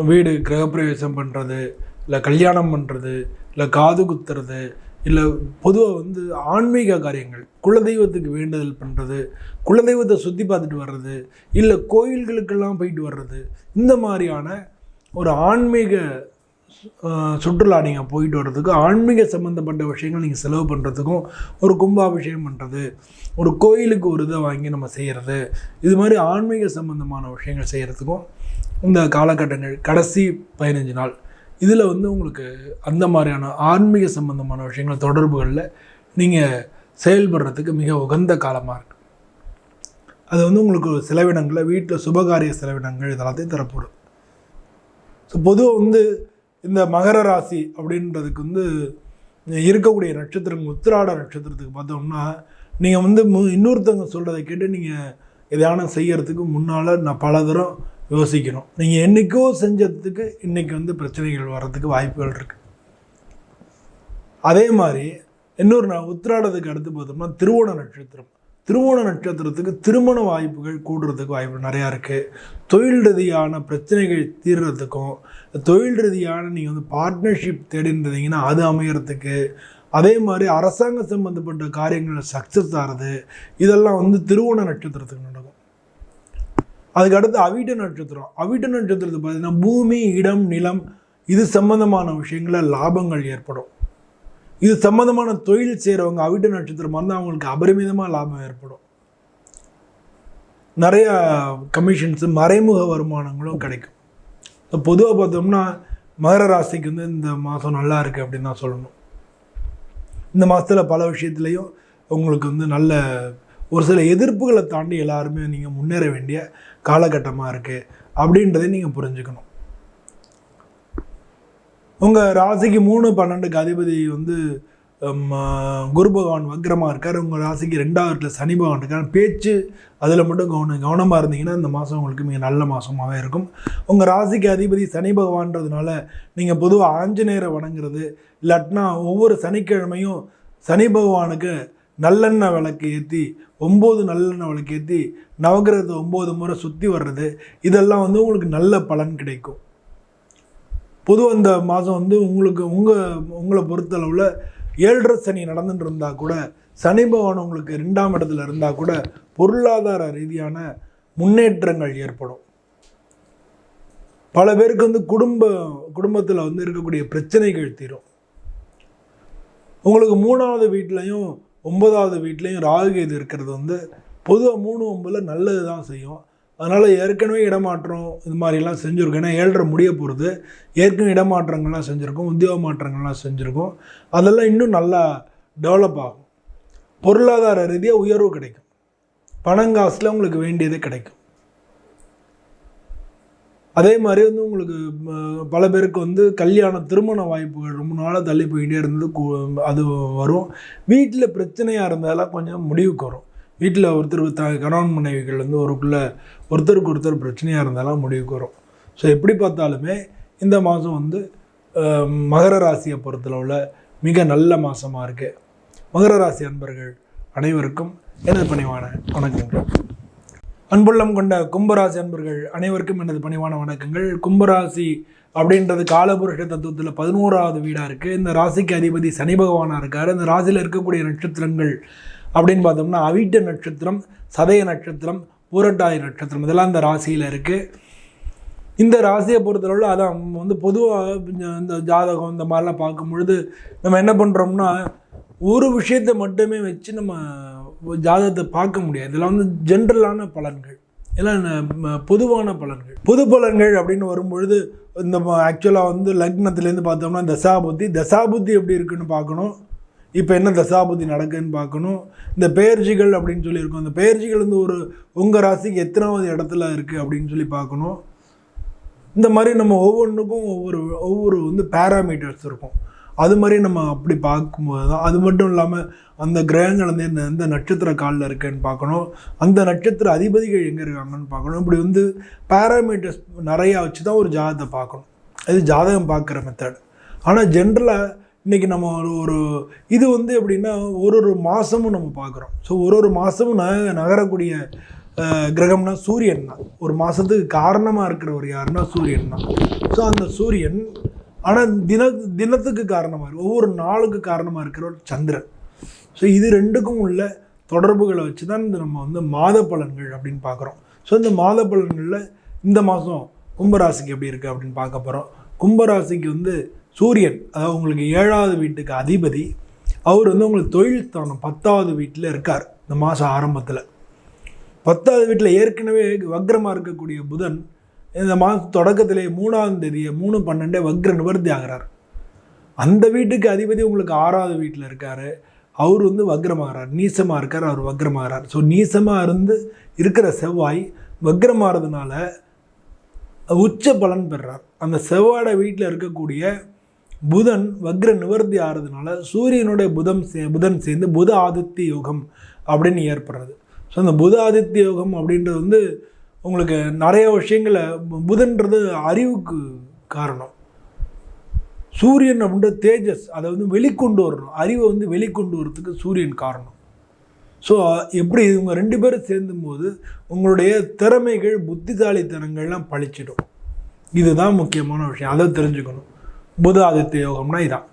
வீடு கிரகப்பிரவேசம் பண்ணுறது, இல்லை கல்யாணம் பண்ணுறது, இல்லை காது குத்துறது, இல்லை பொதுவாக வந்து ஆன்மீக காரியங்கள், குலதெய்வத்துக்கு வேண்டுதல் பண்ணுறது, குலதெய்வத்தை சுற்றி பார்த்துட்டு வர்றது, இல்லை கோயில்களுக்கெல்லாம் போயிட்டு வர்றது, இந்த மாதிரியான ஒரு ஆன்மீக சுற்றுலா நீங்கள் போயிட்டு வர்றதுக்கு, ஆன்மீக சம்மந்தப்பட்ட விஷயங்கள் நீங்கள் செலவு பண்ணுறதுக்கும், ஒரு கும்பாபிஷேகம் பண்ணுறது, ஒரு கோயிலுக்கு ஒரு இதை வாங்கி நம்ம செய்கிறது, இது மாதிரி ஆன்மீக சம்மந்தமான விஷயங்கள் செய்கிறதுக்கும் இந்த காலகட்டங்கள் கடைசி 15 நாள் இதில் வந்து உங்களுக்கு அந்த மாதிரியான ஆன்மீக சம்பந்தமான விஷயங்கள் தொடர்புகளில் நீங்கள் செயல்படுறதுக்கு மிக உகந்த காலமாக இருக்குது. அது வந்து உங்களுக்கு செலவினங்களில் வீட்டில் சுபகாரிய செலவினங்கள் இதெல்லாத்தையும் தரப்படும். ஸோ பொதுவாக வந்து இந்த மகர ராசி அப்படின்றதுக்கு வந்து இருக்கக்கூடிய நட்சத்திரங்கள், உத்திராட நட்சத்திரத்துக்கு பார்த்தோம்னா நீங்கள் வந்து இன்னொருத்தவங்க சொல்கிறத கேட்டு நீங்கள் எதையான செய்கிறதுக்கு முன்னால் நான் பல தரம் யோசிக்கணும். நீங்கள் என்றைக்கோ செஞ்சதுக்கு இன்றைக்கி வந்து பிரச்சனைகள் வர்றதுக்கு வாய்ப்புகள் இருக்குது. அதே மாதிரி இன்னொரு உத்திராடத்துக்கு அடுத்து பார்த்தோம்னா திருவோண நட்சத்திரம். திருவோண நட்சத்திரத்துக்கு திருமண வாய்ப்புகள் கூடுறதுக்கு வாய்ப்பு நிறையா இருக்குது. தொழில் ரீதியான பிரச்சனைகள் தீர்றதுக்கும், தொழில் ரீதியான நீங்கள் வந்து பார்ட்னர்ஷிப் தேடிருந்தீங்கன்னா அது அமையறதுக்கு, அதே மாதிரி அரசாங்க சம்மந்தப்பட்ட காரியங்களில் சக்ஸஸ் ஆகிறது, இதெல்லாம் வந்து திருவோண நட்சத்திரத்துக்கு நடக்கும். அதுக்கு அடுத்து அவிட்ட நட்சத்திரம். அவிட்ட நட்சத்திரத்தை பார்த்தீங்கன்னா பூமி, இடம், நிலம் இது சம்பந்தமான விஷயங்களில் லாபங்கள் ஏற்படும். இது சம்மந்தமான தொழில் செய்கிறவங்க அவிட்ட நட்சத்திரமாக இருந்தால் அவங்களுக்கு அபரிமிதமாக லாபம் ஏற்படும். நிறைய கமிஷன்ஸு, மறைமுக வருமானங்களும் கிடைக்கும். பொதுவாக பார்த்தோம்னா மகர ராசிக்கு வந்து இந்த மாதம் நல்லா இருக்குது அப்படின்னு தான் சொல்லணும். இந்த மாதத்தில் பல விஷயத்துலேயும் உங்களுக்கு வந்து நல்ல ஒரு சில எதிர்ப்புகளை தாண்டி எல்லாருமே நீங்கள் முன்னேற வேண்டிய காலகட்டமாக இருக்குது அப்படின்றதை நீங்கள் புரிஞ்சுக்கணும். உங்கள் ராசிக்கு 3, 12க்கு அதிபதி வந்து குரு பகவான் வக்ரமாக இருக்கார். உங்கள் ராசிக்கு 2வது இடத்துல சனி பகவான் இருக்கார். பேச்சு அதில் மட்டும் கவனமாக இருந்தீங்கன்னா இந்த மாதம் உங்களுக்கு மிக நல்ல மாதமாகவே இருக்கும். உங்கள் ராசிக்கு அதிபதி சனி பகவான்றதுனால நீங்கள் பொதுவாக ஆஞ்சநேயரை வணங்குறது, இல்லாட்டினா ஒவ்வொரு சனிக்கிழமையும் சனி பகவானுக்கு நல்லெண்ணெய் விளக்கு ஏற்றி 9 நல்லெண்ணெய் விளக்கு ஏற்றி நவகிரகத்தை 9 முறை சுற்றி வர்றது, இதெல்லாம் வந்து உங்களுக்கு நல்ல பலன் கிடைக்கும். பொதுவாக இந்த மாதம் வந்து உங்களை பொறுத்தளவில் 7.5 சனி நடந்துட்டு இருந்தால் கூட, சனி பகவான் உங்களுக்கு 2ஆம் இடத்துல இருந்தால் கூட பொருளாதார ரீதியான முன்னேற்றங்கள் ஏற்படும். பல பேருக்கு வந்து குடும்பத்தில் வந்து இருக்கக்கூடிய பிரச்சனைகள் தீரும். உங்களுக்கு 3வது வீட்லையும் 9வது வீட்லேயும் ராகுகேது இருக்கிறது வந்து பொதுவாக 3, 9 நல்லது தான் செய்யும். அதனால் ஏற்கனவே இடமாற்றம் இது மாதிரிலாம் செஞ்சுருக்கோம். ஏன்னா 7.5 முடிய போகிறது. ஏற்கனவே இடமாற்றங்கள்லாம் செஞ்சுருக்கோம், உத்தியோக மாற்றங்கள்லாம் செஞ்சுருக்கோம். அதெல்லாம் இன்னும் நல்லா டெவலப் ஆகும். பொருளாதார ரீதியாக உயர்வு கிடைக்கும். பணங்காசில் உங்களுக்கு வேண்டியது கிடைக்கும். அதே மாதிரி வந்து உங்களுக்கு பல பேருக்கு வந்து திருமண வாய்ப்புகள் ரொம்ப நாளாக தள்ளி போயிட்டே இருந்தது, அது வரும். வீட்டில் பிரச்சனையாக இருந்தாலும் கொஞ்சம் முடிவுக்கு வரும். வீட்டில் கணவன் மனைவிகள் வந்து ஒருத்தருக்கு ஒருத்தர் பிரச்சனையாக இருந்தாலும் முடிவுக்கு வரும். ஸோ எப்படி பார்த்தாலுமே இந்த மாதம் வந்து மகர ராசியை பொறுத்தளவில் மிக நல்ல மாதமாக இருக்குது. மகர ராசி அன்பர்கள் அனைவருக்கும் எனது பணிவான வணக்கங்கள். அன்புள்ளம் கொண்ட கும்பராசி அன்பர்கள் அனைவருக்கும் எனது பணிவான வணக்கங்கள். கும்பராசி அப்படின்றது காலபுருஷ தத்துவத்தில் 11வது வீடாக இருக்குது. இந்த ராசிக்கு அதிபதி சனி பகவானாக இருக்கார். இந்த ராசியில் இருக்கக்கூடிய நட்சத்திரங்கள் அப்படின்னு பார்த்தோம்னா அவிட்ட நட்சத்திரம், சதய நட்சத்திரம், பூரட்டாதி நட்சத்திரம், இதெல்லாம் இந்த ராசியில் இருக்குது. இந்த ராசியை பொறுத்தளவில் அதான் வந்து பொதுவாக இந்த ஜாதகம் இந்த மாதிரிலாம் பார்க்கும் பொழுது நம்ம என்ன பண்ணுறோம்னா ஒரு விஷயத்தை மட்டுமே வச்சு நம்ம ஜாதகத்தை பார்க்க முடியாது. இதெல்லாம் வந்து ஜென்ரலான பலன்கள், எல்லாம் பொதுவான பலன்கள். பொது பலன்கள் அப்படின்னு வரும்பொழுது இந்த ஆக்சுவலாக வந்து லக்னத்துலேருந்து பார்த்தோம்னா தசாபுத்தி எப்படி இருக்குன்னு பார்க்கணும். இப்போ என்ன தசாபுத்தி நடக்குதுன்னு பார்க்கணும். இந்த பெயர்ச்சிகள் அப்படின்னு சொல்லியிருக்கோம். அந்த பெயர்ச்சிகள் வந்து உங்கள் ராசிக்கு எத்தனாவது இடத்துல இருக்குது அப்படின்னு சொல்லி பார்க்கணும். இந்த மாதிரி நம்ம ஒவ்வொன்றுக்கும் ஒவ்வொரு வந்து பேராமீட்டர்ஸ் இருக்கும். அது மாதிரி நம்ம அப்படி பார்க்கும்போது தான், அது மட்டும் இல்லாமல் அந்த கிரகங்கள் வந்து எந்த நட்சத்திர காலில் இருக்குன்னு பார்க்கணும், அந்த நட்சத்திர அதிபதிகள் எங்கே இருக்காங்கன்னு பார்க்கணும். இப்படி வந்து பேராமீட்டர்ஸ் நிறையா வச்சு தான் ஒரு ஜாதகத்தை பார்க்கணும். அது ஜாதகம் பார்க்குற மெத்தட். ஆனால் ஜென்ரலாக இன்றைக்கி நம்ம இது வந்து எப்படின்னா ஒரு மாதமும் நம்ம பார்க்குறோம். ஸோ ஒரு மாதமும் நகரக்கூடிய கிரகம்னா சூரியன் தான். ஒரு மாதத்துக்கு காரணமாக இருக்கிறவர் யாருன்னா சூரியன் தான். ஸோ அந்த சூரியன் ஆனால் தினத்துக்கு காரணமாக இருக்கு, ஒவ்வொரு நாளுக்கு காரணமாக இருக்கிறவர் சந்திரன். ஸோ இது ரெண்டுக்கும் உள்ள தொடர்புகளை வச்சு தான் நம்ம வந்து மாத பலன்கள் அப்படின்னு பார்க்குறோம். ஸோ இந்த மாத பலன்களில் இந்த மாதம் கும்பராசிக்கு எப்படி இருக்குது அப்படின்னு பார்க்க போகிறோம். கும்பராசிக்கு வந்து சூரியன், அதாவது உங்களுக்கு 7வது வீட்டுக்கு அதிபதி, அவர் வந்து உங்களுக்கு தொழில் ஸ்தானம் 10வது வீட்டில் இருக்கார். இந்த மாதம் ஆரம்பத்தில் 10வது வீட்டில் ஏற்கனவே வக்ரமாக இருக்கக்கூடிய புதன் இந்த மாதம் தொடக்கத்திலே 3ஆம் தேதி 3/12 வக்ர நிவர்த்தி ஆகிறார். அந்த வீட்டுக்கு அதிபதி உங்களுக்கு 6வது வீட்டில் இருக்கார். அவர் வந்து வக்ரமாகிறார், நீசமாக இருக்கார், அவர் வக்ரமாகிறார். ஸோ நீசமாக இருந்து இருக்கிற செவ்வாய் வக்ரமாகிறதுனால உச்ச பலன் பெறுறார். அந்த செவ்வாயோட வீட்டில் இருக்கக்கூடிய புதன் வக்ர நிவர்த்தி ஆகிறதுனால சூரியனுடைய புதன் சேர்ந்து புத ஆதித்ய யோகம் அப்படின்னு ஏற்படுறது. ஸோ அந்த புத ஆதித்ய யோகம் அப்படின்றது வந்து உங்களுக்கு நிறைய விஷயங்களை, புதன்றது அறிவுக்கு காரணம். சூரியன் அப்படின்ற தேஜஸ், அதை வந்து வெளிக்கொண்டு வரணும், அறிவை வந்து வெளிக்கொண்டு வரத்துக்கு சூரியன் காரணம். ஸோ எப்படி இவங்க 2 பேரும் சேர்ந்தும் போது உங்களுடைய திறமைகள், புத்திசாலித்தனங்கள்லாம் பழிச்சிடும். இதுதான் முக்கியமான விஷயம், அதை தெரிஞ்சுக்கணும். புத ஆதித்ய யோகம்னா இதான்.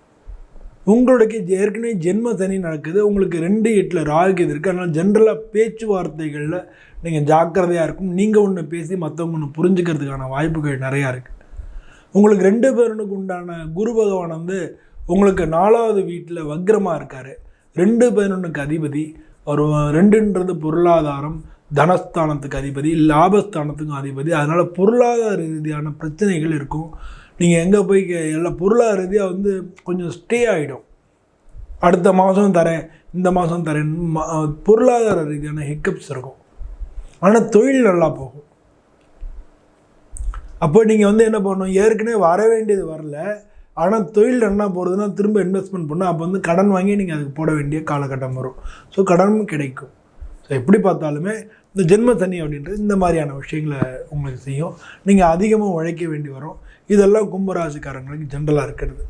உங்களுக்கு ஏற்கனவே ஜென்ம சனி நடக்குது, உங்களுக்கு 2-8 ராகு இருக்குது. அதனால் ஜென்ரலாக பேச்சுவார்த்தைகளில் நீங்கள் ஜாக்கிரதையாக இருக்கும். நீங்கள் ஒன்று பேசி மற்றவங்க ஒன்று புரிஞ்சுக்கிறதுக்கான வாய்ப்புகள் நிறையா இருக்குது. உங்களுக்கு 2 பேருக்கு உண்டான குரு பகவான் வந்து உங்களுக்கு 4வது வீட்டில் வக்ரமாக இருக்கார். 2-11 அதிபதி. ஒரு 2ன்றது பொருளாதாரம், தனஸ்தானத்துக்கு அதிபதி, லாபஸ்தானத்துக்கும் அதிபதி. அதனால் பொருளாதார ரீதியான பிரச்சனைகள் இருக்கும். நீங்கள் எங்கே போய் எல்லாம் பொருளாதார ரீதியாக வந்து கொஞ்சம் ஸ்டே ஆகிடும். அடுத்த மாதம் தரேன், இந்த மாதம் தரேன், பொருளாதார ரீதியான ஹிக்கப்ஸ் இருக்கும். ஆனால் தொழில் நல்லா போகும். அப்போ நீங்கள் வந்து என்ன பண்ணணும், ஏற்கனவே வர வேண்டியது வரல, ஆனால் தொழில் என்ன போகிறதுனா திரும்ப இன்வெஸ்ட்மெண்ட் பண்ணணும். அப்போ வந்து கடன் வாங்கி நீங்கள் அதுக்கு போட வேண்டிய காலகட்டம் வரும். ஸோ கடனும் கிடைக்கும். ஸோ எப்படி பார்த்தாலுமே இந்த ஜென்ம சனி அப்படின்றது இந்த மாதிரியான விஷயங்களை உங்களுக்கு செய்யும். நீங்கள் அதிகமாக உழைக்க வேண்டி வரும். இதெல்லாம் கும்பராசிக்காரங்களுக்கு ஜென்ரலாக இருக்கிறது.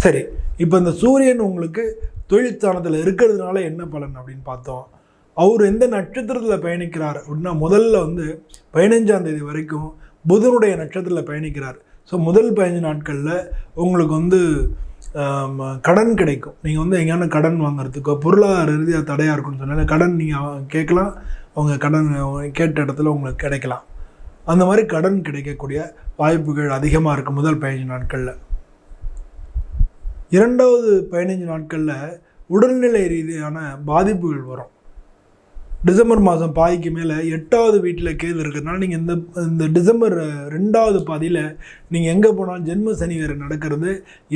சரி, இப்போ இந்த சூரியன் உங்களுக்கு தொழில் ஸ்தானத்தில் இருக்கிறதுனால என்ன பலன் அப்படின்னு பார்த்தோம். அவர் எந்த நட்சத்திரத்தில் பயணிக்கிறார் அப்படின்னா, முதல்ல வந்து 15ஆம் தேதி வரைக்கும் புதனுடைய நட்சத்திரத்தில் பயணிக்கிறார். ஸோ முதல் 15 நாட்களில் உங்களுக்கு வந்து கடன் கிடைக்கும். நீங்கள் வந்து எங்கேயான கடன் வாங்குறதுக்கோ பொருளாதார ரீதியாக தடையாக இருக்குன்னு சொன்னால கடன் நீங்கள் கேட்கலாம். அவங்க கடன் கேட்ட இடத்துல உங்களுக்கு கிடைக்கலாம். அந்த மாதிரி கடன் கிடைக்கக்கூடிய வாய்ப்புகள் அதிகமாக இருக்குது முதல் 15 நாட்களில். 2வது 15 நாட்களில் உடல்நிலை ரீதியான பாதிப்புகள் வரும். டிசம்பர் மாதம் பாதிக்கு மேலே 8வது வீட்டில் கேது இருக்கிறதுனால நீங்கள் இந்த டிசம்பர் 2வது பாதியில் நீங்கள் எங்கே போனாலும் ஜென்ம சனி வேறு நடக்கிறது.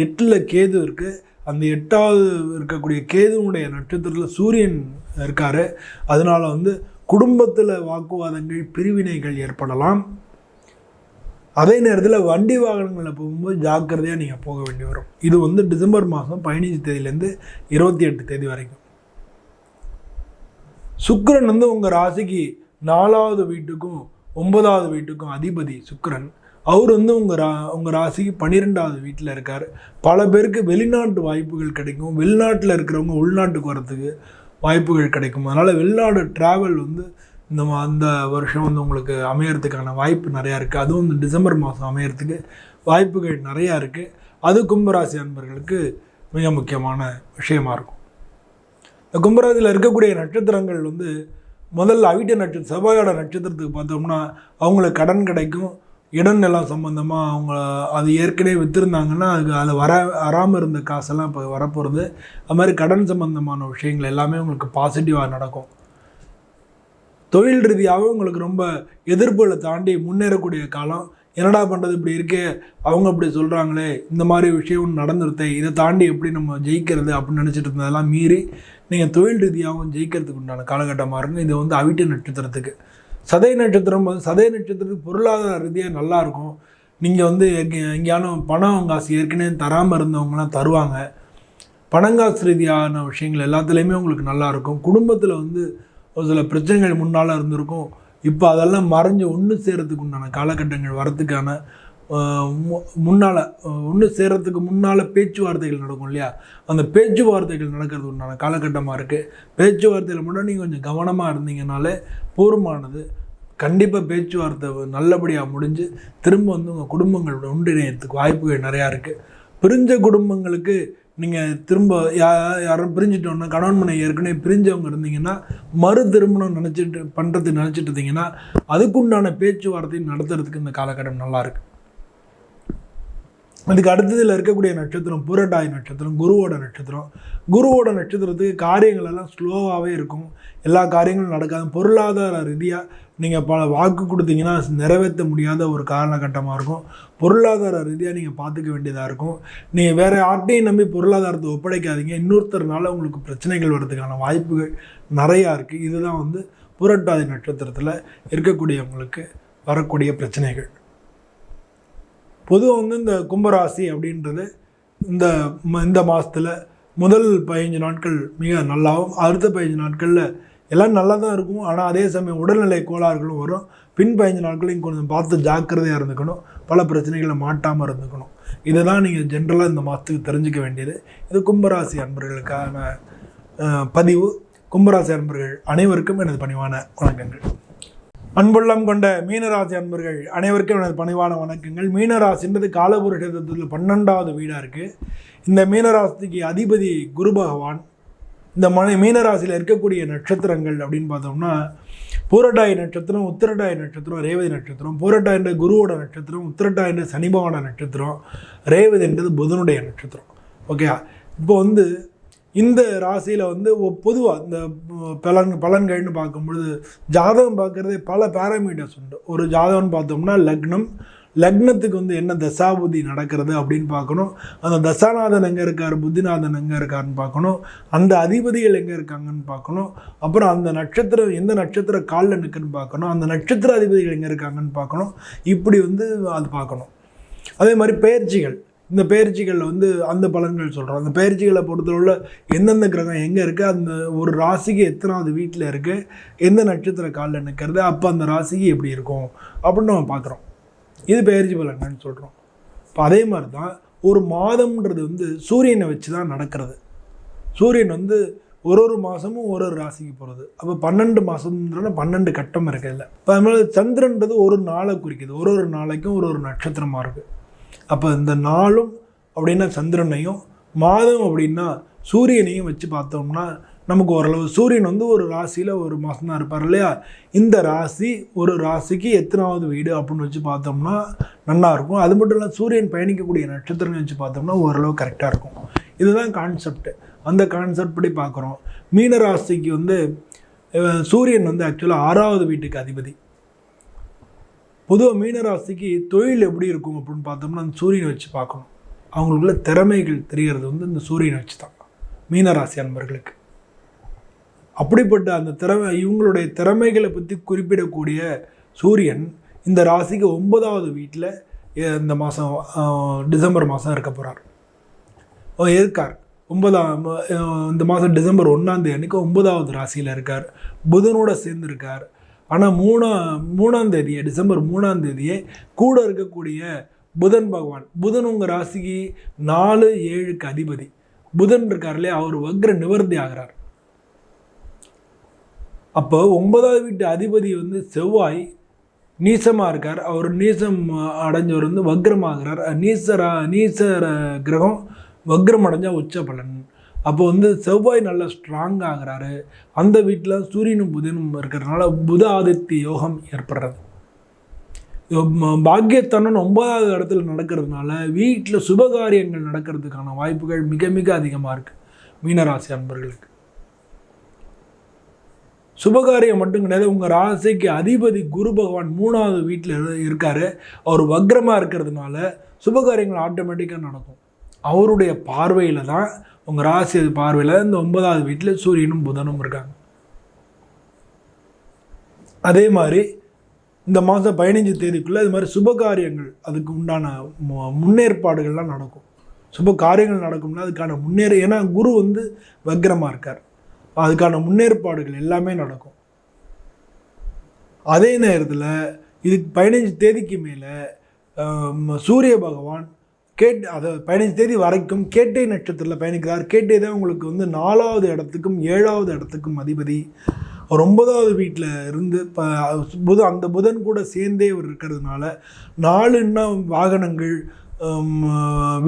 8ல் கேது இருக்குது. அந்த 8வது இருக்கக்கூடிய கேதுனுடைய நட்சத்திரத்தில் சூரியன் இருக்கார். அதனால் வந்து குடும்பத்தில் வாக்குவாதங்கள், பிரிவினைகள் ஏற்படலாம். அதே நேரத்தில் வண்டி வாகனங்களில் போகும்போது ஜாக்கிரதையாக நீங்கள் போக வேண்டி வரும். இது வந்து டிசம்பர் மாதம் 15 தேதியிலேருந்து 28 தேதி வரைக்கும். சுக்கிரன் வந்து உங்கள் ராசிக்கு 4வது வீட்டுக்கும் 9வது வீட்டுக்கும் அதிபதி சுக்கிரன். அவர் வந்து உங்கள் ராசிக்கு 12வது வீட்டில் இருக்கார். பல பேருக்கு வெளிநாட்டு வாய்ப்புகள் கிடைக்கும். வெளிநாட்டில் இருக்கிறவங்க உள்நாட்டுக்கு வரத்துக்கு வாய்ப்புகள் கிடைக்கும். அதனால் வெளிநாடு ட்ராவல் வந்து அந்த வருஷம் வந்து உங்களுக்கு அமையறதுக்கான வாய்ப்பு நிறையா இருக்குது. அதுவும் இந்த டிசம்பர் மாதம் அமையறதுக்கு வாய்ப்புகள் நிறையா இருக்குது. அது கும்பராசி அன்பர்களுக்கு மிக முக்கியமான விஷயமா இருக்கும். இந்த கும்பராசியில் இருக்கக்கூடிய நட்சத்திரங்கள் வந்து முதல்ல அவிட்ட நட்சத்திரம், செவ்வாயோட நட்சத்திரத்துக்கு பார்த்தோம்னா அவங்களுக்கு கடன் கிடைக்கும். இடம் நிலம் சம்மந்தமாக அவங்க அது ஏற்கனவே விற்றுருந்தாங்கன்னா அதில் வராமல் இருந்த காசெல்லாம் இப்போ வரப்போகிறது. அது மாதிரி கடன் சம்மந்தமான விஷயங்கள் எல்லாமே உங்களுக்கு பாசிட்டிவாக நடக்கும். தொழில் ரீதியாகவும் உங்களுக்கு ரொம்ப எதிர்ப்புகளை தாண்டி முன்னேறக்கூடிய காலம். என்னடா பண்ணுறது, இப்படி இருக்கே, அவங்க அப்படி சொல்கிறாங்களே, இந்த மாதிரி விஷயம் நடந்துருத்தே, இதை தாண்டி எப்படி நம்ம ஜெயிக்கிறது அப்படின்னு நினச்சிட்டு இருந்ததெல்லாம் மீறி நீங்கள் தொழில் ரீதியாகவும் ஜெயிக்கிறதுக்கு உண்டான காலகட்டமாக இருக்கும். இது வந்து அவிட்ட நட்சத்திரத்துக்கு. சதய நட்சத்திரம் சதய நட்சத்திரத்துக்கு பொருளாதார ரீதியாக நல்லாயிருக்கும். நீங்கள் வந்து எங்கேயாலும் பணம் காசு ஏற்கனவே தராமல் இருந்தவங்களாம் தருவாங்க. பணங்காசு ரீதியான விஷயங்கள் எல்லாத்துலேயுமே உங்களுக்கு நல்லாயிருக்கும். குடும்பத்தில் வந்து ஒரு சில பிரச்சனைகள் முன்னால் இருந்திருக்கும். இப்போ அதெல்லாம் மறைஞ்சு ஒன்று சேரத்துக்கு உண்டான காலகட்டங்கள் வரத்துக்கான முன்னால் ஒன்று சேரத்துக்கு முன்னால் பேச்சுவார்த்தைகள் நடக்கும் இல்லையா, அந்த பேச்சுவார்த்தைகள் நடக்கிறது உண்டான காலகட்டமாக இருக்குது. பேச்சுவார்த்தையில் மட்டும் நீங்கள் கொஞ்சம் கவனமாக இருந்தீங்கனாலே போருமானது. கண்டிப்பாக பேச்சுவார்த்தை நல்லபடியாக முடிஞ்சு திரும்ப வந்து உங்கள் குடும்பங்களோட ஒன்றிணையத்துக்கு வாய்ப்புகள் நிறையா இருக்குது. பிரிஞ்ச குடும்பங்களுக்கு நீங்கள் திரும்ப யாரும் பிரிஞ்சிட்டோன்னா, கணவன் மனைவி ஏற்கனவே பிரிஞ்சவங்க இருந்தீங்கன்னா மறு திருமணம் நினச்சிட்டு இருந்தீங்கன்னா அதுக்குண்டான பேச்சுவார்த்தை நடத்துறதுக்கு இந்த காலகட்டம் நல்லாயிருக்கு. அதுக்கு அடுத்ததில் இருக்கக்கூடிய நட்சத்திரம் பூரட்டாதி நட்சத்திரம், குருவோட நட்சத்திரம். குருவோட நட்சத்திரத்துக்கு காரியங்கள் எல்லாம் ஸ்லோவாகவே இருக்கும். எல்லா காரியங்களும் நடக்காது. பொருளாதார ரீதியாக நீங்கள் பல வாக்கு கொடுத்தீங்கன்னா நிறைவேற்ற முடியாத ஒரு காலகட்டமாக இருக்கும். பொருளாதார ரீதியாக நீங்கள் பார்த்துக்க வேண்டியதாக இருக்கும். நீங்கள் வேறு யார்ட்டையும் நம்பி பொருளாதாரத்தை ஒப்படைக்காதீங்க. இன்னொருத்தர்னால உங்களுக்கு பிரச்சனைகள் வர்றதுக்கான வாய்ப்புகள் நிறையா இருக்குது. இதுதான் வந்து பூரட்டாதி நட்சத்திரத்தில் இருக்கக்கூடியவங்களுக்கு வரக்கூடிய பிரச்சனைகள். பொதுவாக வந்து இந்த கும்பராசி அப்படின்றது இந்த மாதத்தில் முதல் 15 நாட்கள் மிக நல்லாவும், அடுத்த 15 நாட்களில் எல்லாம் நல்லா தான் இருக்கும். ஆனால் அதே சமயம் உடல்நிலை கோளாறுகளும் வரும். பின் 15 நாட்களையும் கொஞ்சம் பார்த்து ஜாக்கிரதையாக இருந்துக்கணும். பல பிரச்சனைகளை மாட்டாமல் இருந்துக்கணும். இதை தான் நீங்கள் ஜென்ரலாக இந்த மாதத்துக்கு தெரிஞ்சிக்க வேண்டியது. இது கும்பராசி அன்பர்களுக்கான பதிவு. கும்பராசி அன்பர்கள் அனைவருக்கும் எனது பணிவான வணக்கங்கள். அன்புள்ளம் கொண்ட மீனராசி அன்பர்கள் அனைவருக்கும் எனது பணிவான வணக்கங்கள். மீனராசின்றது காலபுருஷத்தில் 12வது வீடாக இருக்குது. இந்த மீனராசிக்கு அதிபதி குரு பகவான். இந்த மீனராசியில் இருக்கக்கூடிய நட்சத்திரங்கள் அப்படின்னு பார்த்தோம்னா பூரட்டாதி நட்சத்திரம், உத்திரட்டாதி நட்சத்திரம், ரேவதி நட்சத்திரம். பூரட்டாதி என்ற குருவோட நட்சத்திரம், உத்திரட்டாதி என்ற சனிபகவான நட்சத்திரம், ரேவதி என்றது புதனுடைய நட்சத்திரம். ஓகே, இப்போ இந்த ராசியில் பொதுவாக இந்த பலன்கள்னு பார்க்கும்பொழுது ஜாதகம் பார்க்குறதே பல பேராமீட்டர்ஸ் உண்டு. ஒரு ஜாதகம்னு பார்த்தோம்னா லக்னத்துக்கு என்ன தசாபுத்தி நடக்கிறது அப்படின்னு பார்க்கணும். அந்த தசாநாதன் எங்கே இருக்கார், புத்திநாதன் எங்கே இருக்காருன்னு பார்க்கணும். அந்த அதிபதிகள் எங்கே இருக்காங்கன்னு பார்க்கணும். அப்புறம் அந்த நட்சத்திரம் எந்த நட்சத்திர காலில் நிற்குன்னு பார்க்கணும். அந்த நட்சத்திர அதிபதிகள் எங்கே இருக்காங்கன்னு பார்க்கணும். இப்படி அது பார்க்கணும். அதே மாதிரி பெயர்ச்சிகள், இந்த பெயர்ச்சிகளில் அந்த பலன்கள் சொல்கிறோம். அந்த பெயர்ச்சிகளை பொறுத்தவரை எந்தெந்த கிரகம் எங்கே இருக்குது, அந்த ஒரு ராசிக்கு எத்தனாவது வீட்டில் இருக்குது, எந்த நட்சத்திர காலில் நிற்கிறது, அப்போ அந்த ராசிக்கு எப்படி இருக்கும் அப்படின்னு நம்ம பார்க்குறோம். இது பெயர்ச்சி பலன்கள்னு சொல்கிறோம். இப்போ அதே மாதிரி தான் ஒரு மாதம்ன்றது சூரியனை வச்சு தான் நடக்கிறது. சூரியன் ஒரு மாதமும் ஒரு ராசிக்கு போகிறது. அப்போ 12 மாதம்ன்றனா 12 கட்டம் இருக்குல்ல. இப்போ அதனால சந்திரன்றது ஒரு நாளை குறிக்குது. ஒரு நாளைக்கும் ஒரு நட்சத்திரமாக இருக்குது. அப்போ இந்த நாளும் அப்படின்னா சந்திரனையும், மாதம் அப்படின்னா சூரியனையும் வச்சு பார்த்தோம்னா நமக்கு ஓரளவு சூரியன் ஒரு ராசியில் ஒரு மாதம் தான் இருப்பார் இல்லையா. இந்த ராசி ஒரு ராசிக்கு எத்தனாவது வீடு அப்படின்னு வச்சு பார்த்தோம்னா நல்லாயிருக்கும். அது மட்டும் இல்லை, சூரியன் பயணிக்கக்கூடிய நட்சத்திரங்கள் வச்சு பார்த்தோம்னா ஓரளவு கரெக்டாக இருக்கும். இதுதான் கான்செப்ட். அந்த கான்செப்ட் படி பார்க்குறோம். மீன ராசிக்கு சூரியன் ஆக்சுவலாக 6வது வீட்டுக்கு அதிபதி. பொதுவாக மீனராசிக்கு தொழில் எப்படி இருக்கும் அப்படின்னு பார்த்தோம்னா அந்த சூரியனை வச்சு பார்க்கணும். அவங்களுக்குள்ள திறமைகள் தெரிகிறது இந்த சூரியனை வச்சு தான் மீனராசி அன்பர்களுக்கு. அப்படிப்பட்ட அந்த இவங்களுடைய திறமைகளை பற்றி குறிப்பிடக்கூடிய சூரியன் இந்த ராசிக்கு 9வது வீட்டில் இந்த மாதம் டிசம்பர் மாதம் இருக்க போகிறார். இருக்கார். இந்த மாதம் டிசம்பர் 1ஆம் தேதி அன்றைக்கி 9வது ராசியில் இருக்கார். புதனோட சேர்ந்து இருக்கார். ஆனால் 3ஆம் தேதியே, டிசம்பர் 3ஆம் தேதியே கூட இருக்கக்கூடிய புதன் பகவான், புதன் உங்கள் ராசிக்கு 4, 7க்கு அதிபதி புதன் இருக்கார் இல்லையா, அவர் வக்ர நிவர்த்தி ஆகிறார். அப்போ 9வது வீட்டு அதிபதி செவ்வாய் நீசமாக இருக்கார். அவர் நீசம் அடைஞ்சவர் வக்ரமாகிறார். நீசர கிரகம் வக்ரம் அடைஞ்சால் உச்ச பலன். அப்போ செவ்வாய் நல்லா ஸ்ட்ராங் ஆகிறாரு. அந்த வீட்டில் சூரியனும் புதனும் இருக்கிறதுனால புத ஆதித்ய யோகம் ஏற்படுறது. பாக்கியத்தனன் 9வது இடத்துல நடக்கிறதுனால வீட்டில் சுபகாரியங்கள் நடக்கிறதுக்கான வாய்ப்புகள் மிக மிக அதிகமாக இருக்குது மீனராசி அன்பர்களுக்கு. சுபகாரியம் மட்டும் கிடையாது, உங்கள் ராசிக்கு அதிபதி குரு பகவான் 3வது வீட்டில் இருக்கார். அவர் வக்ரமாக இருக்கிறதுனால சுபகாரியங்கள் ஆட்டோமேட்டிக்காக நடக்கும். அவருடைய பார்வையில் தான், உங்கள் ராசி பார்வையில் இந்த 9வது வீட்டில் சூரியனும் புதனும் இருக்காங்க. அதே மாதிரி இந்த மாதம் 15 தேதிக்குள்ளே இது மாதிரி சுபகாரியங்கள், அதுக்கு உண்டான முன்னேற்பாடுகள்லாம் நடக்கும். சுப காரியங்கள் நடக்கும்னா அதுக்கான ஏன்னா குரு வக்ரமாக இருக்கார். அதுக்கான முன்னேற்பாடுகள் எல்லாமே நடக்கும். அதே நேரத்தில் இதுக்கு 15 தேதிக்கு மேலே சூரிய பகவான் அதை 15 தேதி வரைக்கும் கேட்டை நட்சத்திரத்தில் பயணிக்கிறார். கேட்டை தான் உங்களுக்கு 4வது இடத்துக்கும் 7வது இடத்துக்கும் அதிபதி. அவர் 9வது வீட்டில் இருந்து அந்த புதன் கூட சேர்ந்தே அவர் இருக்கிறதுனால 4ன்னா வாகனங்கள்,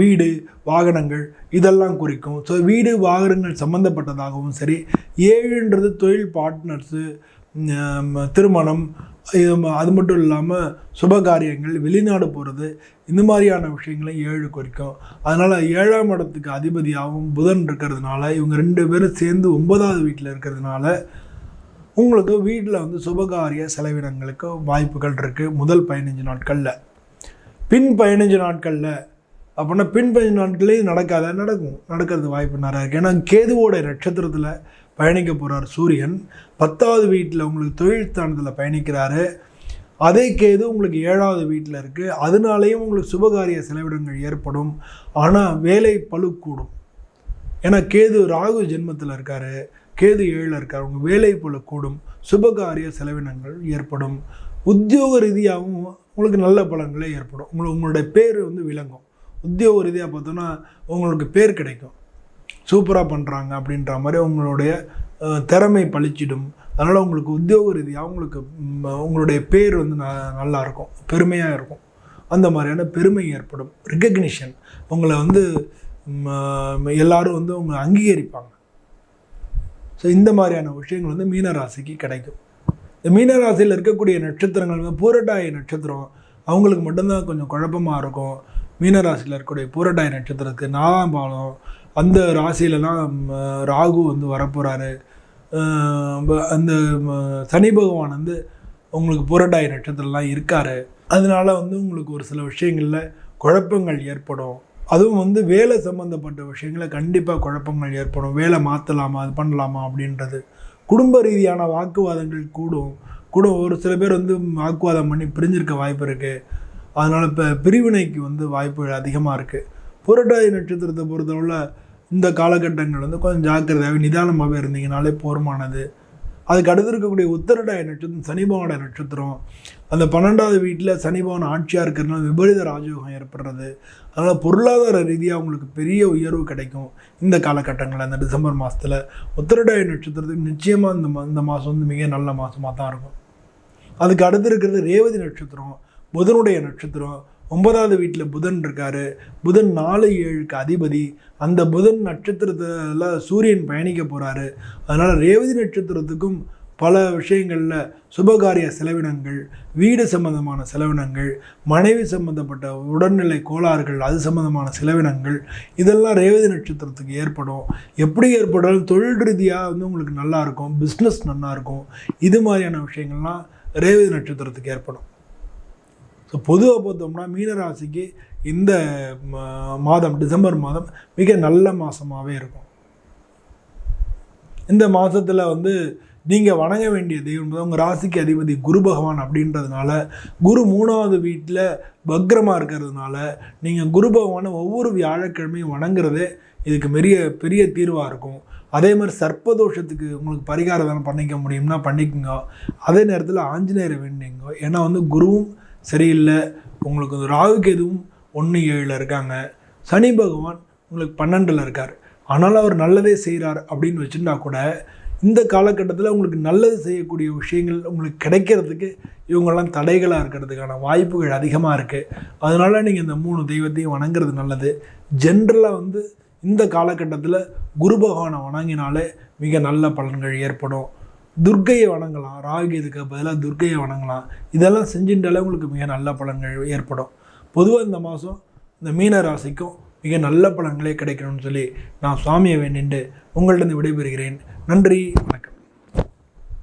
வீடு, வாகனங்கள் இதெல்லாம் குறிக்கும். ஸோ வீடு வாகனங்கள் சம்மந்தப்பட்டதாகவும் சரி. 7ன்றது தொழில் பார்ட்னர்ஸு, திருமணம், அது மட்டும் இல்லாமல் சுபகாரியங்கள், வெளிநாடு போகிறது, இந்த மாதிரியான விஷயங்களை 7 குறிக்கும். அதனால் 7ஆம் இடத்துக்கு அதிபதியாகவும் புதன் இருக்கிறதுனால இவங்க 2 பேரும் சேர்ந்து 9வது வீட்டில் இருக்கிறதுனால உங்களுக்கு வீட்டில் சுபகாரிய செலவினங்களுக்கு வாய்ப்புகள் இருக்குது முதல் 15 நாட்களில். பின் 15 நாட்களில் அப்படின்னா பின் 15 நாட்களே நடக்கிறது வாய்ப்பு நிறையா இருக்குது. ஏன்னா கேதுவோட நட்சத்திரத்தில் பயணிக்க போகிறார் சூரியன். 10வது வீட்டில் உங்களுக்கு தொழில் ஸ்தானத்தில் பயணிக்கிறாரு. அதே கேது உங்களுக்கு 7வது வீட்டில் இருக்குது. அதனாலேயும் உங்களுக்கு சுபகாரிய செலவினங்கள் ஏற்படும். ஆனால் வேலை பளு கூடும். ஏன்னா கேது ராகு ஜென்மத்தில் இருக்கார். கேது 7ல் இருக்கார். உங்கள் வேலை போல கூடும், சுபகாரிய செலவினங்கள் ஏற்படும். உத்தியோக ரீதியாகவும் உங்களுக்கு நல்ல பலன்களே ஏற்படும். உங்களுடைய பேர் வந்து விளங்கும். உத்தியோக ரீதியாக பார்த்தோன்னா உங்களுக்கு பேர் கிடைக்கும், சூப்பராக பண்ணுறாங்க அப்படின்ற மாதிரி உங்களுடைய திறமை பளிச்சிடும். அதனால் உங்களுக்கு உத்தியோக ரீதியாக உங்களுடைய பேர் வந்து நல்லாயிருக்கும், பெருமையாக இருக்கும். அந்த மாதிரியான பெருமை ஏற்படும். ரிகக்னிஷன், உங்களை வந்து எல்லாரும் வந்து உங்களை அங்கீகரிப்பாங்க. ஸோ இந்த மாதிரியான விஷயங்கள் வந்து மீனராசிக்கு கிடைக்கும். இந்த மீனராசியில் இருக்கக்கூடிய நட்சத்திரங்கள் வந்து பூரட்டாதி நட்சத்திரம், அவங்களுக்கு மட்டும்தான் கொஞ்சம் குழப்பமாக இருக்கும். மீனராசியில் இருக்கக்கூடிய பூரட்டாதி நட்சத்திரத்துக்கு 4ஆம் பாலம், அந்த ராசியிலலாம் ராகு வந்து வரப்போகிறாரு. அந்த சனி பகவான் வந்து உங்களுக்கு பூரட்டாதி நட்சத்திரம்லாம் இருக்கார். அதனால வந்து உங்களுக்கு ஒரு சில விஷயங்களில் குழப்பங்கள் ஏற்படும். அதுவும் வந்து வேலை சம்மந்தப்பட்ட விஷயங்களில் கண்டிப்பாக குழப்பங்கள் ஏற்படும். வேலை மாற்றலாமா, அது பண்ணலாமா அப்படின்றது. குடும்ப ரீதியான வாக்குவாதங்கள் கூடும். ஒரு சில பேர் வந்து வாக்குவாதம் பண்ணி பிரிஞ்சிருக்க வாய்ப்பு இருக்குது. அதனால் இப்போ பிரிவினைக்கு வந்து வாய்ப்புகள் அதிகமாக இருக்குது. புரட்டாதி நட்சத்திரத்தை பொறுத்தவரை இந்த காலகட்டங்கள் வந்து கொஞ்சம் ஜாக்கிரதையாகவே நிதானமாகவே இருந்தீங்கனாலே போதுமானது. அதுக்கு அடுத்து இருக்கக்கூடிய உத்திரட்டாதி நட்சத்திரம் சனி பகவானோட நட்சத்திரம். அந்த 12வது வீட்டில் சனி பகவான் ஆட்சியாக இருக்கிறதுனால விபரீத ராஜயோகம் ஏற்படுறது. அதனால் பொருளாதார ரீதியாக உங்களுக்கு பெரிய உயர்வு கிடைக்கும் இந்த காலகட்டங்களில். அந்த டிசம்பர் மாதத்தில் உத்திரட்டாதி நட்சத்திரத்துக்கு நிச்சயமாக இந்த மாதம் வந்து மிக நல்ல மாதமாக தான் இருக்கும். அதுக்கு அடுத்து இருக்கிறது ரேவதி நட்சத்திரம், புதனுடைய நட்சத்திரம். 9வது வீட்டில் புதன் இருக்கார். புதன் 4-7க்கு அதிபதி. அந்த புதன் நட்சத்திரத்தில் சூரியன் பயணிக்க போகிறாரு. அதனால் ரேவதி நட்சத்திரத்துக்கும் பல விஷயங்களில் சுபகாரிய செலவினங்கள், வீடு சம்பந்தமான செலவினங்கள், மனைவி சம்பந்தப்பட்ட உடல்நிலை கோளாறுகள், அது சம்பந்தமான செலவினங்கள், இதெல்லாம் ரேவதி நட்சத்திரத்துக்கு ஏற்படும். எப்படி ஏற்பட்டாலும் தொழில் ரீதியாக வந்து உங்களுக்கு நல்லாயிருக்கும், பிஸ்னஸ் நல்லாயிருக்கும். இது மாதிரியான விஷயங்கள்லாம் ரேவதி நட்சத்திரத்துக்கு ஏற்படும். ஸோ பொதுவாக பார்த்தோம்னா மீனராசிக்கு இந்த மாதம், டிசம்பர் மாதம் மிக நல்ல மாதமாகவே இருக்கும். இந்த மாதத்தில் வந்து நீங்கள் வணங்க வேண்டிய தெய்வம் உங்கள் ராசிக்கு அதிபதி குரு பகவான் அப்படின்றதுனால, குரு 3வது வீட்டில் பக்ரமாக இருக்கிறதுனால நீங்கள் குரு பகவானை ஒவ்வொரு வியாழக்கிழமையும் வணங்குறதே இதுக்கு பெரிய தீர்வாக இருக்கும். அதே மாதிரி சர்ப்பதோஷத்துக்கு உங்களுக்கு பரிகாரம் பண்ணிக்க முடியும்னா பண்ணிக்கோங்க. அதே நேரத்தில் ஆஞ்சநேயரை வேண்டிங்க. ஏன்னா வந்து குருவும் சரியில்லை, உங்களுக்கு ராகுக்கு எதுவும் 1-7 இருக்காங்க. சனி பகவான் உங்களுக்கு 12ல் இருக்கார். ஆனாலும் அவர் நல்லதே செய்கிறார் அப்படின்னு வச்சுருந்தா கூட இந்த காலகட்டத்தில் உங்களுக்கு நல்லது செய்யக்கூடிய விஷயங்கள் உங்களுக்கு கிடைக்கிறதுக்கு இவங்கெல்லாம் தடைகளாக இருக்கிறதுக்கான வாய்ப்புகள் அதிகமாக இருக்குது. அதனால் நீங்கள் இந்த 3 தெய்வத்தையும் வணங்குறது நல்லது. ஜென்ரலாக வந்து இந்த காலகட்டத்தில் குரு பகவானை வணங்கினாலே மிக நல்ல பலன்கள் ஏற்படும். துர்க்கையை வணங்கலாம், ராகுக்கு பதிலாக துர்க்கையை வணங்கலாம். இதெல்லாம் செஞ்சுட்டாலே உங்களுக்கு மிக நல்ல பலன்கள் ஏற்படும். பொதுவாக இந்த மாதம் இந்த மீன ராசிக்கும் மிக நல்ல பலன்களே கிடைக்கணும்னு சொல்லி நான் சுவாமியை வேண்டிட்டு உங்கள்கிட்ட விடைபெறுகிறேன். நன்றி, வணக்கம்.